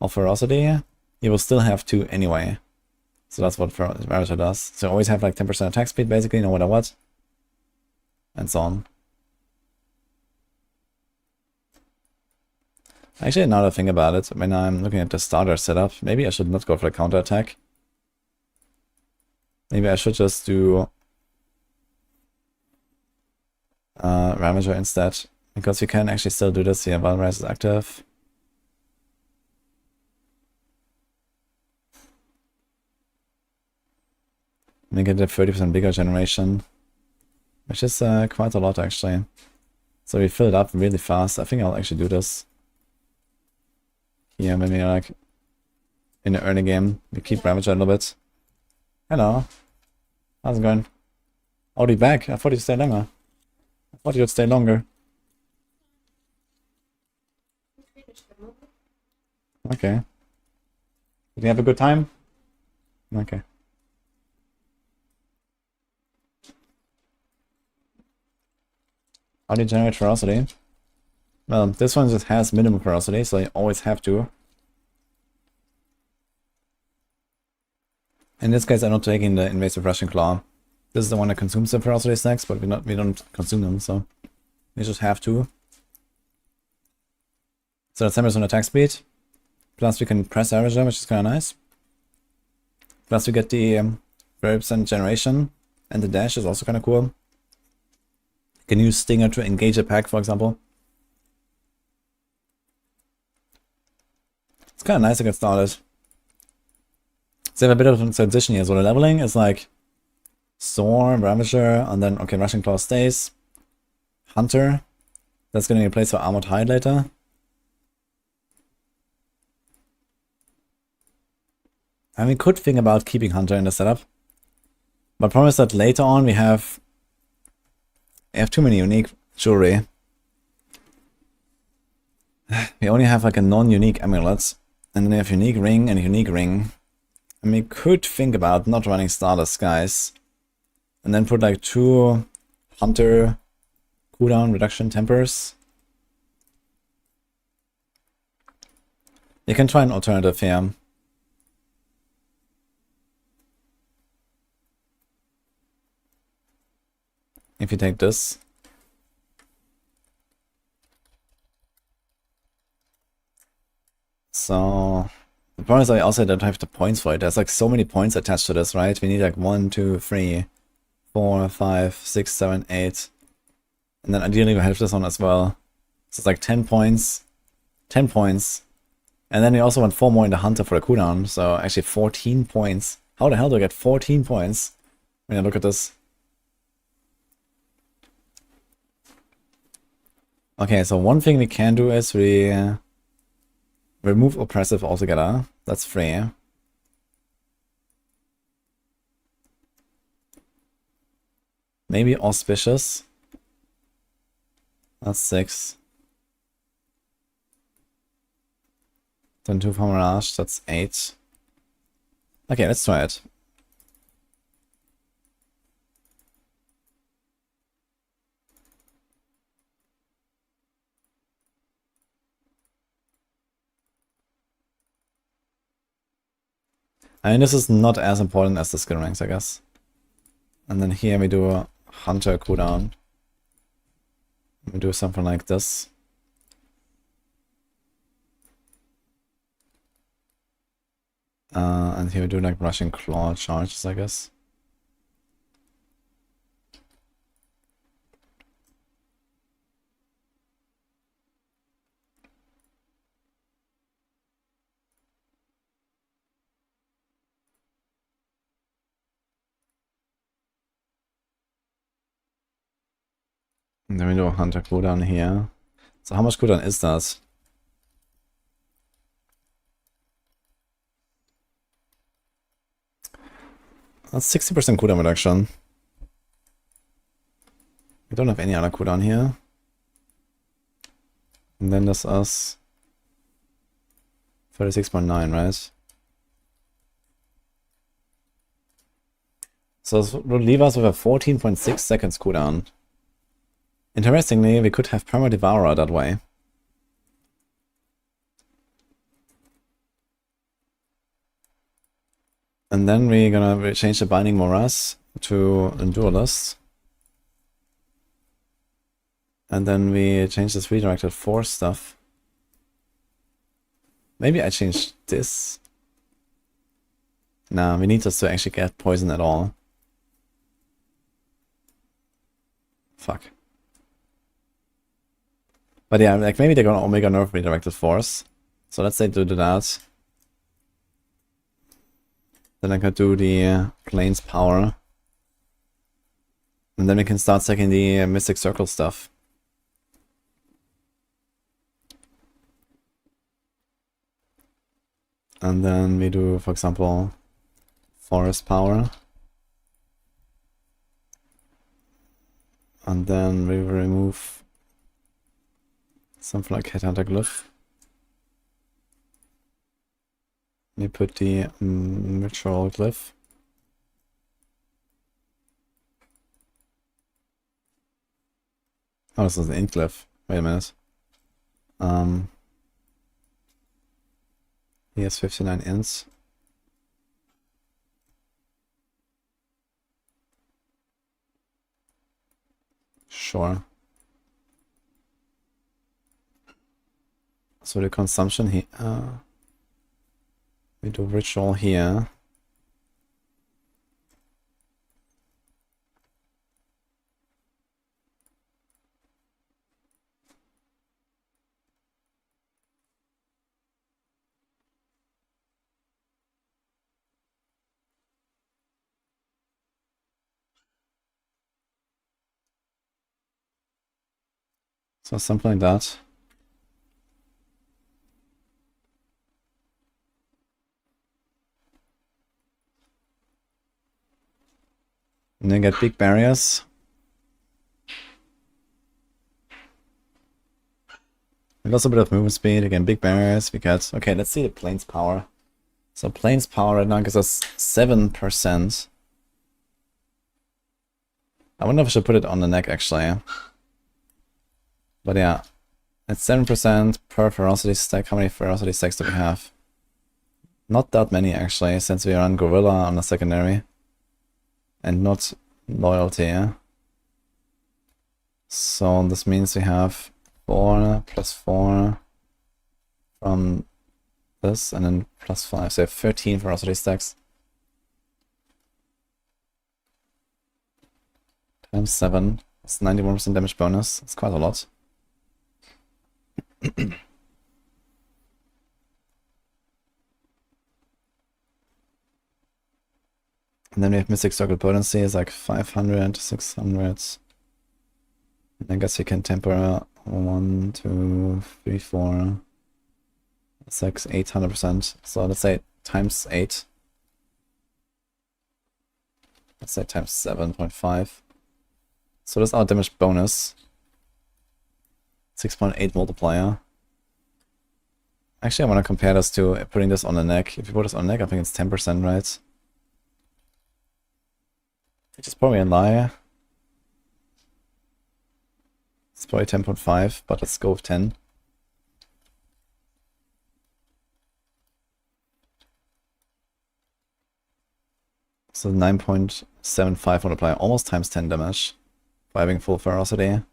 of Ferocity, you will still have 2 anyway. So that's what Narrator does. So you always have like 10% attack speed, basically, no matter what. And so on. Actually, another thing about it, when I'm looking at the starter setup, maybe I should not go for the counter attack. Maybe I should just do Ravager instead, because you can actually still do this here while Rise is active. And we get a 30% bigger generation, which is quite a lot actually. So we fill it up really fast. I think I'll actually do this. Here, maybe like in the early game, we keep Ravager a little bit. Hello. How's it going? Oh, you're back. I thought you'd stay longer. I thought you'd stay longer. Okay. Did you have a good time? Okay. How do you generate ferocity? Well, this one just has minimum ferocity, so you always have to. In this case, I'm not taking the invasive Russian Claw. This is the one that consumes the ferocity stacks, but we don't consume them, so we just have to. So that's 10% attack speed. Plus we can press Ravager, which is kind of nice. Plus we get the 30% generation, and the dash is also kind of cool. You can use Stinger to engage a pack, for example. It's kind of nice to get started. So we have a bit of a transition here. So the leveling is like Soar, Ravager, and then, okay, Russian Claw stays. Hunter. That's going to be replaced for Armored Hide later. And we could think about keeping Hunter in the setup. But promise that later on we have too many unique jewelry. We only have like a non-unique amulet. And then we have unique ring and unique ring. And we could think about not running Stardust Skies. And then put like 2 Hunter cooldown reduction tempers. You can try an alternative here. If you take this. So the problem is I also don't have the points for it. There's like so many points attached to this, right? We need like 1, 2, 3, 4, 5, 6, 7, 8. And then ideally we have this one as well. So it's like 10 points. 10 points. And then we also want 4 more in the Hunter for the cooldown. So actually 14 points. How the hell do I get 14 points? When I look at this. Okay, so one thing we can do is we remove oppressive altogether. That's free. Maybe auspicious. That's 6. Then 2 for Mirage, that's 8. Okay, let's try it. I mean, this is not as important as the skill ranks, I guess. And then here we do a Hunter cooldown. We do something like this. And here we do like Russian Claw charges, I guess. And then we do a Hunter cooldown here. So how much cooldown is that? That's 60% cooldown reduction. We don't have any other cooldown here. And then this is 36.9, right? So this would leave us with a 14.6 seconds cooldown. Interestingly, we could have Perma Devourer that way. And then we're gonna change the Binding Morass to a Duelist. And then we change this redirected force stuff. Maybe I change this. Nah, we need this to actually get poison at all. Fuck. But yeah, like maybe they're gonna Omega nerf redirected force. So let's say do that. Then I could do the Plains power. And then we can start checking the Mystic Circle stuff. And then we do, for example, Forest Power. And then we remove something like Headhunter Glyph. We put the Ritual Glyph. Oh, this is an ink glyph. Wait a minute. He has 59 ints. Sure. So the consumption here. We do ritual here. So something like that. And then get big barriers. We lost a bit of movement speed. Again, big barriers. We get... Okay, let's see the planes power. So planes power right now gives us 7%. I wonder if I should put it on the neck, actually. But yeah, it's 7% per ferocity stack. How many ferocity stacks do we have? Not that many, actually, since we run Gorilla on the secondary. And not loyalty, yeah? So this means we have 4 plus 4 from this, and then plus 5. So we have 13 ferocity stacks. Times 7. That's 91% damage bonus. That's quite a lot. And then we have Mystic Circle potency is like 500, 600. And I guess we can temper 1, 2, 3, 4, 6, 800%. So let's say times 8. Let's say times 7.5. So that's our damage bonus. 6.8 multiplier. Actually, I want to compare this to putting this on the neck. If you put this on the neck, I think it's 10%, right? Which is probably a lie. It's probably 10.5, but let's go with 10. So 9.75 multiplier, almost times 10 damage for having full ferocity.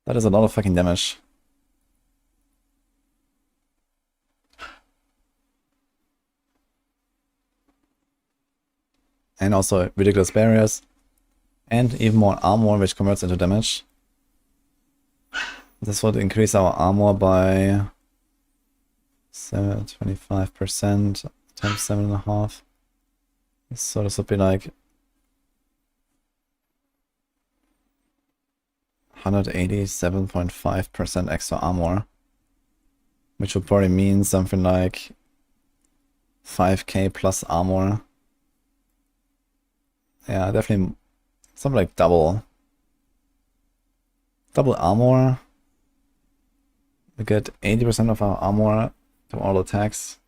That is a lot of fucking damage. And also ridiculous barriers. And even more armor, which converts into damage. This would increase our armor by 25% times 7.5. So this would be like 187.5% extra armor. Which would probably mean something like 5k plus armor. Yeah, definitely something like double armor. We get 80% of our armor to all attacks.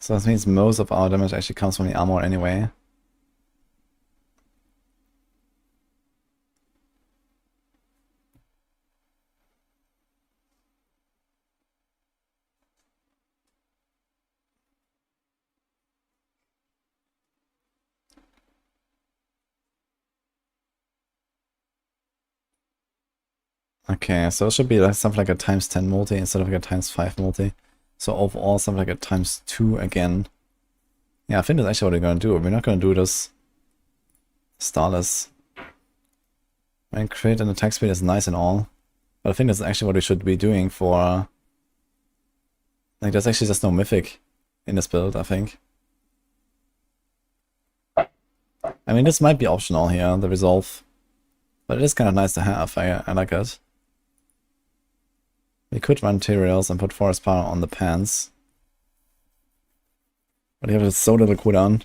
So this means most of our damage actually comes from the armor anyway. Okay, so it should be like something like a times 10 multi instead of like a times 5 multi. So overall something like a times 2 again. Yeah, I think that's actually what we're gonna do. We're not gonna do this starless. I mean, crit and attack speed is nice and all, but I think that's actually what we should be doing for... Like, there's actually just no mythic in this build, I think. I mean, this might be optional here, the resolve. But it is kind of nice to have, I like it. We could run materials and put forest power on the pants. But you have so little cooldown.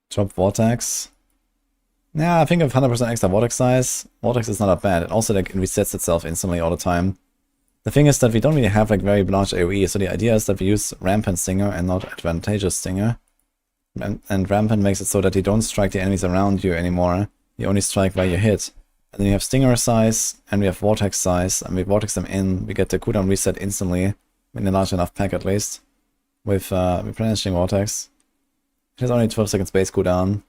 Drop Vortex. Yeah, I think of 100% extra Vortex size. Vortex is not that bad. It also like resets itself instantly all the time. The thing is that we don't really have like very large AoE, so the idea is that we use Rampant Stinger and not Advantageous Stinger. And Rampant makes it so that you don't strike the enemies around you anymore. You only strike where you hit. And then you have Stinger size, and we have Vortex size, and we Vortex them in. We get the cooldown reset instantly, in a large enough pack at least, with Replenishing Vortex. It has only 12 seconds base cooldown.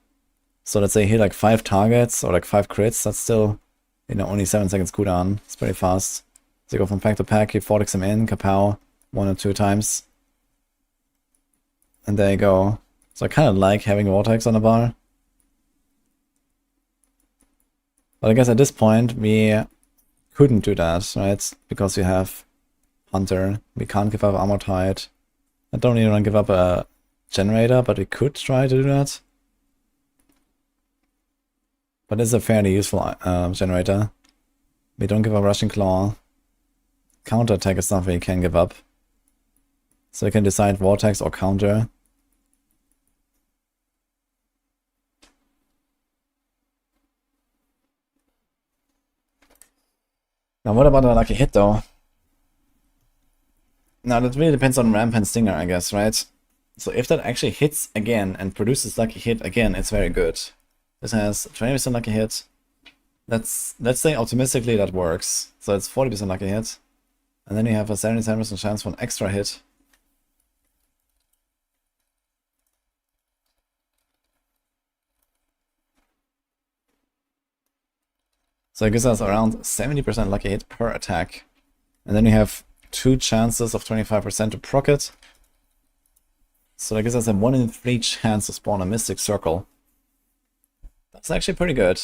So let's say hit like 5 targets, or like 5 crits, that's still, you know, only 7 seconds cooldown. It's pretty fast. So you go from pack to pack, you Vortex them in, kapow, 1 or 2 times. And there you go. So I kind of like having Vortex on the bar. But I guess at this point we couldn't do that, right? Because we have Hunter. We can't give up Armor Tide. I don't even want to give up a Generator, but we could try to do that. But it's a fairly useful generator. We don't give up Rushing Claw. Counterattack is something we can give up. So we can decide Vortex or Counter. Now what about a lucky hit though? Now that really depends on Rampant Stinger, I guess, right? So if that actually hits again and produces lucky hit again, it's very good. This has 20% lucky hit. Let's say optimistically that works. So it's 40% lucky hit. And then you have a 77% chance for an extra hit. So it gives us around 70% lucky hit per attack. And then you have 2 chances of 25% to proc it. So that gives us a 1 in 3 chance to spawn a Mystic Circle. That's actually pretty good.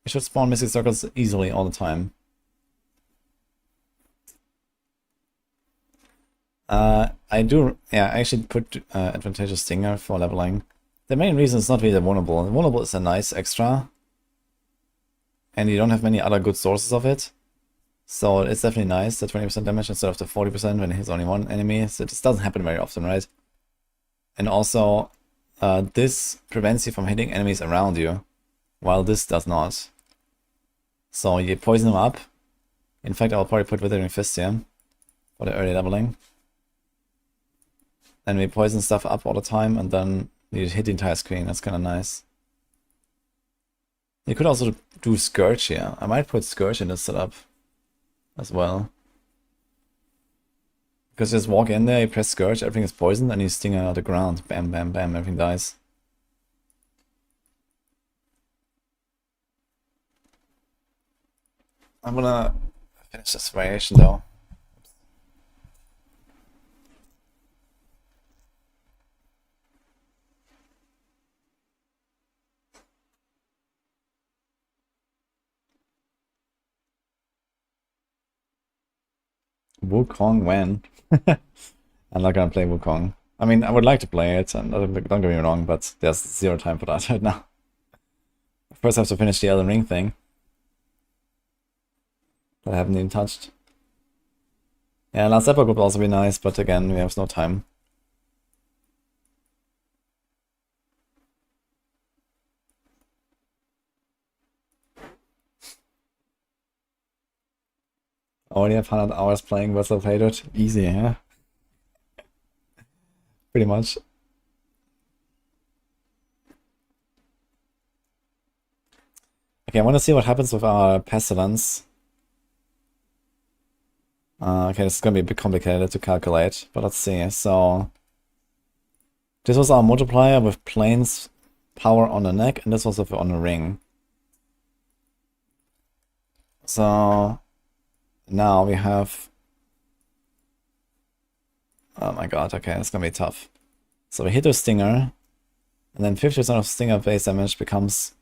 We should spawn Mystic Circles easily all the time. I actually put Advantageous Stinger for leveling. The main reason is not really the Vulnerable. The Vulnerable is a nice extra. And you don't have many other good sources of it. So it's definitely nice, the 20% damage instead of the 40% when it hits only one enemy. So this doesn't happen very often, right? And also, this prevents you from hitting enemies around you, while this does not. So you poison them up. In fact, I'll probably put Withering Fist here for the early leveling. And we poison stuff up all the time, and then you hit the entire screen. That's kind of nice. You could also do Scourge here. I might put Scourge in this setup as well. Because you just walk in there, you press Scourge, everything is poisoned, and you sting out the ground. Bam, bam, bam, everything dies. I'm gonna finish this variation though. Wukong when? I'm not gonna play Wukong. I mean, I would like to play it, and don't get me wrong, but there's 0 time for that right now. First I have to finish the Elden Ring thing. That I haven't even touched. Yeah, last epoch would also be nice, but again, we have no time. Already have 100 hours playing Vessel Faded. Easy, yeah? Pretty much. Okay, I want to see what happens with our Pestilence. Okay, this is going to be a bit complicated to calculate, but let's see. So, this was our multiplier with planes power on the neck, and this was on the ring. So, now we have... Oh my god, okay, it's gonna be tough. So we hit a Stinger, and then 50% of Stinger base damage becomes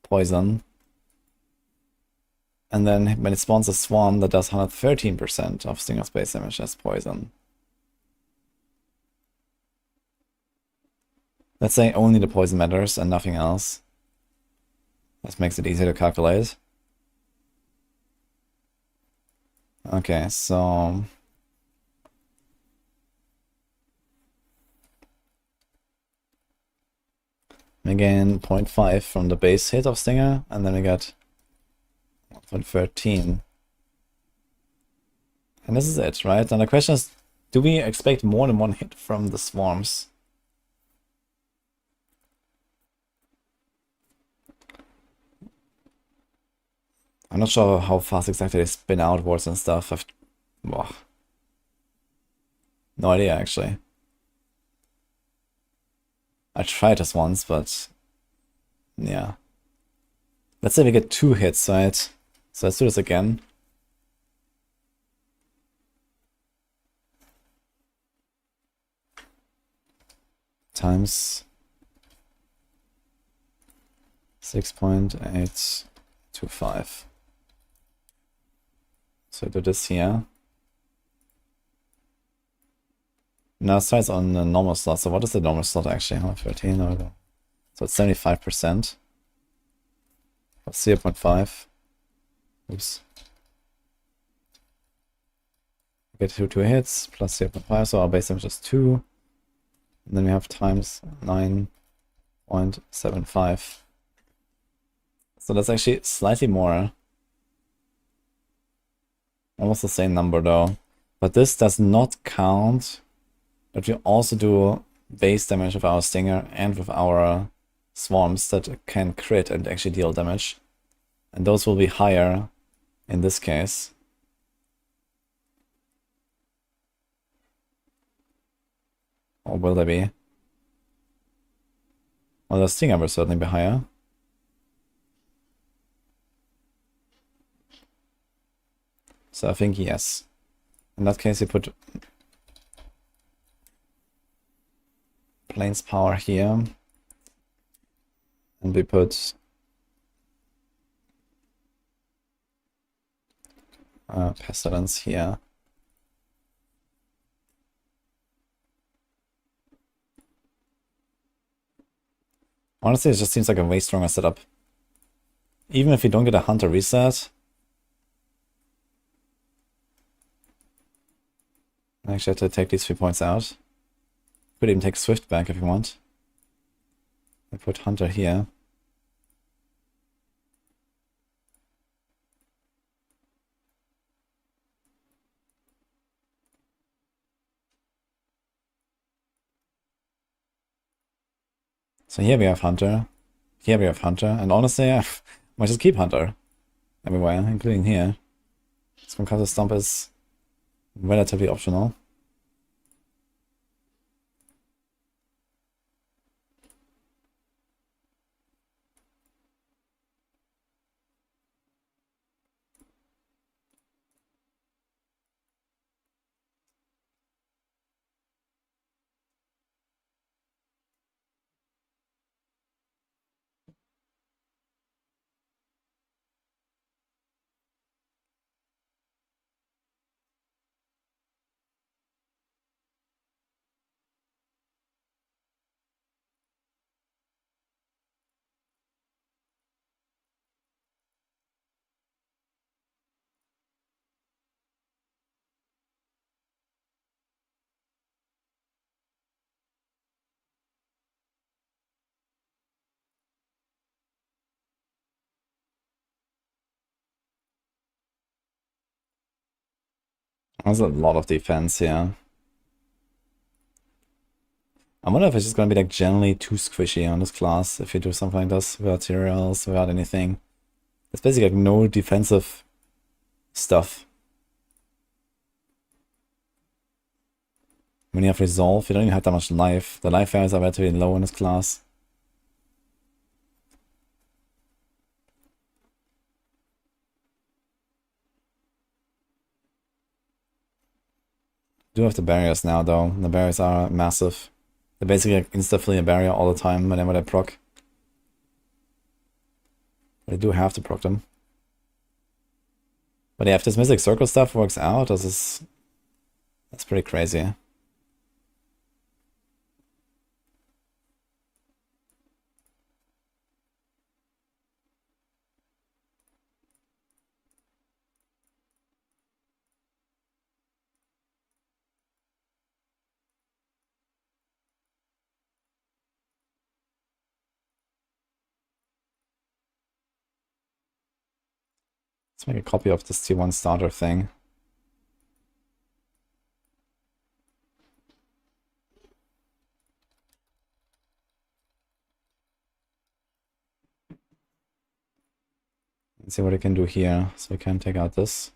poison. And then when it spawns a swarm that does 113% of Stinger's base damage as poison. Let's say only the poison matters and nothing else. This makes it easier to calculate. Okay, so... again, 0.5 from the base hit of Stinger, and then we got 1.13. And this is it, right? And the question is, do we expect more than one hit from the swarms? I'm not sure how fast exactly they spin outwards and stuff. Well, no idea, actually. I tried this once, but yeah. Let's say we get 2 hits, right? So let's do this again. Times 6.825. So do this here. Now it starts on the normal slot. So what is the normal slot actually? 13 or so it's 75%. 0.5. Oops. Get 2 hits plus 0.5, so our base damage is 2. And then we have times 9.75. So that's actually slightly more. Almost the same number though. But this does not count that we also do base damage with our Stinger and with our swarms that can crit and actually deal damage. And those will be higher in this case. Or will they be? Well, the Stinger will certainly be higher. So I think yes. In that case, you put Plains Power here. And we put Pestilence here. Honestly, it just seems like a way stronger setup. Even if you don't get a Hunter reset. I actually have to take these 3 points out. Could even take Swift back if you want. I put Hunter here. So here we have Hunter. Here we have Hunter. And honestly, I might just keep Hunter everywhere, including here. This Concussive Stomp is relatively optional. There's a lot of defense here. I wonder if it's just gonna be like generally too squishy on this class if you do something like this without materials, without anything. It's basically like no defensive stuff. When you have Resolve, you don't even have that much life. The life values are relatively low in this class. Do have the barriers now though. The barriers are massive. They're basically like insta-flee a barrier all the time whenever they proc. But I do have to proc them. But yeah, if this Mystic Circle stuff works out, that's pretty crazy. Let's make a copy of this T1 starter thing. And see what I can do here. So I can take out this.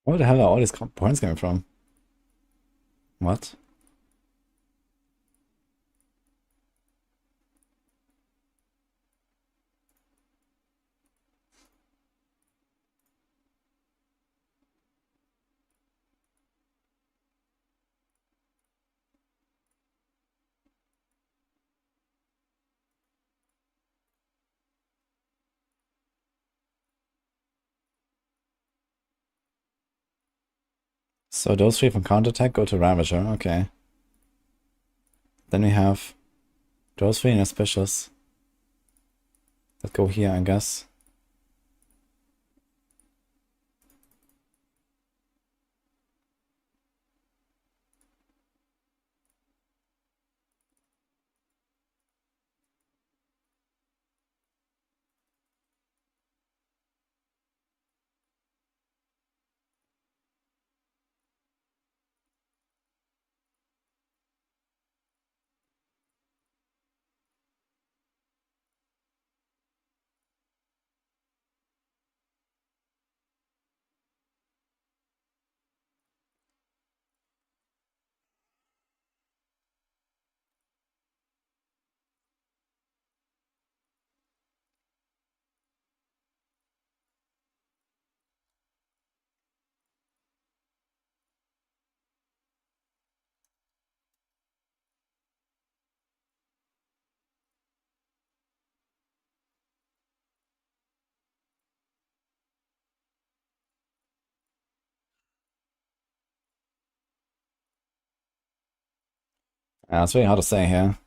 Where the hell are all these points coming from? What? So those three from counterattack go to Ravager, okay. Then we have those three inauspicious that go here, I guess. Yeah, it's really hard to say here.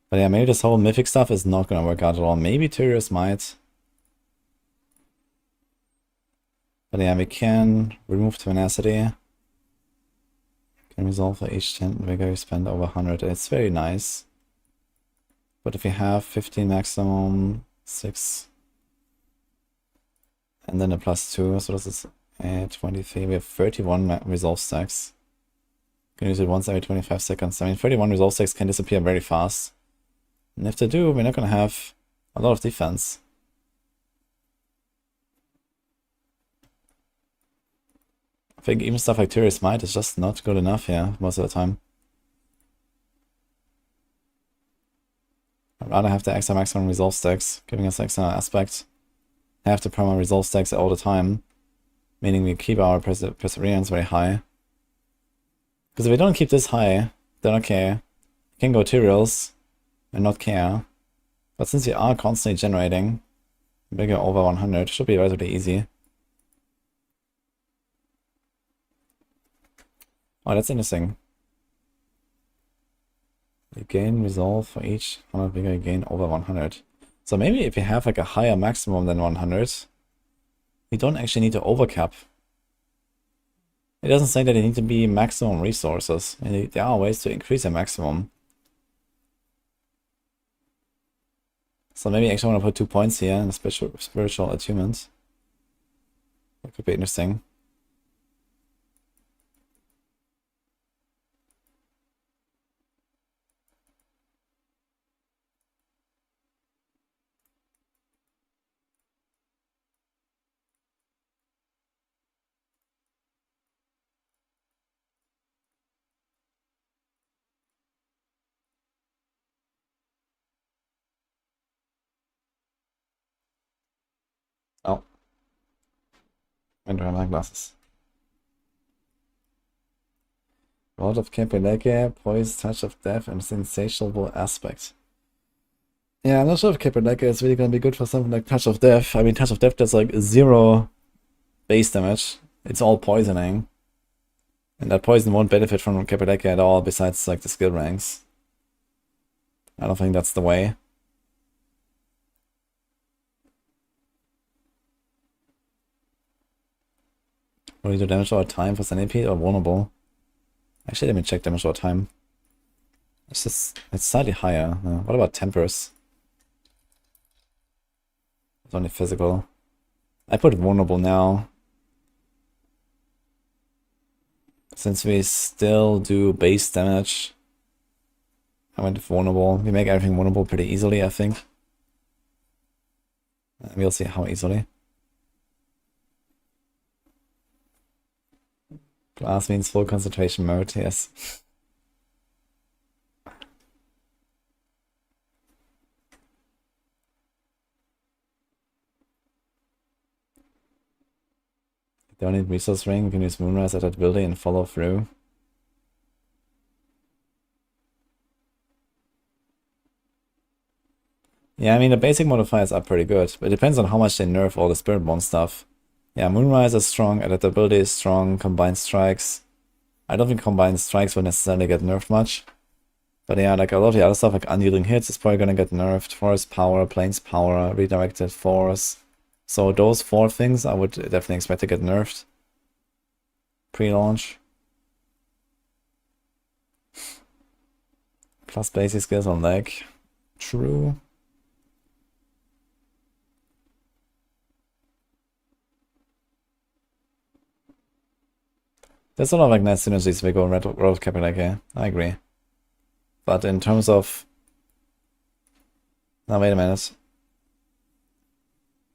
But yeah, maybe this whole mythic stuff is not gonna work out at all. Maybe Tyrius might. But yeah, we can remove tenacity. Can resolve for each 10 vigor you spend over 100. It's very nice. But if you have 15 maximum, 6, and then a +2, so this is 23. We have 31 resolve stacks. Can use it once every 25 seconds. I mean, 31 resolve stacks can disappear very fast. And if they do, we're not gonna have a lot of defense. I think even stuff like Tyrius Might is just not good enough here most of the time. I'd rather have the extra maximum resolve stacks, giving us extra aspect. Have the perma resolve stacks all the time, meaning we keep our perseverance very high. Because if we don't keep this high, then okay, we can go Tyrials and not care. But since we are constantly generating, bigger over 100 should be relatively easy. Oh, that's interesting. You gain resolve for each 100 bigger, you gain over 100. So maybe if you have like a higher maximum than 100, you don't actually need to overcap. It doesn't say that you need to be maximum resources. And there are ways to increase your maximum. So maybe I actually want to put 2 points here in a spiritual attunement. That could be interesting. Oh. I don't have my glasses. Rod of Capelege, Poise, Touch of Death, and Sensational Aspect. Yeah, I'm not sure if Capelege is really going to be good for something like Touch of Death. I mean, Touch of Death does like 0 base damage. It's all poisoning. And that poison won't benefit from Capelege at all, besides like the skill ranks. I don't think that's the way. Will you do damage over time for Centipede or vulnerable? Actually, let me check damage over time. It's slightly higher. What about Tempers? It's only physical. I put vulnerable now. Since we still do base damage, I went vulnerable. We make everything vulnerable pretty easily, I think. We'll see how easily. Glass means full concentration mode, yes. Don't need resource ring, you can use Moonrise at that building and follow through. Yeah, I mean the basic modifiers are pretty good, but it depends on how much they nerf all the Spiritborn stuff. Yeah, Moonrise is strong, adaptability is strong, combined strikes. I don't think combined strikes will necessarily get nerfed much. But yeah, like a lot of the other stuff, like unyielding hits is probably gonna get nerfed. Forest power, plains power, redirected force. So those 4 things I would definitely expect to get nerfed. Pre-launch. Plus basic skills on leg. True. There's a lot of like nice synergies if we go Road Capelege. I agree. But in terms of... Now wait a minute.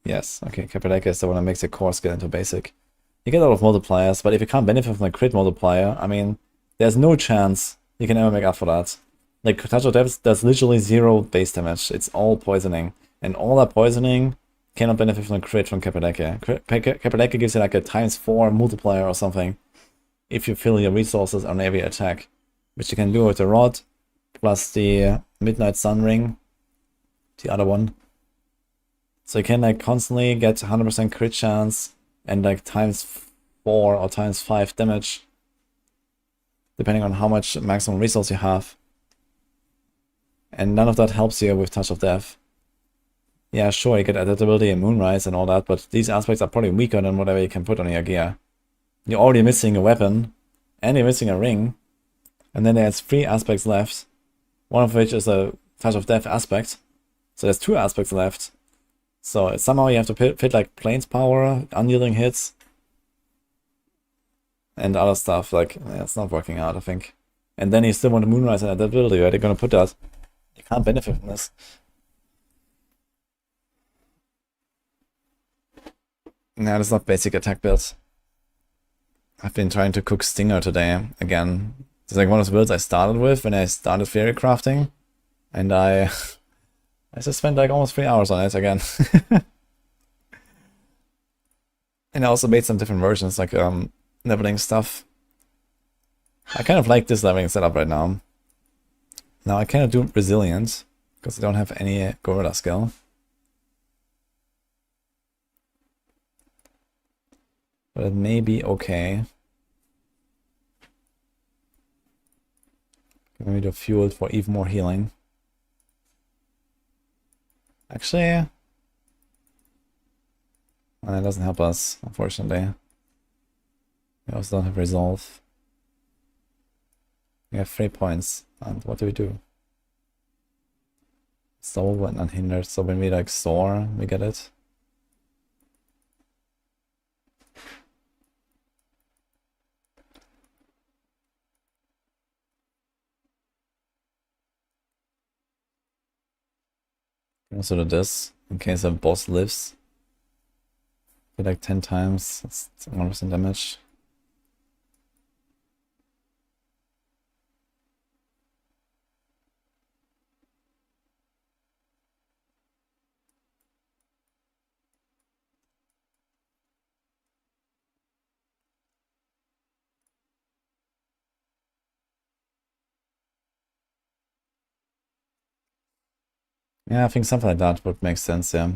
Yes, okay, Capelege is the one that makes your core skill into basic. You get a lot of multipliers, but if you can't benefit from a crit multiplier, I mean, there's no chance you can ever make up for that. Like, Touch of Death does literally 0 base damage. It's all poisoning. And all that poisoning cannot benefit from a crit from Capelege. Capelege gives you like a ×4 multiplier or something if you fill your resources on every attack, which you can do with the Rod, plus the Midnight Sun Ring, the other one. So you can like constantly get 100% crit chance and like ×4 or ×5 damage depending on how much maximum resource you have. And none of that helps you with Touch of Death. Yeah, sure, you get adaptability and Moonrise and all that, but these aspects are probably weaker than whatever you can put on your gear. You're already missing a weapon, and you're missing a ring, and then there's 3 aspects left, one of which is a Touch of Death aspect. So there's 2 aspects left. So somehow you have to fit like Plains Power, unyielding hits, and other stuff. Like, yeah, it's not working out, I think. And then you still want Moonrise and adaptability, where they're gonna put that. You can't benefit from this. Nah, that's not basic attack builds. I've been trying to cook Stinger today, again. It's like one of the builds I started with when I started theorycrafting. And I just spent like almost 3 hours on it again. And I also made some different versions, like leveling stuff. I kind of like this leveling setup right now. Now I cannot do Resilient, because I don't have any Gorilla skill. But it may be okay. Maybe do Fueled for even more healing. Actually, well, that doesn't help us, unfortunately. We also don't have Resolve. We have 3 points, and what do we do? Soul and Unhindered, so when we like soar, we get it. Also do this, in case a boss lives. Hit like 10 times, that's 1% damage. Yeah, I think something like that would make sense, yeah.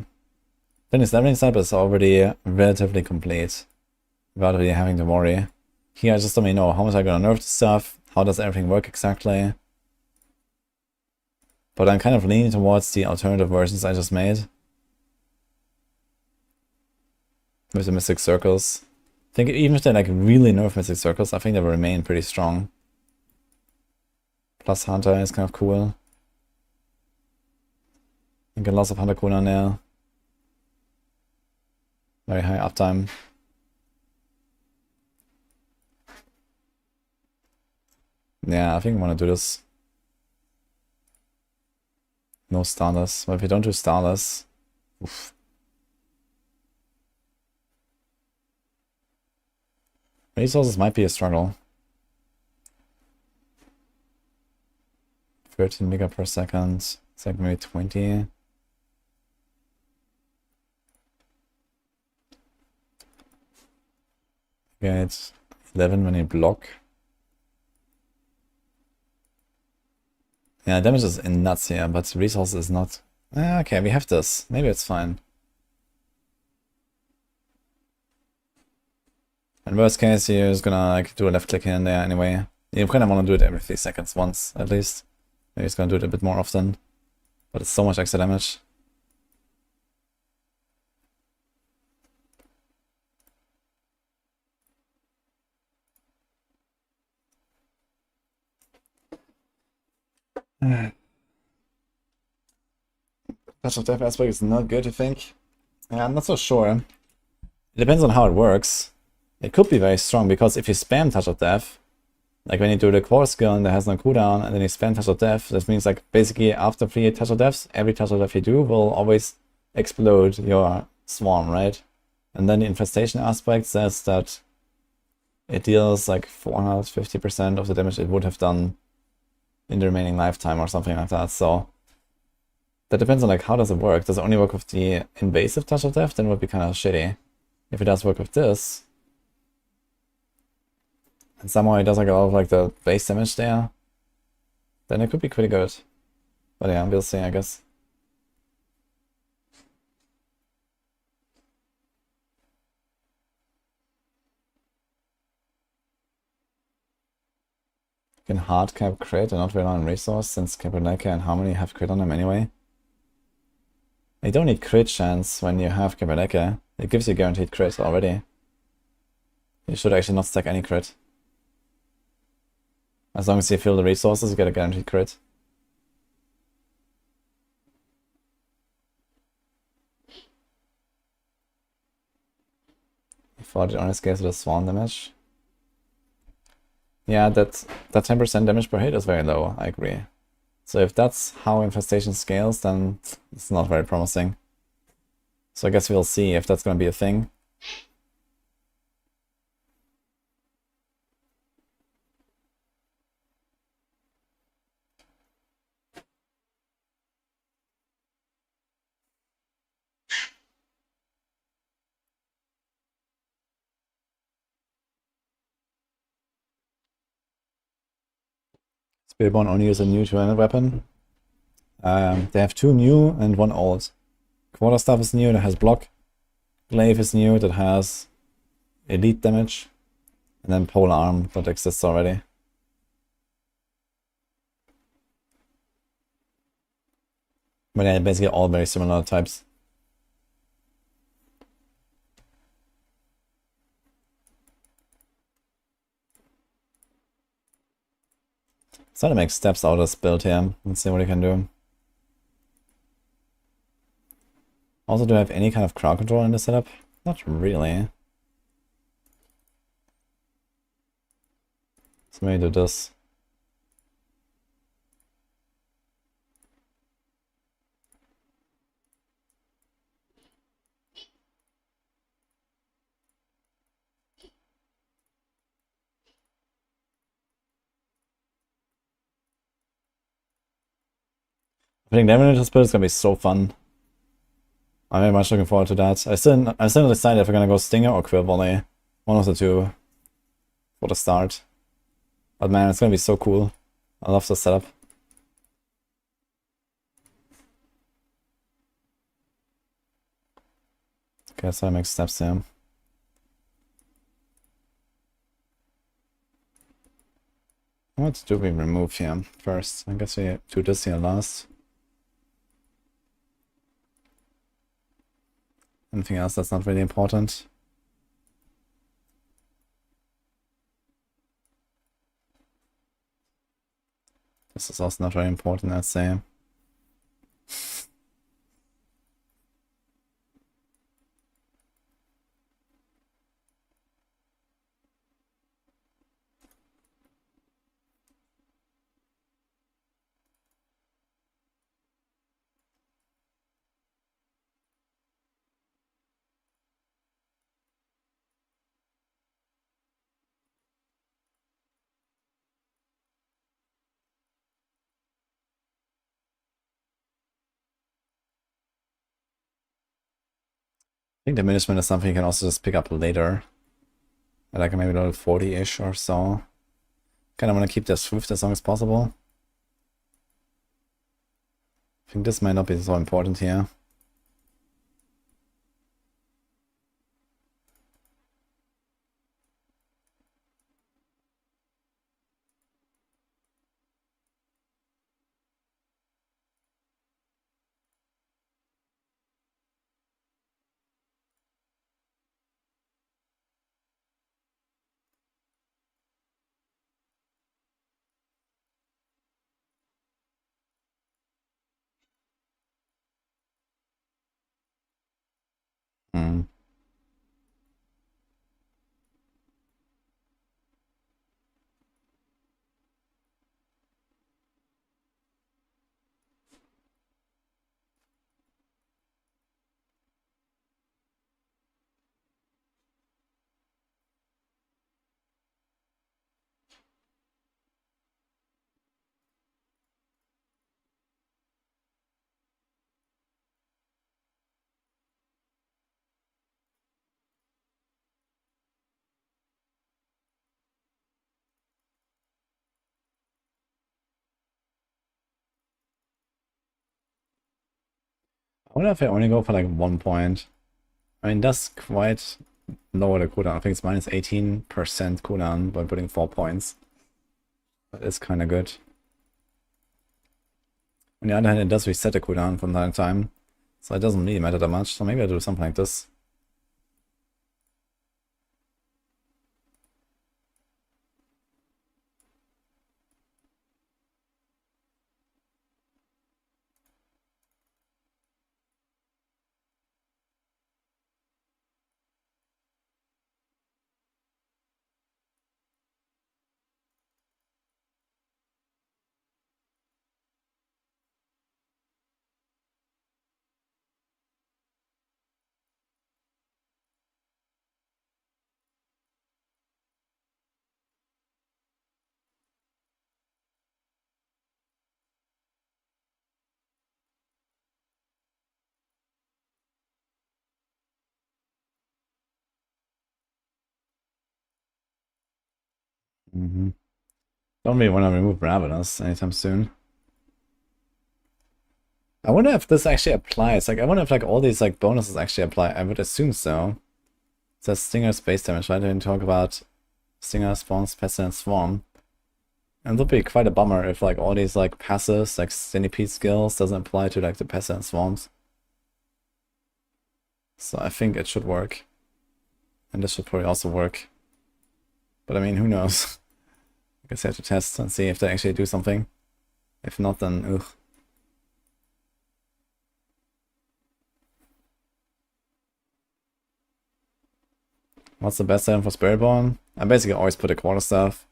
Then his leveling setup is already relatively complete, without really having to worry. Here I just don't really know how much I'm gonna nerf the stuff, how does everything work exactly. But I'm kind of leaning towards the alternative versions I just made. With the Mystic Circles. I think even if they like really nerf Mystic Circles, I think they will remain pretty strong. Plus Hunter is kind of cool. You get lots of Hunter cooldown there. Very high uptime. Yeah, I think I want to do this. No Starless. But if you don't do Starless... Oof. Resources might be a struggle. 13 mega per second. It's like maybe 20. Yeah, it's 11 when you block. Yeah, damage is nuts here, but resource is not. Okay, we have this. Maybe it's fine. In worst case, you're just gonna like do a left click here and there anyway. You kind of want to do it every 3 seconds once, at least. Maybe it's gonna do it a bit more often. But it's so much extra damage. Touch of Death aspect is not good, I think. Yeah, I'm not so sure. It depends on how it works. It could be very strong, because if you spam Touch of Death, like when you do the core skill and that has no cooldown, and then you spam Touch of Death, that means like basically after 3 Touch of Deaths, every Touch of Death you do will always explode your swarm, right? And then the infestation aspect says that it deals like 450% of the damage it would have done in the remaining lifetime or something like that. So that depends on like how does it work. Does it only work with the invasive Touch of Death? Then it would be kind of shitty. If it does work with this, and somehow it does like a lot of like the base damage there, then it could be pretty good. But yeah, we'll see, I guess. can hard cap crit and not rely on resource since Caprileca and Harmony have crit on them anyway. You don't need crit chance when you have Caprileca. It gives you guaranteed crit already. You should actually not stack any crit. As long as you fill the resources, you get a guaranteed crit. You fought it on his case with a swan damage. Yeah, that 10% damage per hit is very low, I agree. So if that's how infestation scales, then it's not very promising. So I guess we'll see if that's gonna be a thing. Spiritborn only use a new 200 weapon. They have 2 new and 1 old. Quarterstaff is new, that has block. Glaive is new, that has elite damage. And then pole arm, that exists already. But yeah, basically all very similar types. Try to make steps out of this build here. Let's see what you can do. Also, do I have any kind of crowd control in this setup? Not really. So maybe do this. I think damage this build is gonna be so fun. I'm very much looking forward to that. I'm still decided if we're gonna go Stinger or Quill Volley. One of the two for the start. But man, it's gonna be so cool. I love the setup. Okay, so I make steps here. What do we remove here first? I guess we do this here last. Anything else that's not really important? This is also not very important, I'd say. I think diminishment is something you can also just pick up later. At like maybe level 40-ish or so. Kinda wanna keep this swift as long as possible. I think this might not be so important here. Hmm. I wonder if I only go for like 1 point. I mean, that's quite lower the cooldown. I think it's minus 18% cooldown by putting 4 points. That is kind of good. On the other hand, it does reset the cooldown from time to time, so it doesn't really matter that much. So maybe I'll do something like this. Don't really want to remove Ravenous anytime soon. I wonder if this actually applies. Like, I wonder if like all these like bonuses actually apply. I would assume so. It says Stinger space damage, right? I didn't talk about Stinger, Spawns, Pestilence, Swarm. And it would be quite a bummer if like all these like passives, like Centipede skills, doesn't apply to like the Pestilence Swarms. So I think it should work. And this should probably also work. But I mean, who knows? I guess I have to test and see if they actually do something. If not, then ugh. What's the best item for Spiritborn? I basically always put a quarter staff.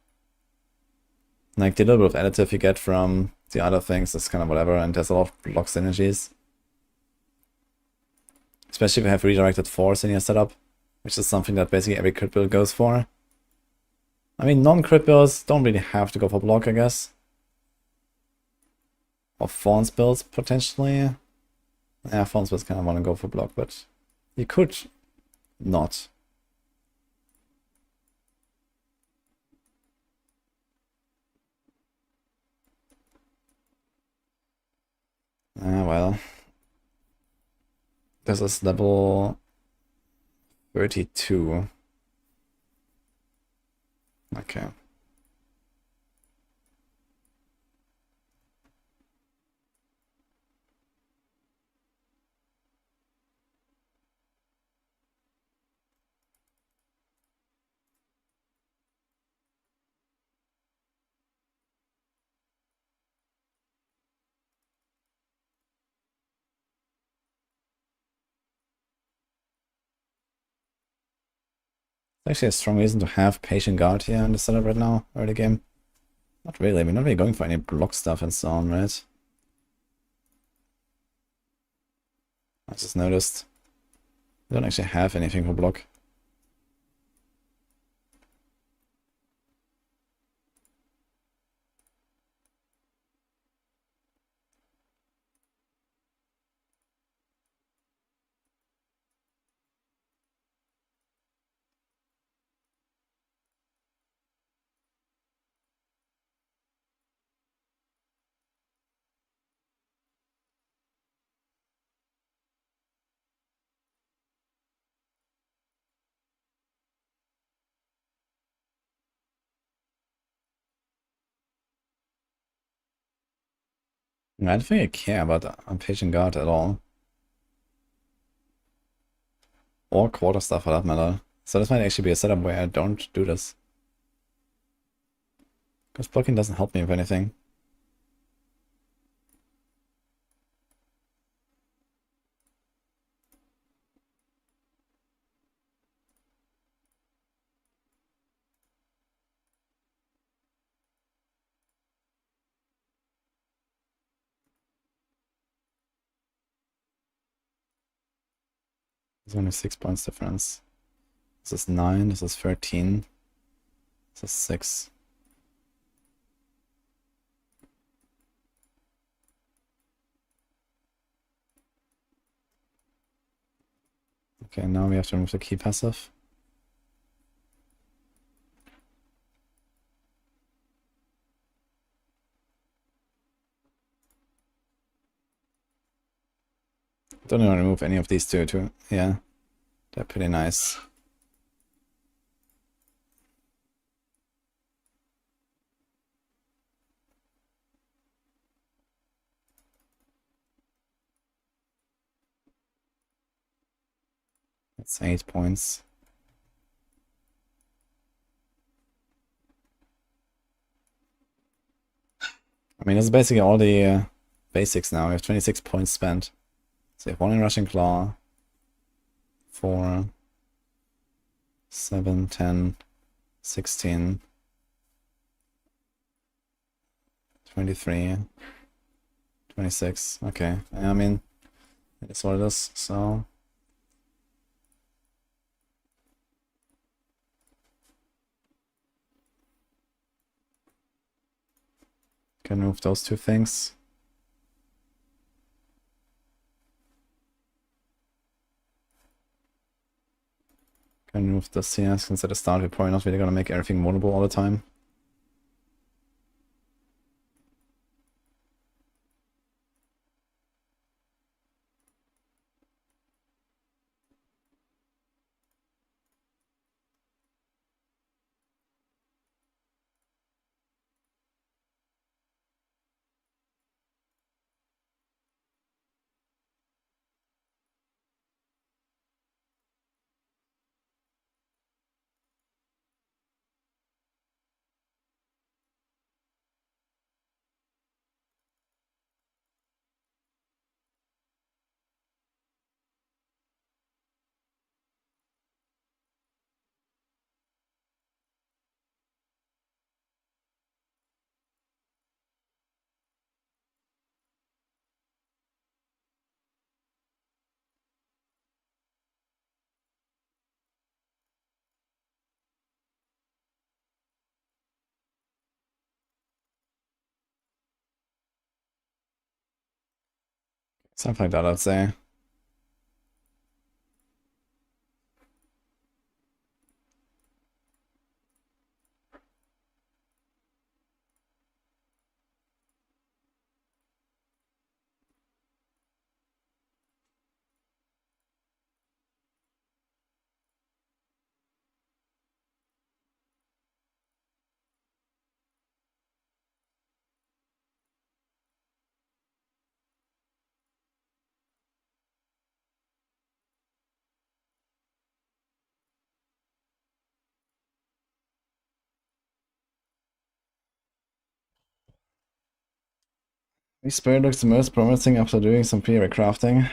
Like the little bit of additive you get from the other things is kind of whatever, and there's a lot of block synergies. Especially if you have redirected force in your setup, which is something that basically every crit build goes for. I mean, non-crit builds don't really have to go for block, I guess. Or Fawn's builds, potentially. Yeah, Fawn's builds kind of want to go for block, but you could not. Ah, well. This is level 32. Okay. Actually a strong reason to have Patient Guard here in the setup right now, early game. Not really, we're not really going for any block stuff and so on, right? I just noticed. We don't actually have anything for block. I don't think I care about Patient Guard at all. Or quarter stuff for that matter. So this might actually be a setup where I don't do this. Because blocking doesn't help me with anything. There's only 6 points difference. This is 9, this is 13. This is 6. Okay, now we have to remove the key passive. Don't want to remove any of these two, too. Yeah, they're pretty nice. It's 8 points. I mean, that's basically all the basics now. We have 26 points spent. So we have 1 in Rushing Claw, 4, 7, 10, 16, 23, 26. Okay, I mean, that's what it is, so... Can move those 2 things. Can move this here, since at the start we're probably not really gonna make everything vulnerable all the time. Something like that, I'd say. Which spirit looks the most promising after doing some theorycrafting?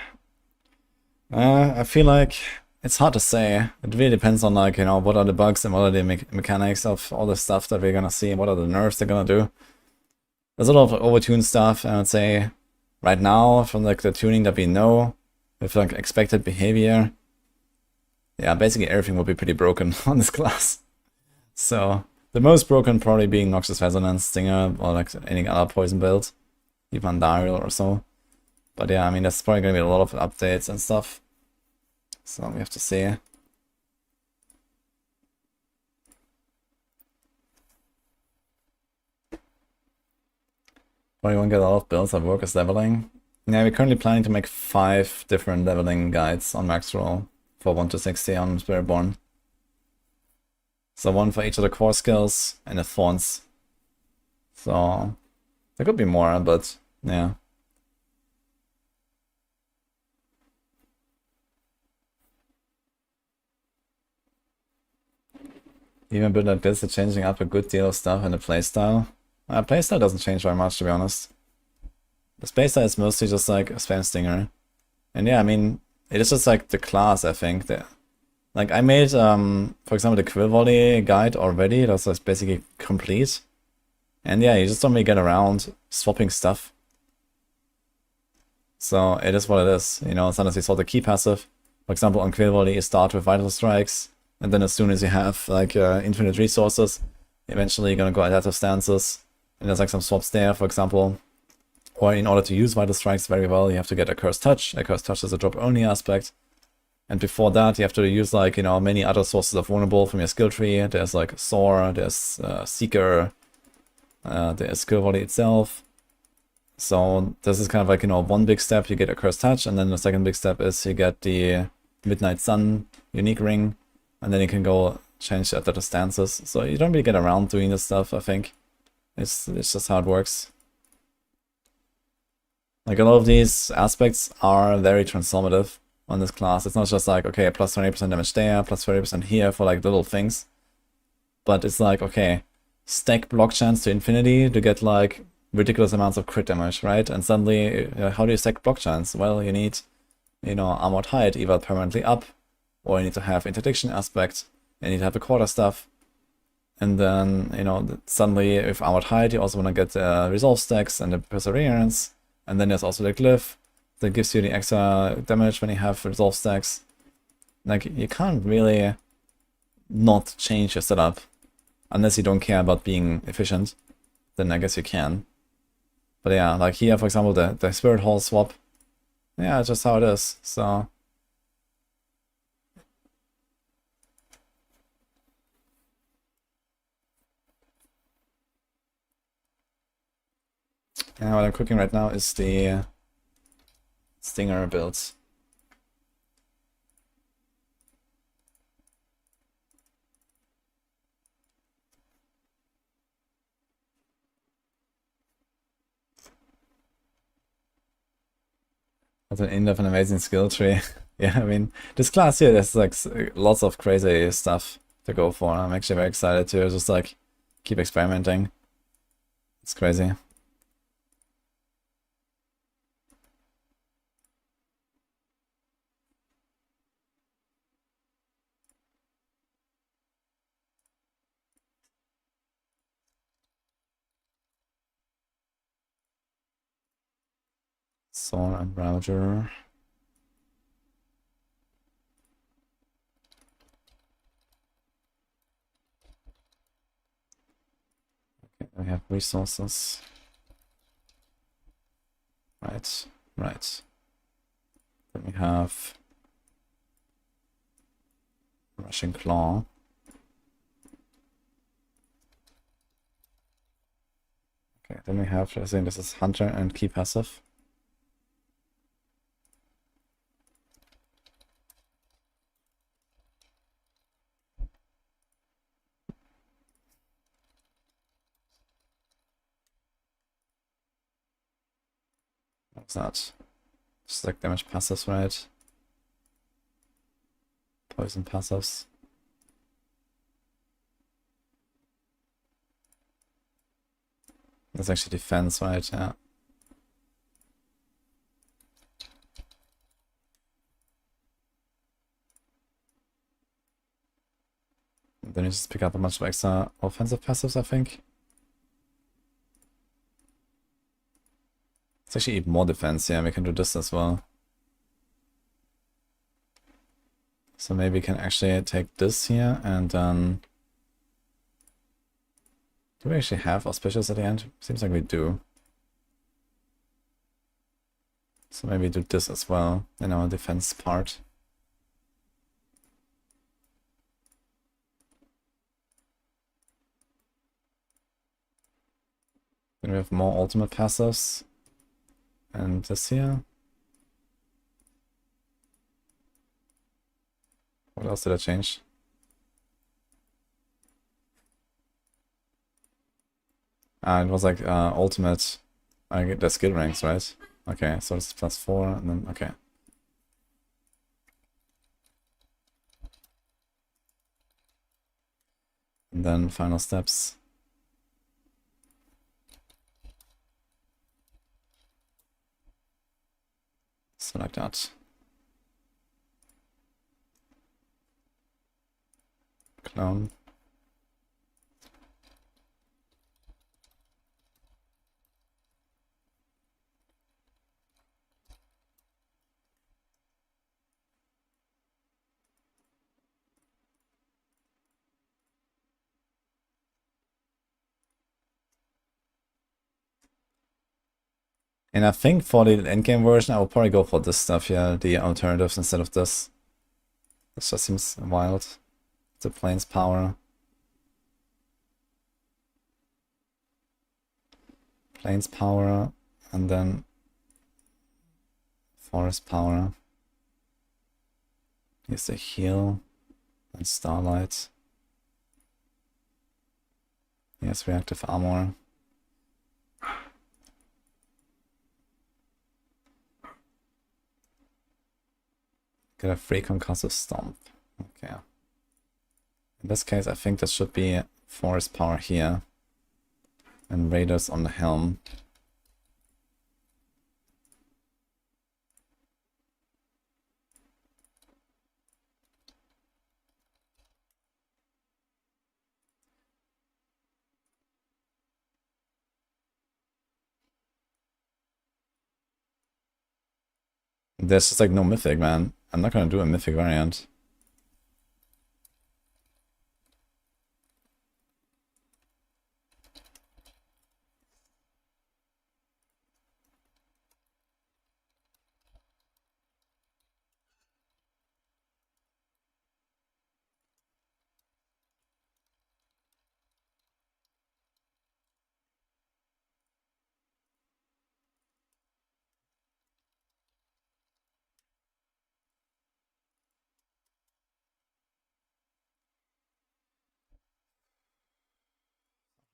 I feel like it's hard to say. It really depends on, like, you know, what are the bugs and what are the mechanics of all the stuff that we're gonna see, what are the nerfs they're gonna do. There's a lot of overtuned stuff, I would say, right now, from like the tuning that we know, with like expected behavior. Yeah, basically everything will be pretty broken on this class. So, the most broken probably being Noxious Resonance, Stinger, or like any other poison build. Even Diablo or so. But yeah, I mean, there's probably gonna be a lot of updates and stuff. So we have to see. Probably won't get a lot of builds that work as leveling. Yeah, we're currently planning to make 5 different leveling guides on max roll for 1 to 60 on Spiritborn. So 1 for each of the core skills and the fonts. So there could be more, but yeah. Even a bit like this, it's changing up a good deal of stuff in the playstyle. Playstyle doesn't change very much, to be honest. The playstyle is mostly just like a spam stinger. And yeah, I mean, it is just like the class, I think. Like, I made, for example, the Quill Volley guide already. That's just basically complete. And yeah, you just don't really get around swapping stuff. So it is what it is. You know, sometimes you saw the key passive. For example, on Quill Volley, you start with Vital Strikes. And then as soon as you have like infinite resources, eventually you're gonna go adaptive stances. And there's like some swaps there, for example. Or in order to use Vital Strikes very well, you have to get a Cursed Touch. A Cursed Touch is a drop-only aspect. And before that, you have to use like, you know, many other sources of vulnerable from your skill tree. There's like Soar, there's Seeker, there's Skill Volley itself. So this is kind of like, you know, one big step, you get a Cursed Touch, and then the second big step is you get the Midnight Sun unique ring, and then you can go change the other stances. So you don't really get around doing this stuff, I think. It's just how it works. Like, a lot of these aspects are very transformative. on this class. It's not just like, okay, plus 20% damage there, plus 30% here for like little things. But it's like, okay, stack block chance to infinity to get like ridiculous amounts of crit damage, right? And suddenly, how do you stack block chance? Well, you need, armored height either permanently up, or you need to have interdiction aspect, and you need to have a quarter stuff. And then, suddenly with armored height, you also want to get resolve stacks and the perseverance. And then there's also the glyph that gives you the extra damage when you have resolve stacks. Like, you can't really not change your setup unless you don't care about being efficient. Then I guess you can. But yeah, like here, for example, the Spirit Hall swap. Yeah, it's just how it is. So yeah, what I'm cooking right now is the Stinger build. That's an end of an amazing skill tree. Yeah, I mean, this class here, there's like lots of crazy stuff to go for. I'm actually very excited to just like keep experimenting. It's crazy. Sword and Ravager. Okay, we have resources. Right, right. Then we have Rushing Claw. Okay, then we have, I think this is Hunter and Key Passive. What's that? Just like damage passives, right? Poison passives. That's actually defense, right? Yeah. Then you just pick up a bunch of extra offensive passives, I think. It's actually even more defense, yeah, we can do this as well. So maybe we can actually take this here and then... Do we actually have auspicious at the end? Seems like we do. So maybe do this as well in our defense part. Then we have more ultimate passives. And this here. What else did I change? It was like ultimate. I get the skill ranks, right? Okay, so it's +4 and then okay. And then final steps. So like that. Clone. And I think for the endgame version, I will probably go for this stuff here, the alternatives instead of this. This just seems wild. The plains power. Plains power, and then forest power. Here's the heal and starlight. Here's reactive armor. Get a free concussive stomp. Okay. In this case, I think this should be forest power here. And raiders on the helm. There's just like no mythic, man. I'm not gonna do a mythic variant.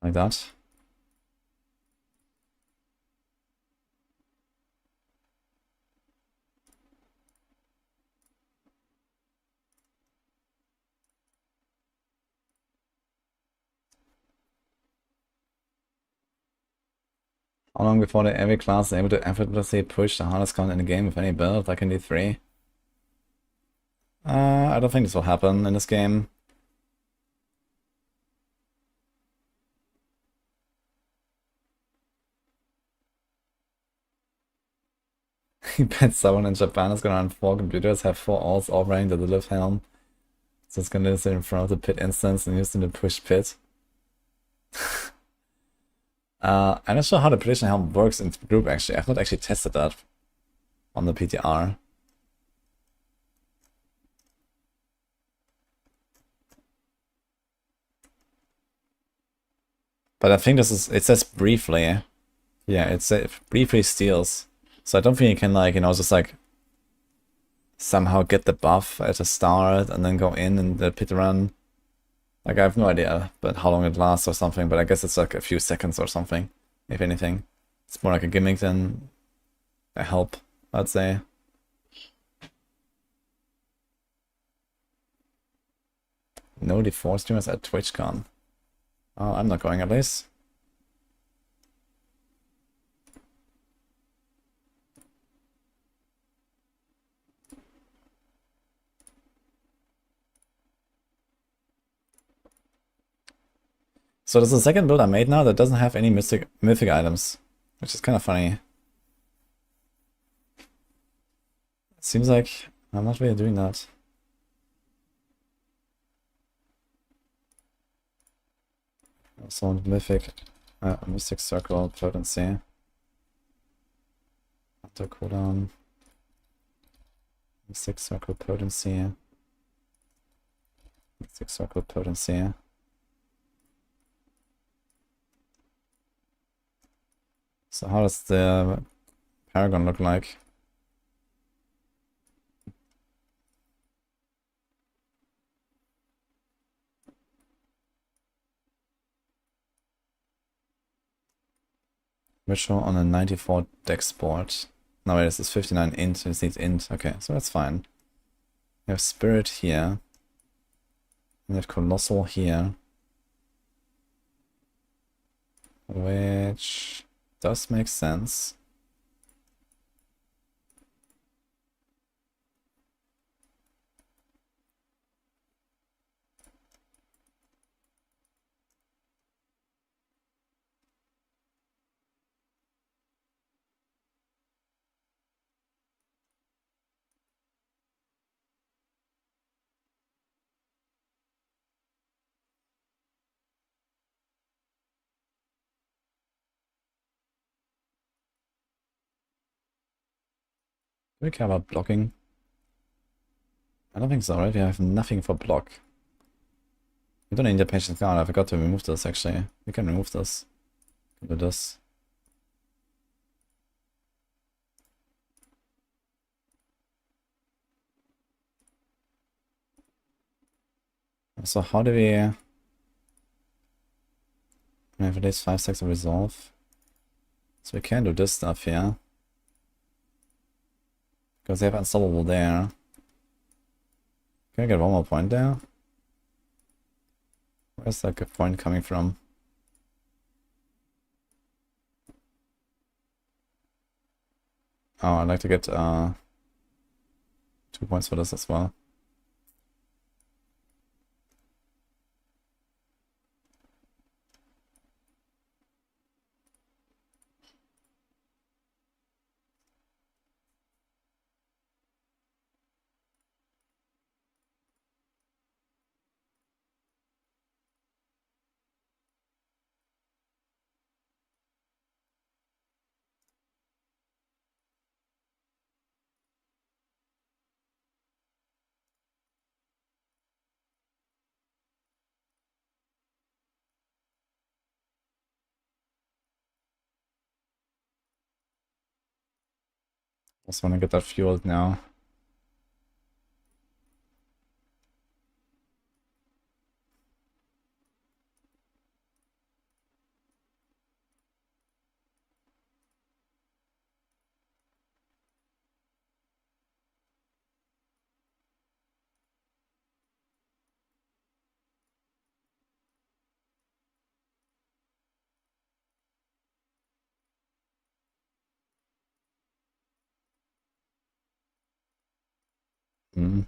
Like that. How long before every class is able to effortlessly push the hardest count in the game with any build? I can do 3. I don't think this will happen in this game. He bet someone in Japan is gonna run 4 computers, have 4 alts all running the live helm. So it's gonna sit in front of the pit instance and use them to push pit. I'm not sure how the prediction helm works in group actually. I've not actually tested that on the PTR. But I think this is, it says briefly. Yeah, it says briefly steals. So I don't think you can like, you know, just like somehow get the buff at the start and then go in the pit run. Like I have no idea but how long it lasts or something, but I guess it's like a few seconds or something, if anything. It's more like a gimmick than a help, I'd say. No D4 streamers at TwitchCon. Oh, I'm not going at least. So there's a second build I made now that doesn't have any mythic items, which is kind of funny. It seems like I'm not really doing that. Also mystic circle potency. Auto cooldown. Mystic circle potency. Mystic circle potency. So how does the Paragon look like? Ritual on a 94 dex board. No, wait, this is 59 int, this needs int. Okay, so that's fine. We have Spirit here. We have Colossal here. Which does make sense. Do we care about blocking? I don't think so, right? We have nothing for block. We don't need the patience card. I forgot to remove this actually. We can remove this. Do this. So how do we have at least 5 stacks of resolve? So we can do this stuff here. Because they have unstoppable there. Can I get one more point there? Where's that good point coming from? Oh, I'd like to get 2 points for this as well. Just want to get that fueled now. Hmm.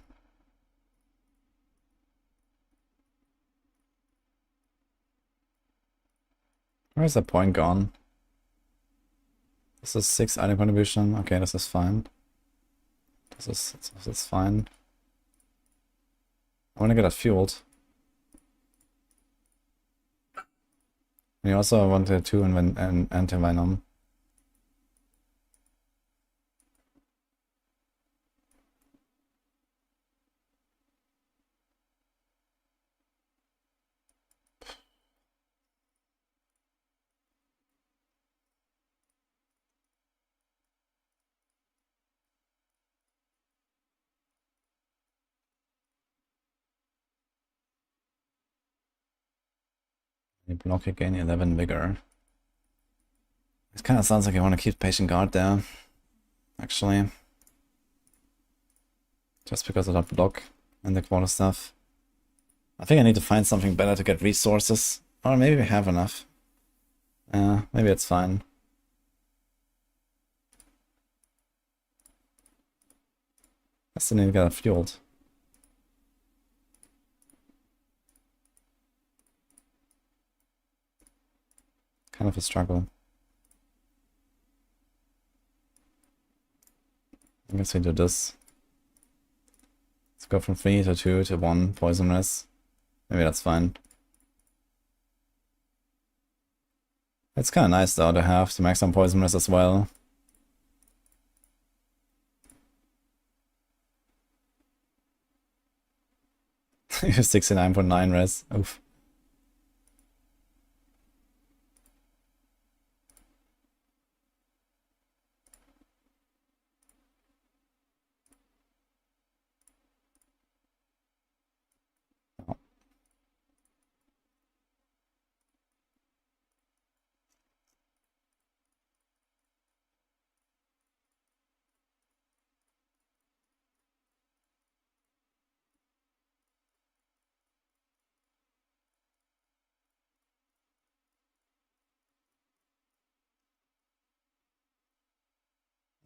Where's that point gone? This is 6 item contribution. Okay, this is fine. This is fine. I want to get that fueled. And you also wanted 2 and anti-venom. You block again, 11 vigor. It kind of sounds like I want to keep patient guard there, actually. Just because of that block and the quarter stuff. I think I need to find something better to get resources. Or maybe we have enough. Maybe it's fine. I still need to get it fueled. Kind of a struggle. I guess we do this. Let's go from 3 to 2 to 1 poisonous. Maybe that's fine. It's kind of nice though to have the maximum poisonous as well. You have 69.9 res. Oof.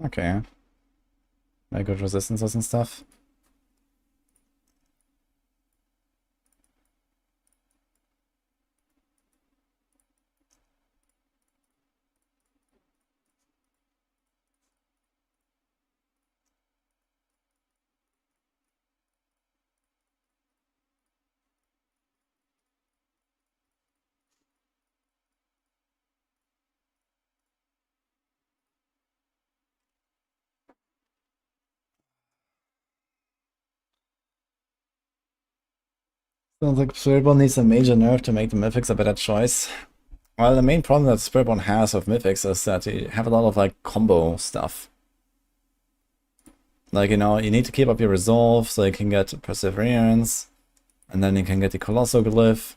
Okay. Very good resistances and stuff. Sounds like Spiritborn needs a major nerf to make the Mythics a better choice. Well, the main problem that Spiritborn has with Mythics is that you have a lot of like combo stuff. Like, you know, you need to keep up your resolve so you can get Perseverance, and then you can get the Colossal Glyph.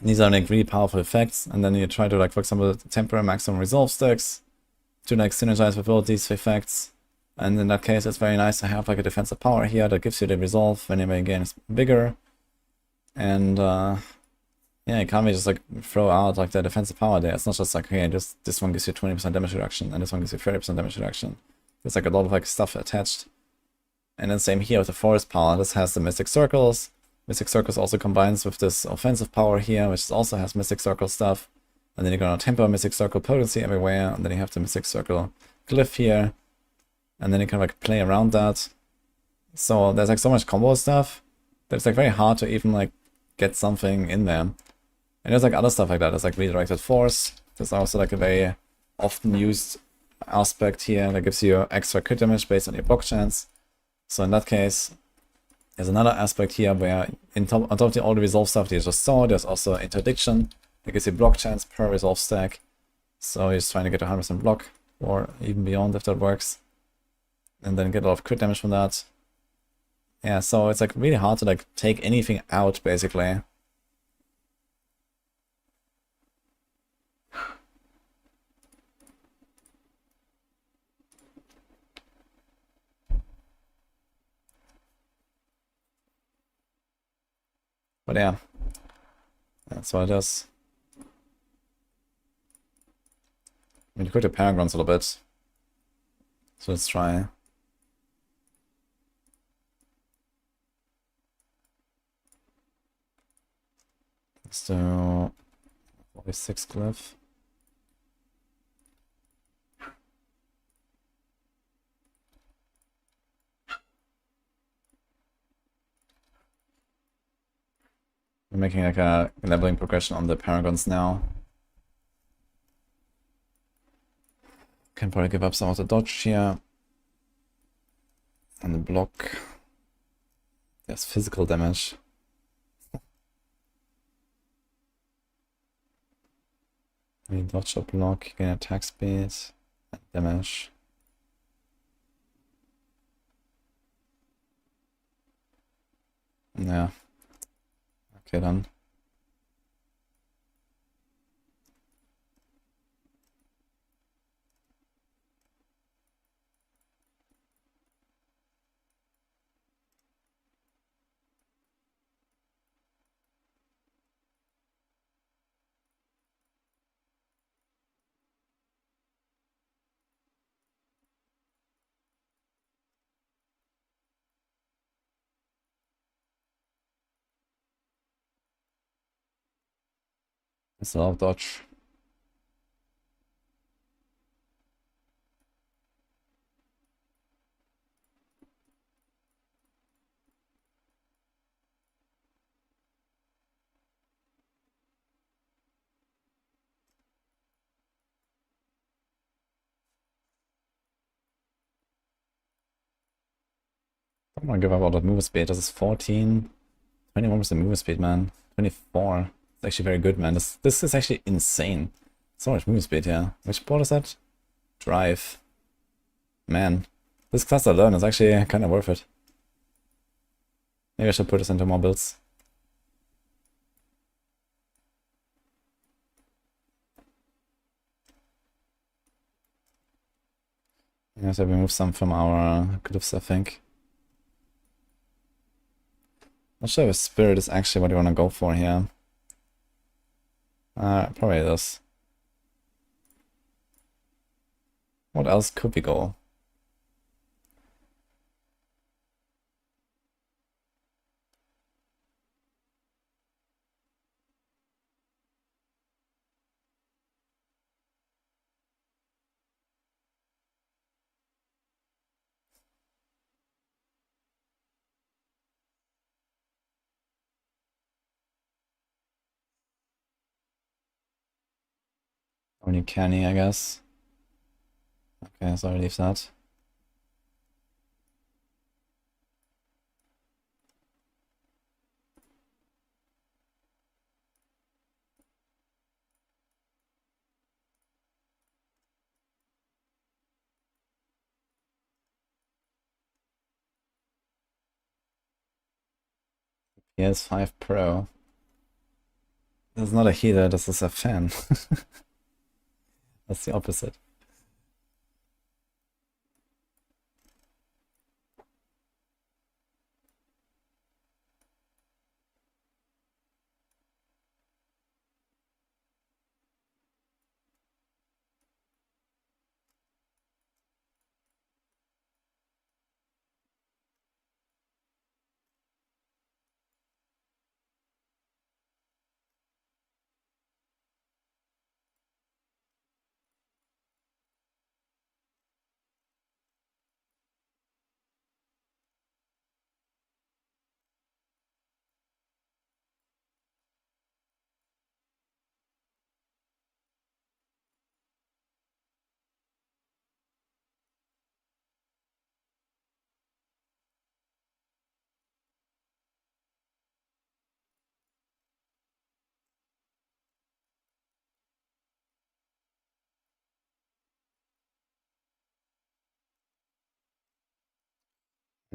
These are like really powerful effects, and then you try to, like, for example, temporary maximum resolve stacks to like synergize with all these effects. And in that case, it's very nice to have like a defensive power here that gives you the resolve whenever again is bigger. And yeah, you can't really just like throw out like the defensive power there. It's not just like, okay, this one gives you 20% damage reduction and this one gives you 30% damage reduction. There's like a lot of like stuff attached. And then same here with the forest power. This has the mystic circles. Mystic circles also combines with this offensive power here, which also has mystic circle stuff. And then you're gonna temper mystic circle potency everywhere. And then you have the mystic circle glyph here. And then you can like play around that. So there's like so much combo stuff that it's like very hard to even like get something in there. And there's like other stuff like that. There's like redirected force. There's also like a very often used aspect here that gives you extra crit damage based on your block chance. So in that case, there's another aspect here where on top of all the resolve stuff that you just saw, there's also interdiction that gives you block chance per resolve stack. So you're just trying to get 100% block or even beyond if that works. And then get a lot of crit damage from that. Yeah, so it's like really hard to like take anything out basically. But yeah, that's what it is. I mean, you could have Paragons a little bit. So let's try. Let's do 46 glyph. We're making like a leveling progression on the Paragons now. Can probably give up some of the dodge here. And the block. There's physical damage. We dodge or block, gain attack speed, and damage. Yeah. Okay then. It's a lot of dodge. I'm gonna give up all that move speed. This is 14. 21% move speed, man. 24. It's actually very good, man. This is actually insane. So much move speed here. Which board is that? Drive. Man. This class alone is actually kind of worth it. Maybe I should put this into more builds. Yeah, so we remove some from our glyphs, I think. Not sure if Spirit is actually what you want to go for here. Probably this. What else could we go? Only canny, I guess. Okay, so I leave that. PS5 Pro. This is not a heater, this is a fan. That's the opposite.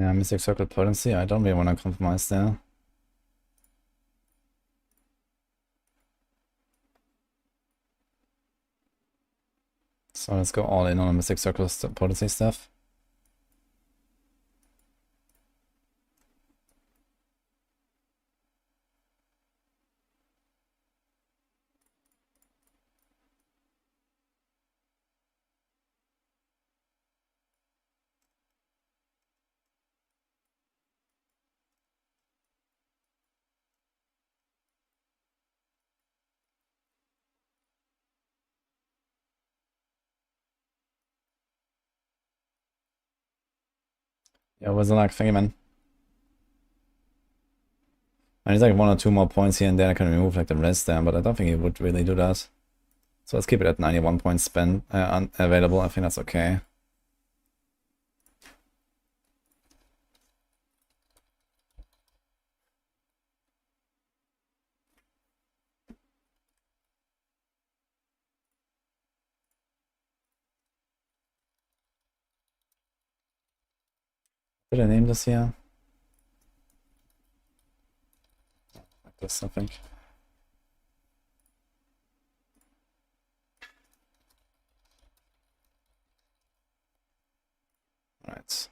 Yeah, Mystic Circle potency, I don't really want to compromise there. So let's go all in on the Mystic Circle potency stuff. Yeah, what's the luck? Thank you, man. I need like 1 or 2 more points here and then I can remove like the rest there, but I don't think he would really do that. So let's keep it at 91 points spent available. I think that's okay. Did I name this here? Like this, I think. Right.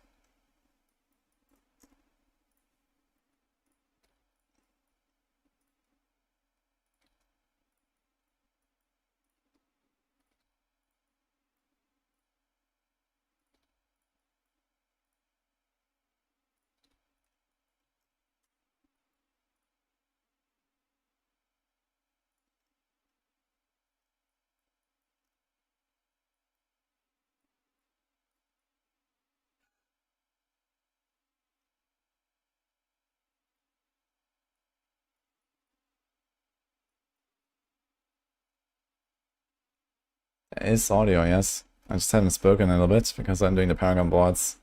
There is audio, yes. I just haven't spoken a little bit because I'm doing the Paragon boards.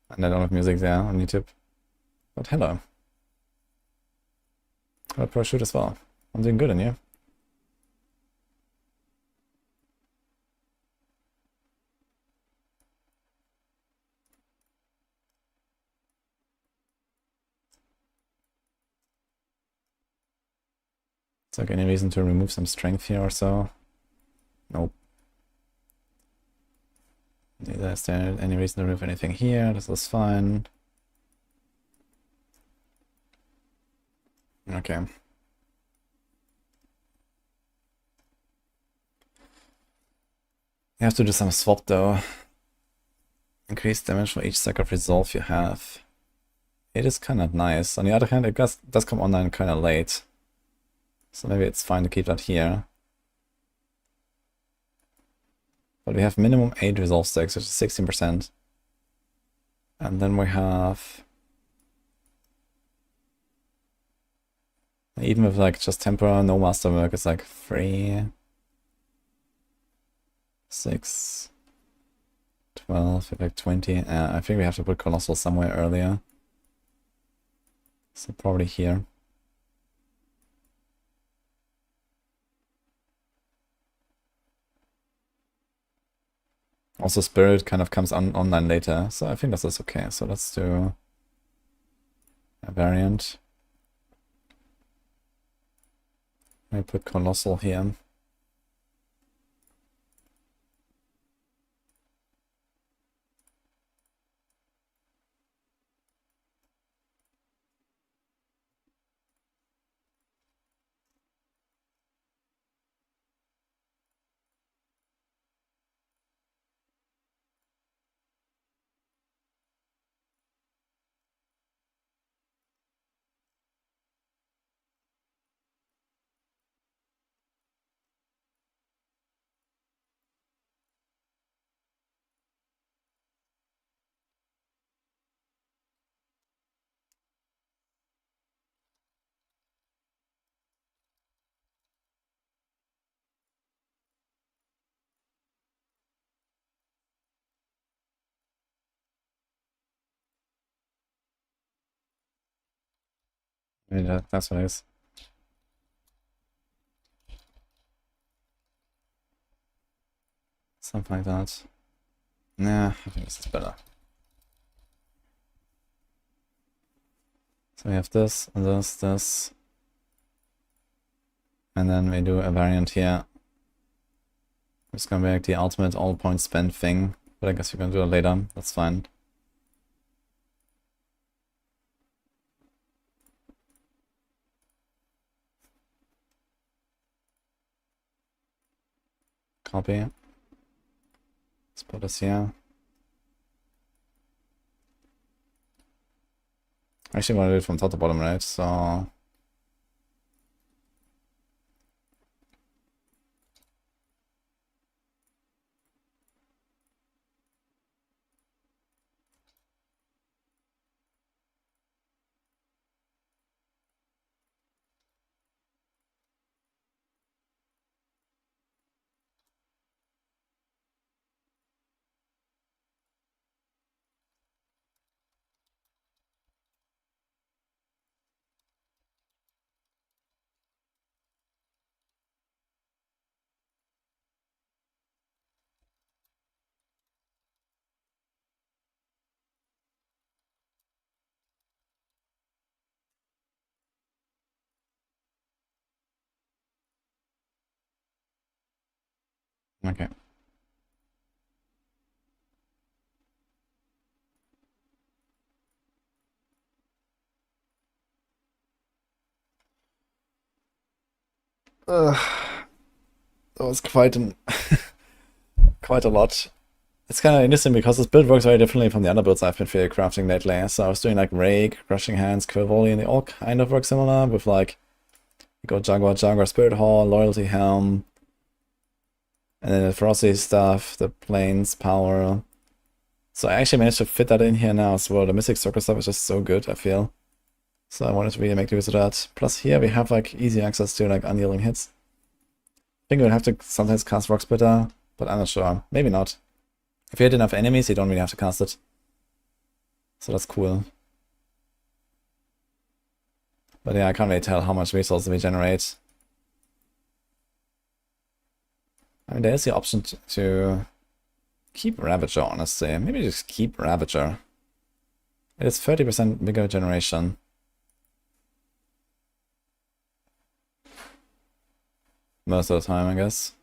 And I don't have music there on YouTube. But hello. Hello, Pro Shoot as well. I'm doing good, and you? Is there any reason to remove some strength here or so? Nope. Neither is there any reason to remove anything here. This is fine. Okay. You have to do some swap though. Increase damage for each stack of resolve you have. It is kind of nice. On the other hand, it does come online kind of late. So maybe it's fine to keep that here. But we have minimum 8 resolve stacks, which is 16%. And then we have... Even with like just Tempera, no Masterwork, it's like 3... 6... 12, like 20. I think we have to put Colossal somewhere earlier. So probably here. Also Spirit kind of comes online later, so I think this is okay. So let's do a variant. I put Colossal here. Maybe that's what it is. Something like that. Nah, I think this is better. So we have this, and this. And then we do a variant here. It's gonna be like the ultimate all point spend thing. But I guess we can do it later. That's fine. Copy. Let's put this here. I actually want to do it from top to bottom, right? So okay. Ugh. That was quite quite a lot. It's kind of interesting because this build works very differently from the other builds I've been theory crafting lately. So I was doing like Rake, Crushing Hands, Curve Volley, and they all kind of work similar with like you go Jaguar, Spirit Hall, Loyalty Helm, and then the Ferocity stuff, the Plains, Power. So I actually managed to fit that in here now as well. The Mystic Circle stuff is just so good, I feel. So I wanted to really make use of that. Plus here we have like easy access to like unyielding hits. I think we'd have to sometimes cast Rock Splitter, but I'm not sure. Maybe not. If you hit enough enemies, you don't really have to cast it. So that's cool. But yeah, I can't really tell how much resources we generate. I mean, there's the option to keep Ravager, honestly. Maybe just keep Ravager. It is 30% bigger generation. Most of the time, I guess.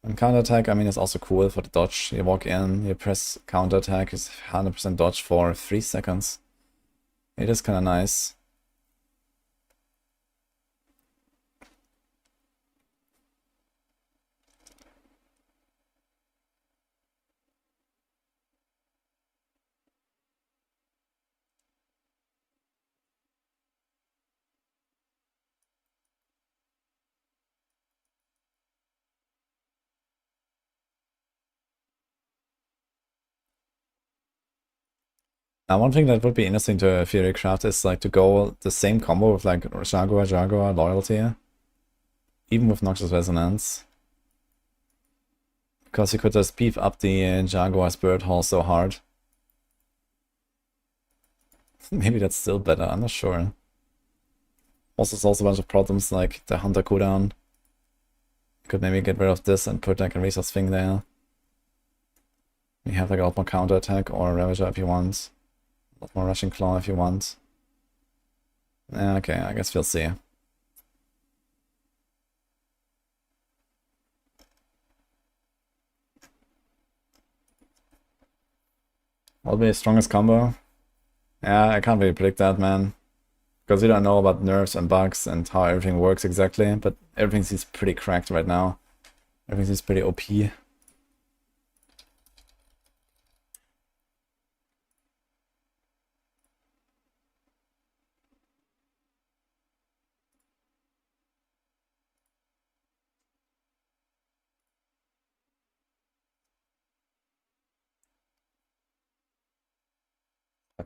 And counterattack, I mean, it's also cool for the dodge. You walk in, you press counterattack, it's 100% dodge for 3 seconds. It is kind of nice. Now, one thing that would be interesting to theorycraft is like to go the same combo with like Jaguar, Loyalty, even with Noxious Resonance. Because you could just beef up the Jaguar Spirit Hall so hard. Maybe that's still better, I'm not sure. Also, there's also a bunch of problems like the Hunter cooldown. Could maybe get rid of this and put like a resource thing there. You have like a lot more counterattack or Ravager if you want. A lot more Rushing Claw if you want. Okay, I guess we'll see. What'll be the strongest combo? Yeah, I can't really predict that, man. Because we don't know about nerfs and bugs and how everything works exactly, but everything seems pretty cracked right now. Everything seems pretty OP.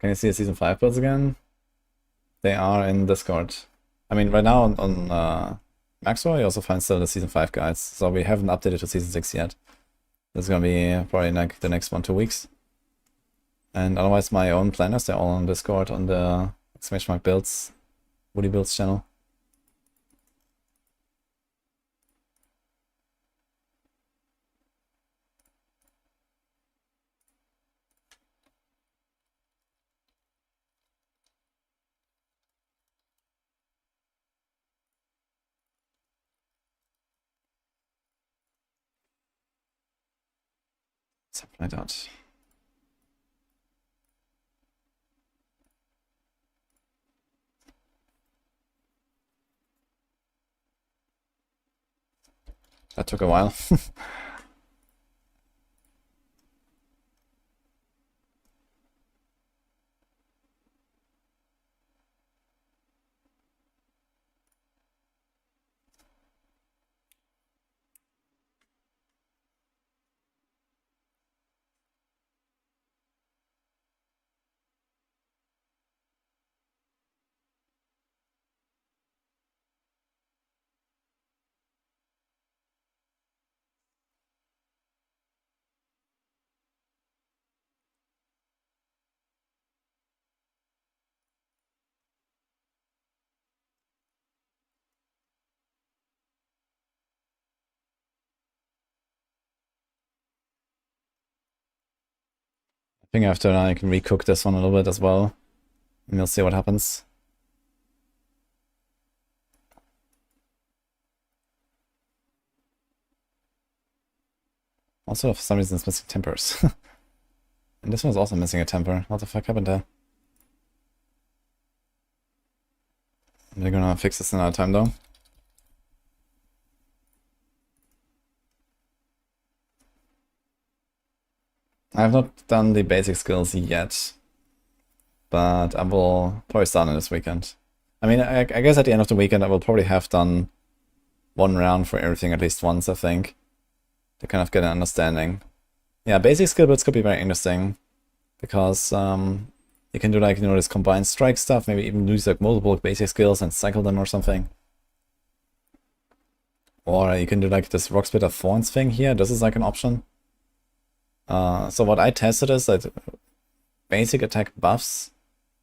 Can you see the Season 5 builds again? They are in Discord. I mean, right now on Maxwell, you also find still the Season 5 guides, so we haven't updated to Season 6 yet. That's gonna be probably like the next 1-2 weeks. And otherwise, my own planners, they're all on Discord on the !builds, Woody Builds channel. Something like that. That took a while. I think after I can recook this one a little bit as well. And we'll see what happens. Also, for some reason, it's missing tempers. And this one's also missing a temper. What the fuck happened there? They're gonna fix this in another time, though. I have not done the basic skills yet, but I will probably start on this weekend. I mean, I guess at the end of the weekend I will probably have done one round for everything at least once, I think, to kind of get an understanding. Yeah, basic skill builds could be very interesting, because you can do like, you know, this combined strike stuff, maybe even use like multiple basic skills and cycle them or something. Or you can do like this Rock Splitter Thorns thing here, this is like an option. So what I tested is that basic attack buffs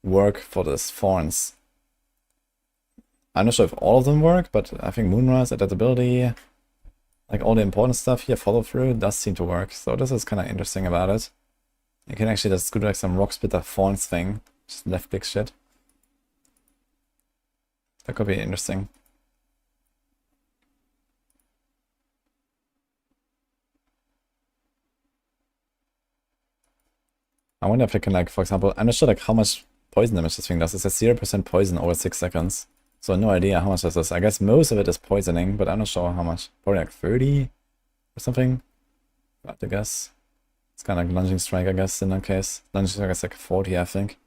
work for this Thorns. I'm not sure if all of them work, but I think Moonrise, Adaptability, like all the important stuff here, follow through, does seem to work. So this is kind of interesting about it. You can actually just do like some Rock Splitter Thorns thing, just left click shit. That could be interesting. I wonder if I can, like, for example, I'm not sure like how much poison damage this thing does. It says 0% poison over 6 seconds. So no idea how much this is. I guess most of it is poisoning, but I'm not sure how much. Probably like 30 or something. I have to guess. It's kind of like Lunging Strike, I guess, in that case. Lunging Strike is like 40, I think.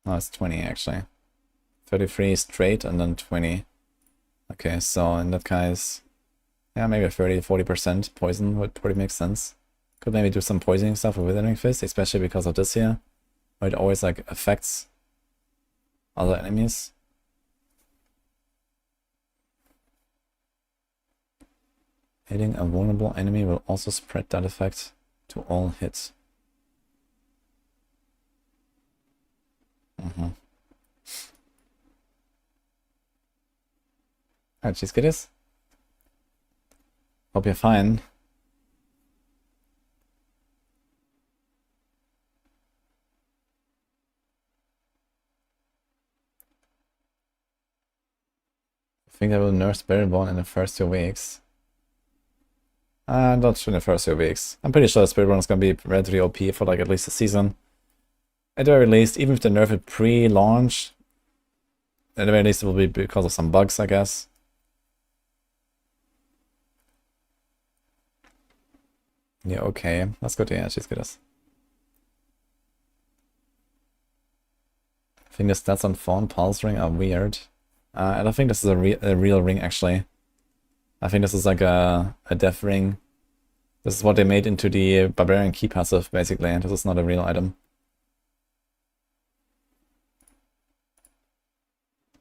No, it's 20 actually. 33 straight and then 20. Okay, so in that case, yeah, maybe 30-40% poison would probably make sense. Could maybe do some poisoning stuff with Withering Fist, especially because of this here, where it always like affects other enemies. Hitting a vulnerable enemy will also spread that effect to all hits. Alright, cheese kitties. Hope you're fine. I think I will nurse Spiritborn in the first 2 weeks. Not in the first 2 weeks. I'm pretty sure Spiritborn is going to be relatively OP for like at least a season. At the very least, even if they nerf it pre-launch, at the very least it will be because of some bugs, I guess. Yeah, okay. That's good to hear. She's good. I think the stats on Fawn Pulse Ring are weird. I don't think this is a real ring, actually. I think this is like a death ring. This is what they made into the Barbarian Key passive, basically, and this is not a real item.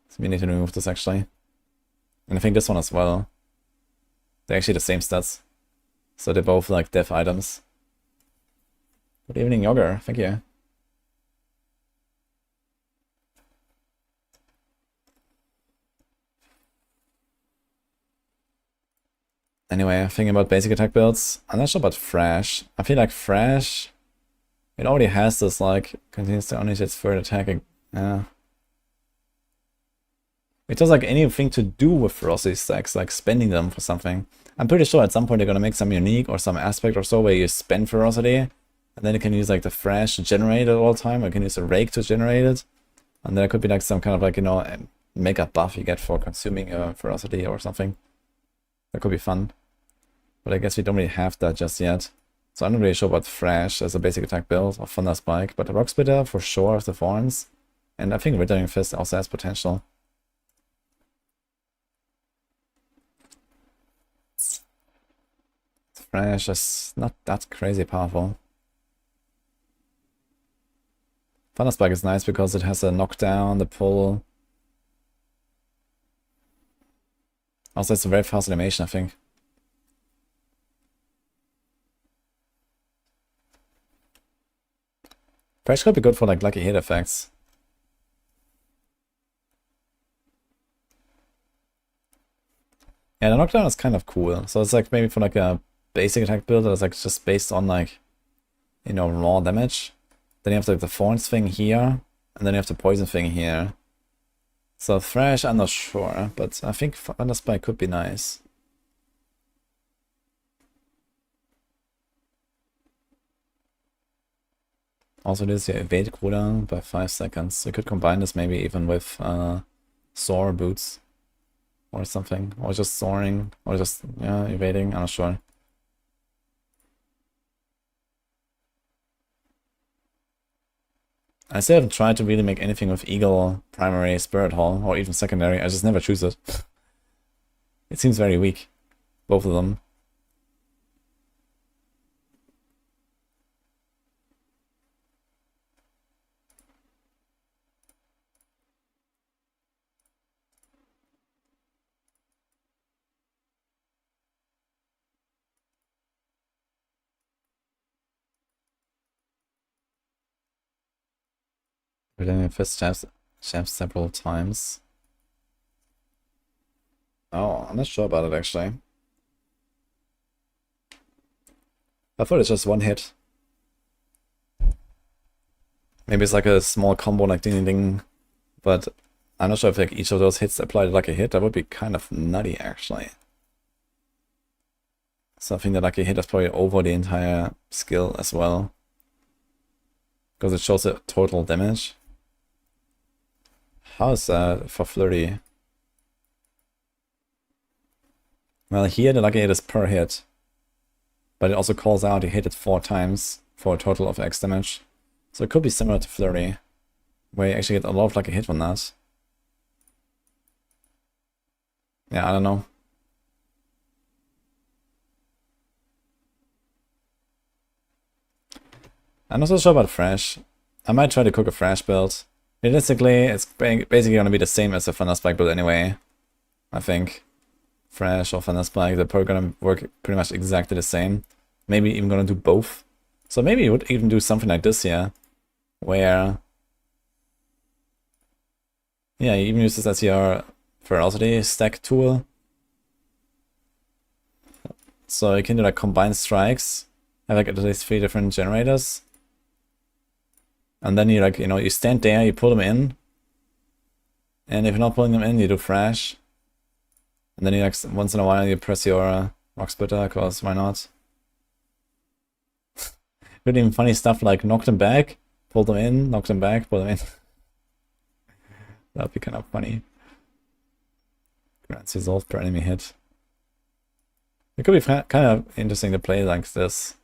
So we need to remove this, actually. And I think this one as well. They're actually the same stats. So they're both like death items. Good evening, Yogger. Thank you. Anyway, thinking about basic attack builds. I'm not sure about Thrash. I feel like Thrash, it already has this like, continues to only its third attack. Yeah. It does like anything to do with ferocity stacks, like spending them for something. I'm pretty sure at some point they're gonna make some unique or some aspect or so where you spend ferocity, and then you can use like the thrash to generate it all the time, or you can use a rake to generate it. And then it could be like some kind of like, you know, mega buff you get for consuming ferocity or something. That could be fun. But I guess we don't really have that just yet. So I'm not really sure about Thrash as a basic attack build or Thunder Spike, but the Rock Splitter for sure with the Thorns. And I think Withering Fist also has potential. Thrash is not that crazy powerful. Thunder Spike is nice because it has a knockdown, the pull. Also, it's a very fast animation, I think. Thrash could be good for like lucky hit effects. Yeah, the knockdown is kind of cool. So it's like maybe for like a basic attack build that's like just based on like, you know, raw damage. Then you have like the Thorns thing here, and then you have the Poison thing here. So Thrash, I'm not sure, but I think Thunder Spike could be nice. Also, this your evade cooldown by 5 seconds. You could combine this maybe even with Soar boots or something, or just soaring, or just evading. I'm not sure. I still haven't tried to really make anything with Eagle primary Spirit Hall, or even secondary. I just never choose it. It seems very weak, both of them. Redeeming Fist chefs several times. Oh, I'm not sure about it actually. I thought it's just one hit. Maybe it's like a small combo like ding ding ding, but I'm not sure if like each of those hits applied like a hit. That would be kind of nutty actually. So I think the lucky hit is probably over the entire skill as well, because it shows the total damage. How is that for flurry? Well, here the lucky hit is per hit, but it also calls out you hit it 4 times for a total of X damage. So it could be similar to flurry, where you actually get a lot of lucky hit from that. Yeah, I don't know. I'm not so sure about Thrash. I might try to cook a Thrash build. Realistically, it's basically going to be the same as the Thunder Spike build anyway. I think. Thrash or Thunder Spike, they're probably going to work pretty much exactly the same. Maybe even going to do both. So maybe you would even do something like this here, where... yeah, you even use this as your ferocity stack tool. So you can do like combined strikes, have like at least 3 different generators. And then you like, you know, you stand there, you pull them in. And if you're not pulling them in, you do Thrash. And then you like, once in a while you press your Rock Splitter, cause why not? Really even funny stuff like knock them back, pull them in, knock them back, pull them in. That'd be kind of funny. Grants resolve per enemy hit. It could be kind of interesting to play like this.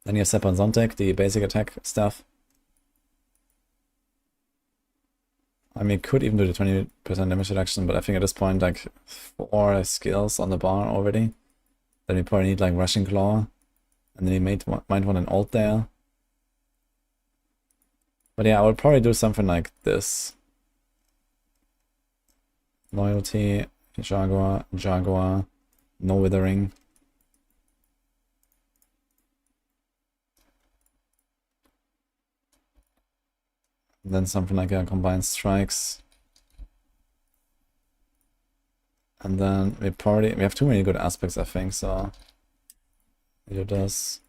Then you have Sep on Zontek, the basic attack stuff. I mean, could even do the 20% damage reduction, but I think at this point, like, 4 skills on the bar already. Then we probably need like Rushing Claw, and then you might want an ult there. But yeah, I would probably do something like this. Loyalty, Jaguar, no Withering. And then something like a Combined Strikes. And then we have too many good aspects, I think, so we do this.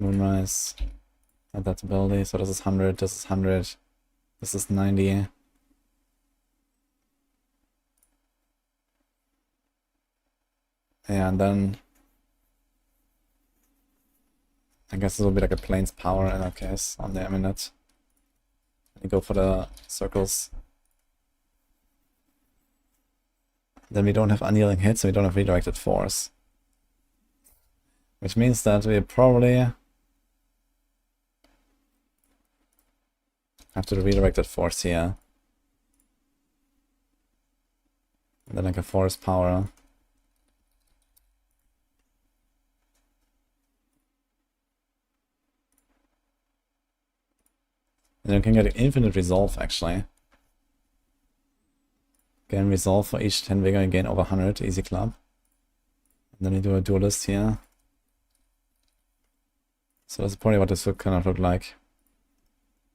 Moonrise, adaptability, so this is 100, this is 100, this is 90. And then I guess this will be like a plains power in our case on the Eminate. We go for the circles. Then we don't have unyielding hits, so we don't have redirected force. Which means that we probably have to redirect that force here. And then like a force power. And then we can get infinite resolve actually. Gain resolve for each 10 vigor and gain over 100, easy club. And then we do a duelist here. So that's probably what this would kind of look like.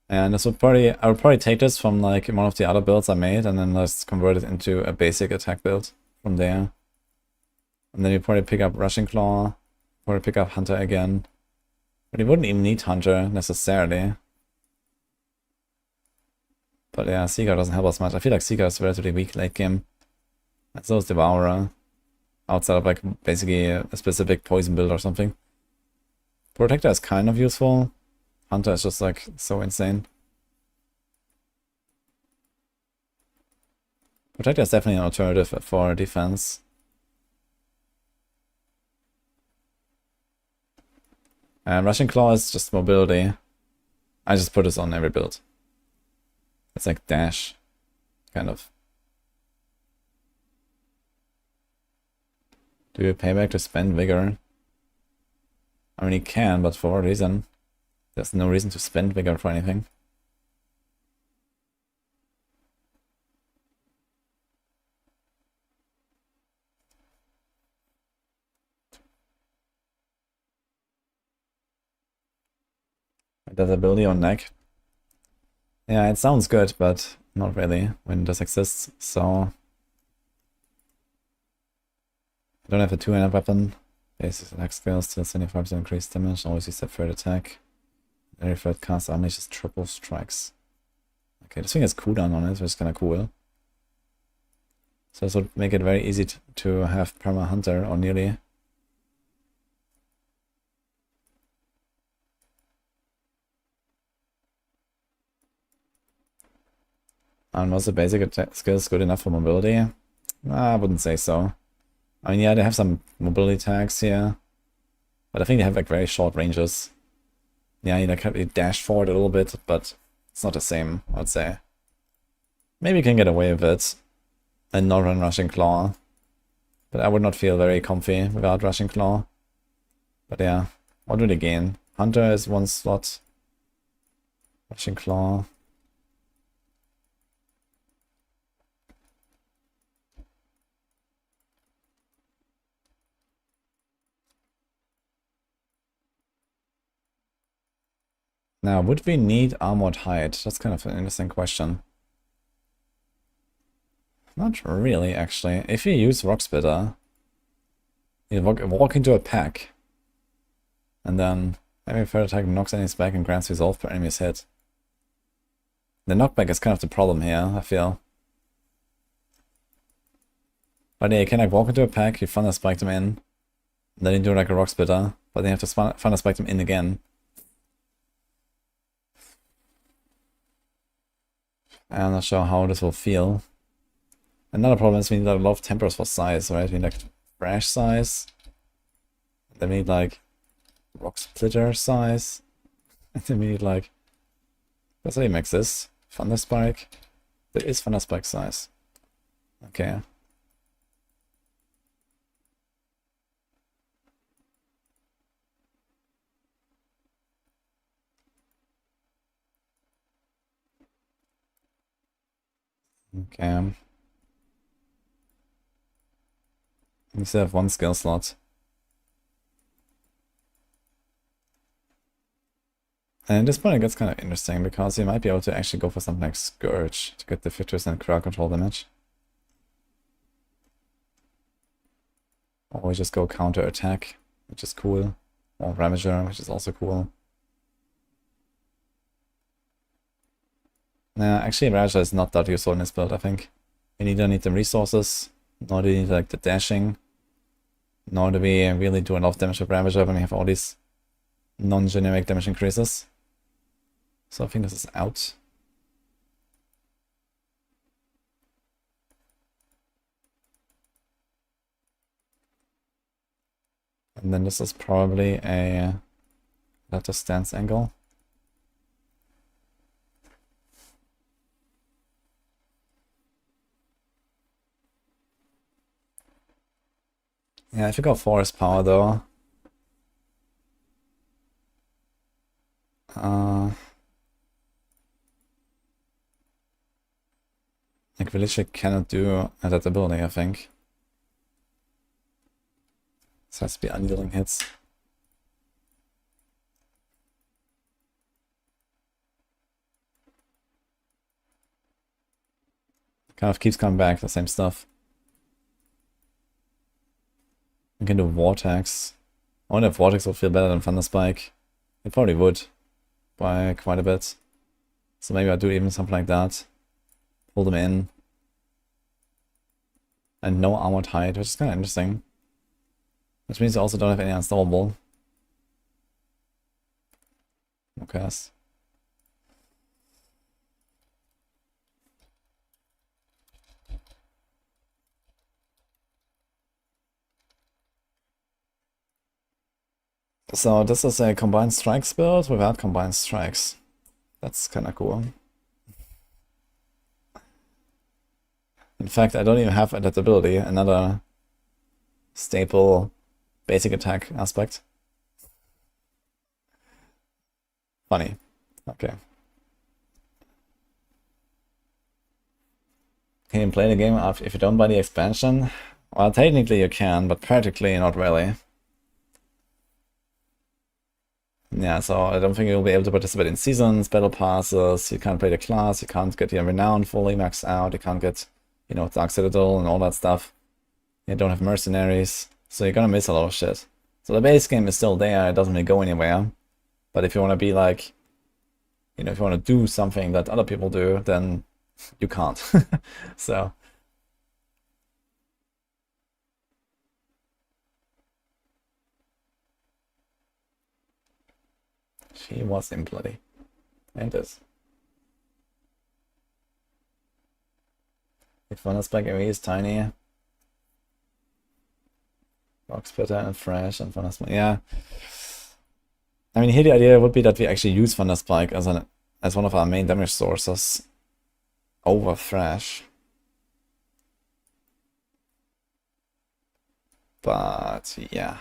And this would probably, I would probably take this from like one of the other builds I made and then just convert it into a basic attack build from there. And then you probably pick up Rushing Claw, probably pick up Hunter again. But you wouldn't even need Hunter necessarily. But yeah, Seeker doesn't help us much. I feel like Seeker is relatively weak late game. And so is Devourer. Outside of like basically a specific poison build or something. Protector is kind of useful. Hunter is just like so insane. Protector is definitely an alternative for defense. And Rushing Claw is just mobility. I just put this on every build. It's like dash, kind of. Do you pay back to spend vigor? I mean, you can, but for what reason? There's no reason to spend vigor for anything. Does ability on neck? Yeah, it sounds good, but not really when this exists, so... I don't have a two-handed weapon. Basic attack skills, still 75% increased damage, always use that third attack. Every third cast unleashes triple strikes. Okay, this thing has cooldown on it, which is kinda cool. So this would make it very easy to have Perma Hunter, or nearly. And was the basic attack skills good enough for mobility? I wouldn't say so. I mean, yeah, they have some mobility tags here. But I think they have like very short ranges. Yeah, you like dash forward a little bit, but it's not the same, I would say. Maybe you can get away with it and not run Rushing Claw. But I would not feel very comfy without Rushing Claw. But yeah, what do they gain? Hunter is one slot. Rushing Claw. Now, would we need Armored Hide? That's kind of an interesting question. Not really, actually. If you use Rock Splitter, you walk into a pack, and then every third attack knocks enemies back and grants resolve per enemy's hit. The knockback is kind of the problem here, I feel. But yeah, you can like walk into a pack, you Thunder Spike them in, and then you do like a Rock Splitter, but then you have to Thunder Spike them in again. I'm not sure how this will feel. Another problem is we need a lot of tempers for size, right? We need like Thrash size. Then we need like Rock Splitter size. And then we need like... Let's say mix this. Thunder Spike. There is Thunder Spike size. Okay. Okay. We still have one skill slot. And at this point it gets kind of interesting, because you might be able to actually go for something like Scourge to get the 50% crowd control damage. Or we just go counter attack, which is cool. Or Ravager, which is also cool. Nah, actually Ravager is not that useful in this build, I think. You neither need the resources, nor do you need like the dashing. Nor do we really do a lot of damage with Ravager when we have all these non-generic damage increases. So I think this is out. And then this is probably a letter stance angle. Yeah, if you go Forest Power though. Like we literally cannot do that ability, I think. This has to be unyielding hits. Kind of keeps coming back, the same stuff. We can do Vortex. I wonder if Vortex would feel better than Thunder Spike. It probably would. By quite a bit. So maybe I'll do even something like that. Pull them in. And no armored height, which is kind of interesting. Which means I also don't have any unstoppable. Okay. So this is a combined strikes build without combined strikes. That's kind of cool. In fact, I don't even have adaptability, another staple basic attack aspect. Funny. Okay. Can you play the game if you don't buy the expansion? Well, technically you can, but practically not really. Yeah, so I don't think you'll be able to participate in seasons, battle passes, you can't play the class, you can't get your renown fully maxed out, you can't get, you know, Dark Citadel and all that stuff. You don't have mercenaries, so you're gonna miss a lot of shit. So the base game is still there, it doesn't really go anywhere. But if you want to be like, you know, if you want to do something that other people do, then you can't. So she was in bloody. And this. If Thunder Spike area is tiny. Box Splitter and Fresh and Thunder Spike. Yeah. I mean, here the idea would be that we actually use Thunder Spike as one of our main damage sources over Thrash. But yeah.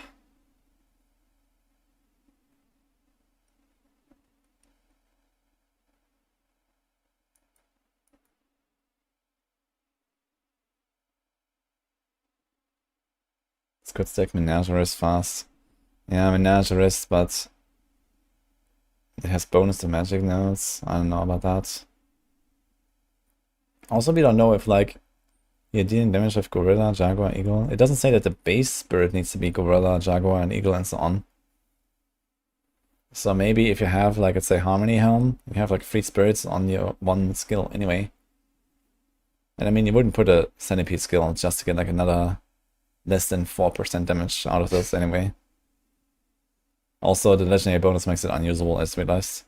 This could stack Menagerist fast. Yeah, Menagerist, but it has bonus to magic nodes. I don't know about that. Also, we don't know if, like, you're dealing damage with Gorilla, Jaguar, Eagle. It doesn't say that the base spirit needs to be Gorilla, Jaguar, and Eagle, and so on. So maybe if you have, like, let's say Harmony Helm, you have, like, 3 spirits on your one skill anyway. And I mean, you wouldn't put a Centipede skill just to get, like, another less than 4% damage out of this anyway. Also, the legendary bonus makes it unusable, as realized.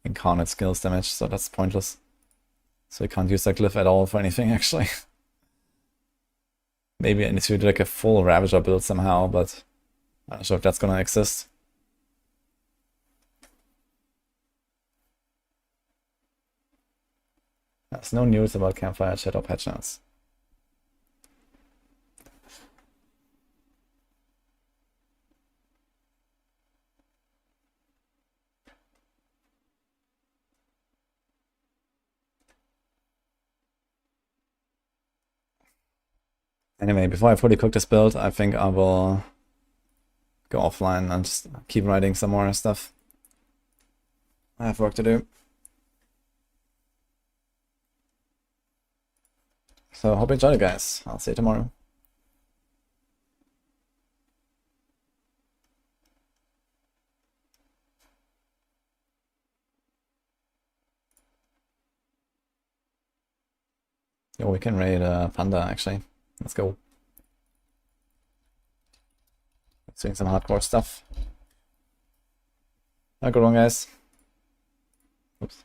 Incarnate skills damage, so that's pointless. So we can't use that glyph at all for anything, actually. Maybe I need to do like a full Ravager build somehow, but I'm not sure if that's gonna exist. There's no news about Campfire Chat or patch notes. Anyway, before I fully cook this build, I think I will go offline and just keep writing some more stuff. I have work to do. So hope you enjoyed it, guys. I'll see you tomorrow. Yo, we can raid Panda, actually. Let's go. doing some hardcore stuff. Have a good one, guys. Oops.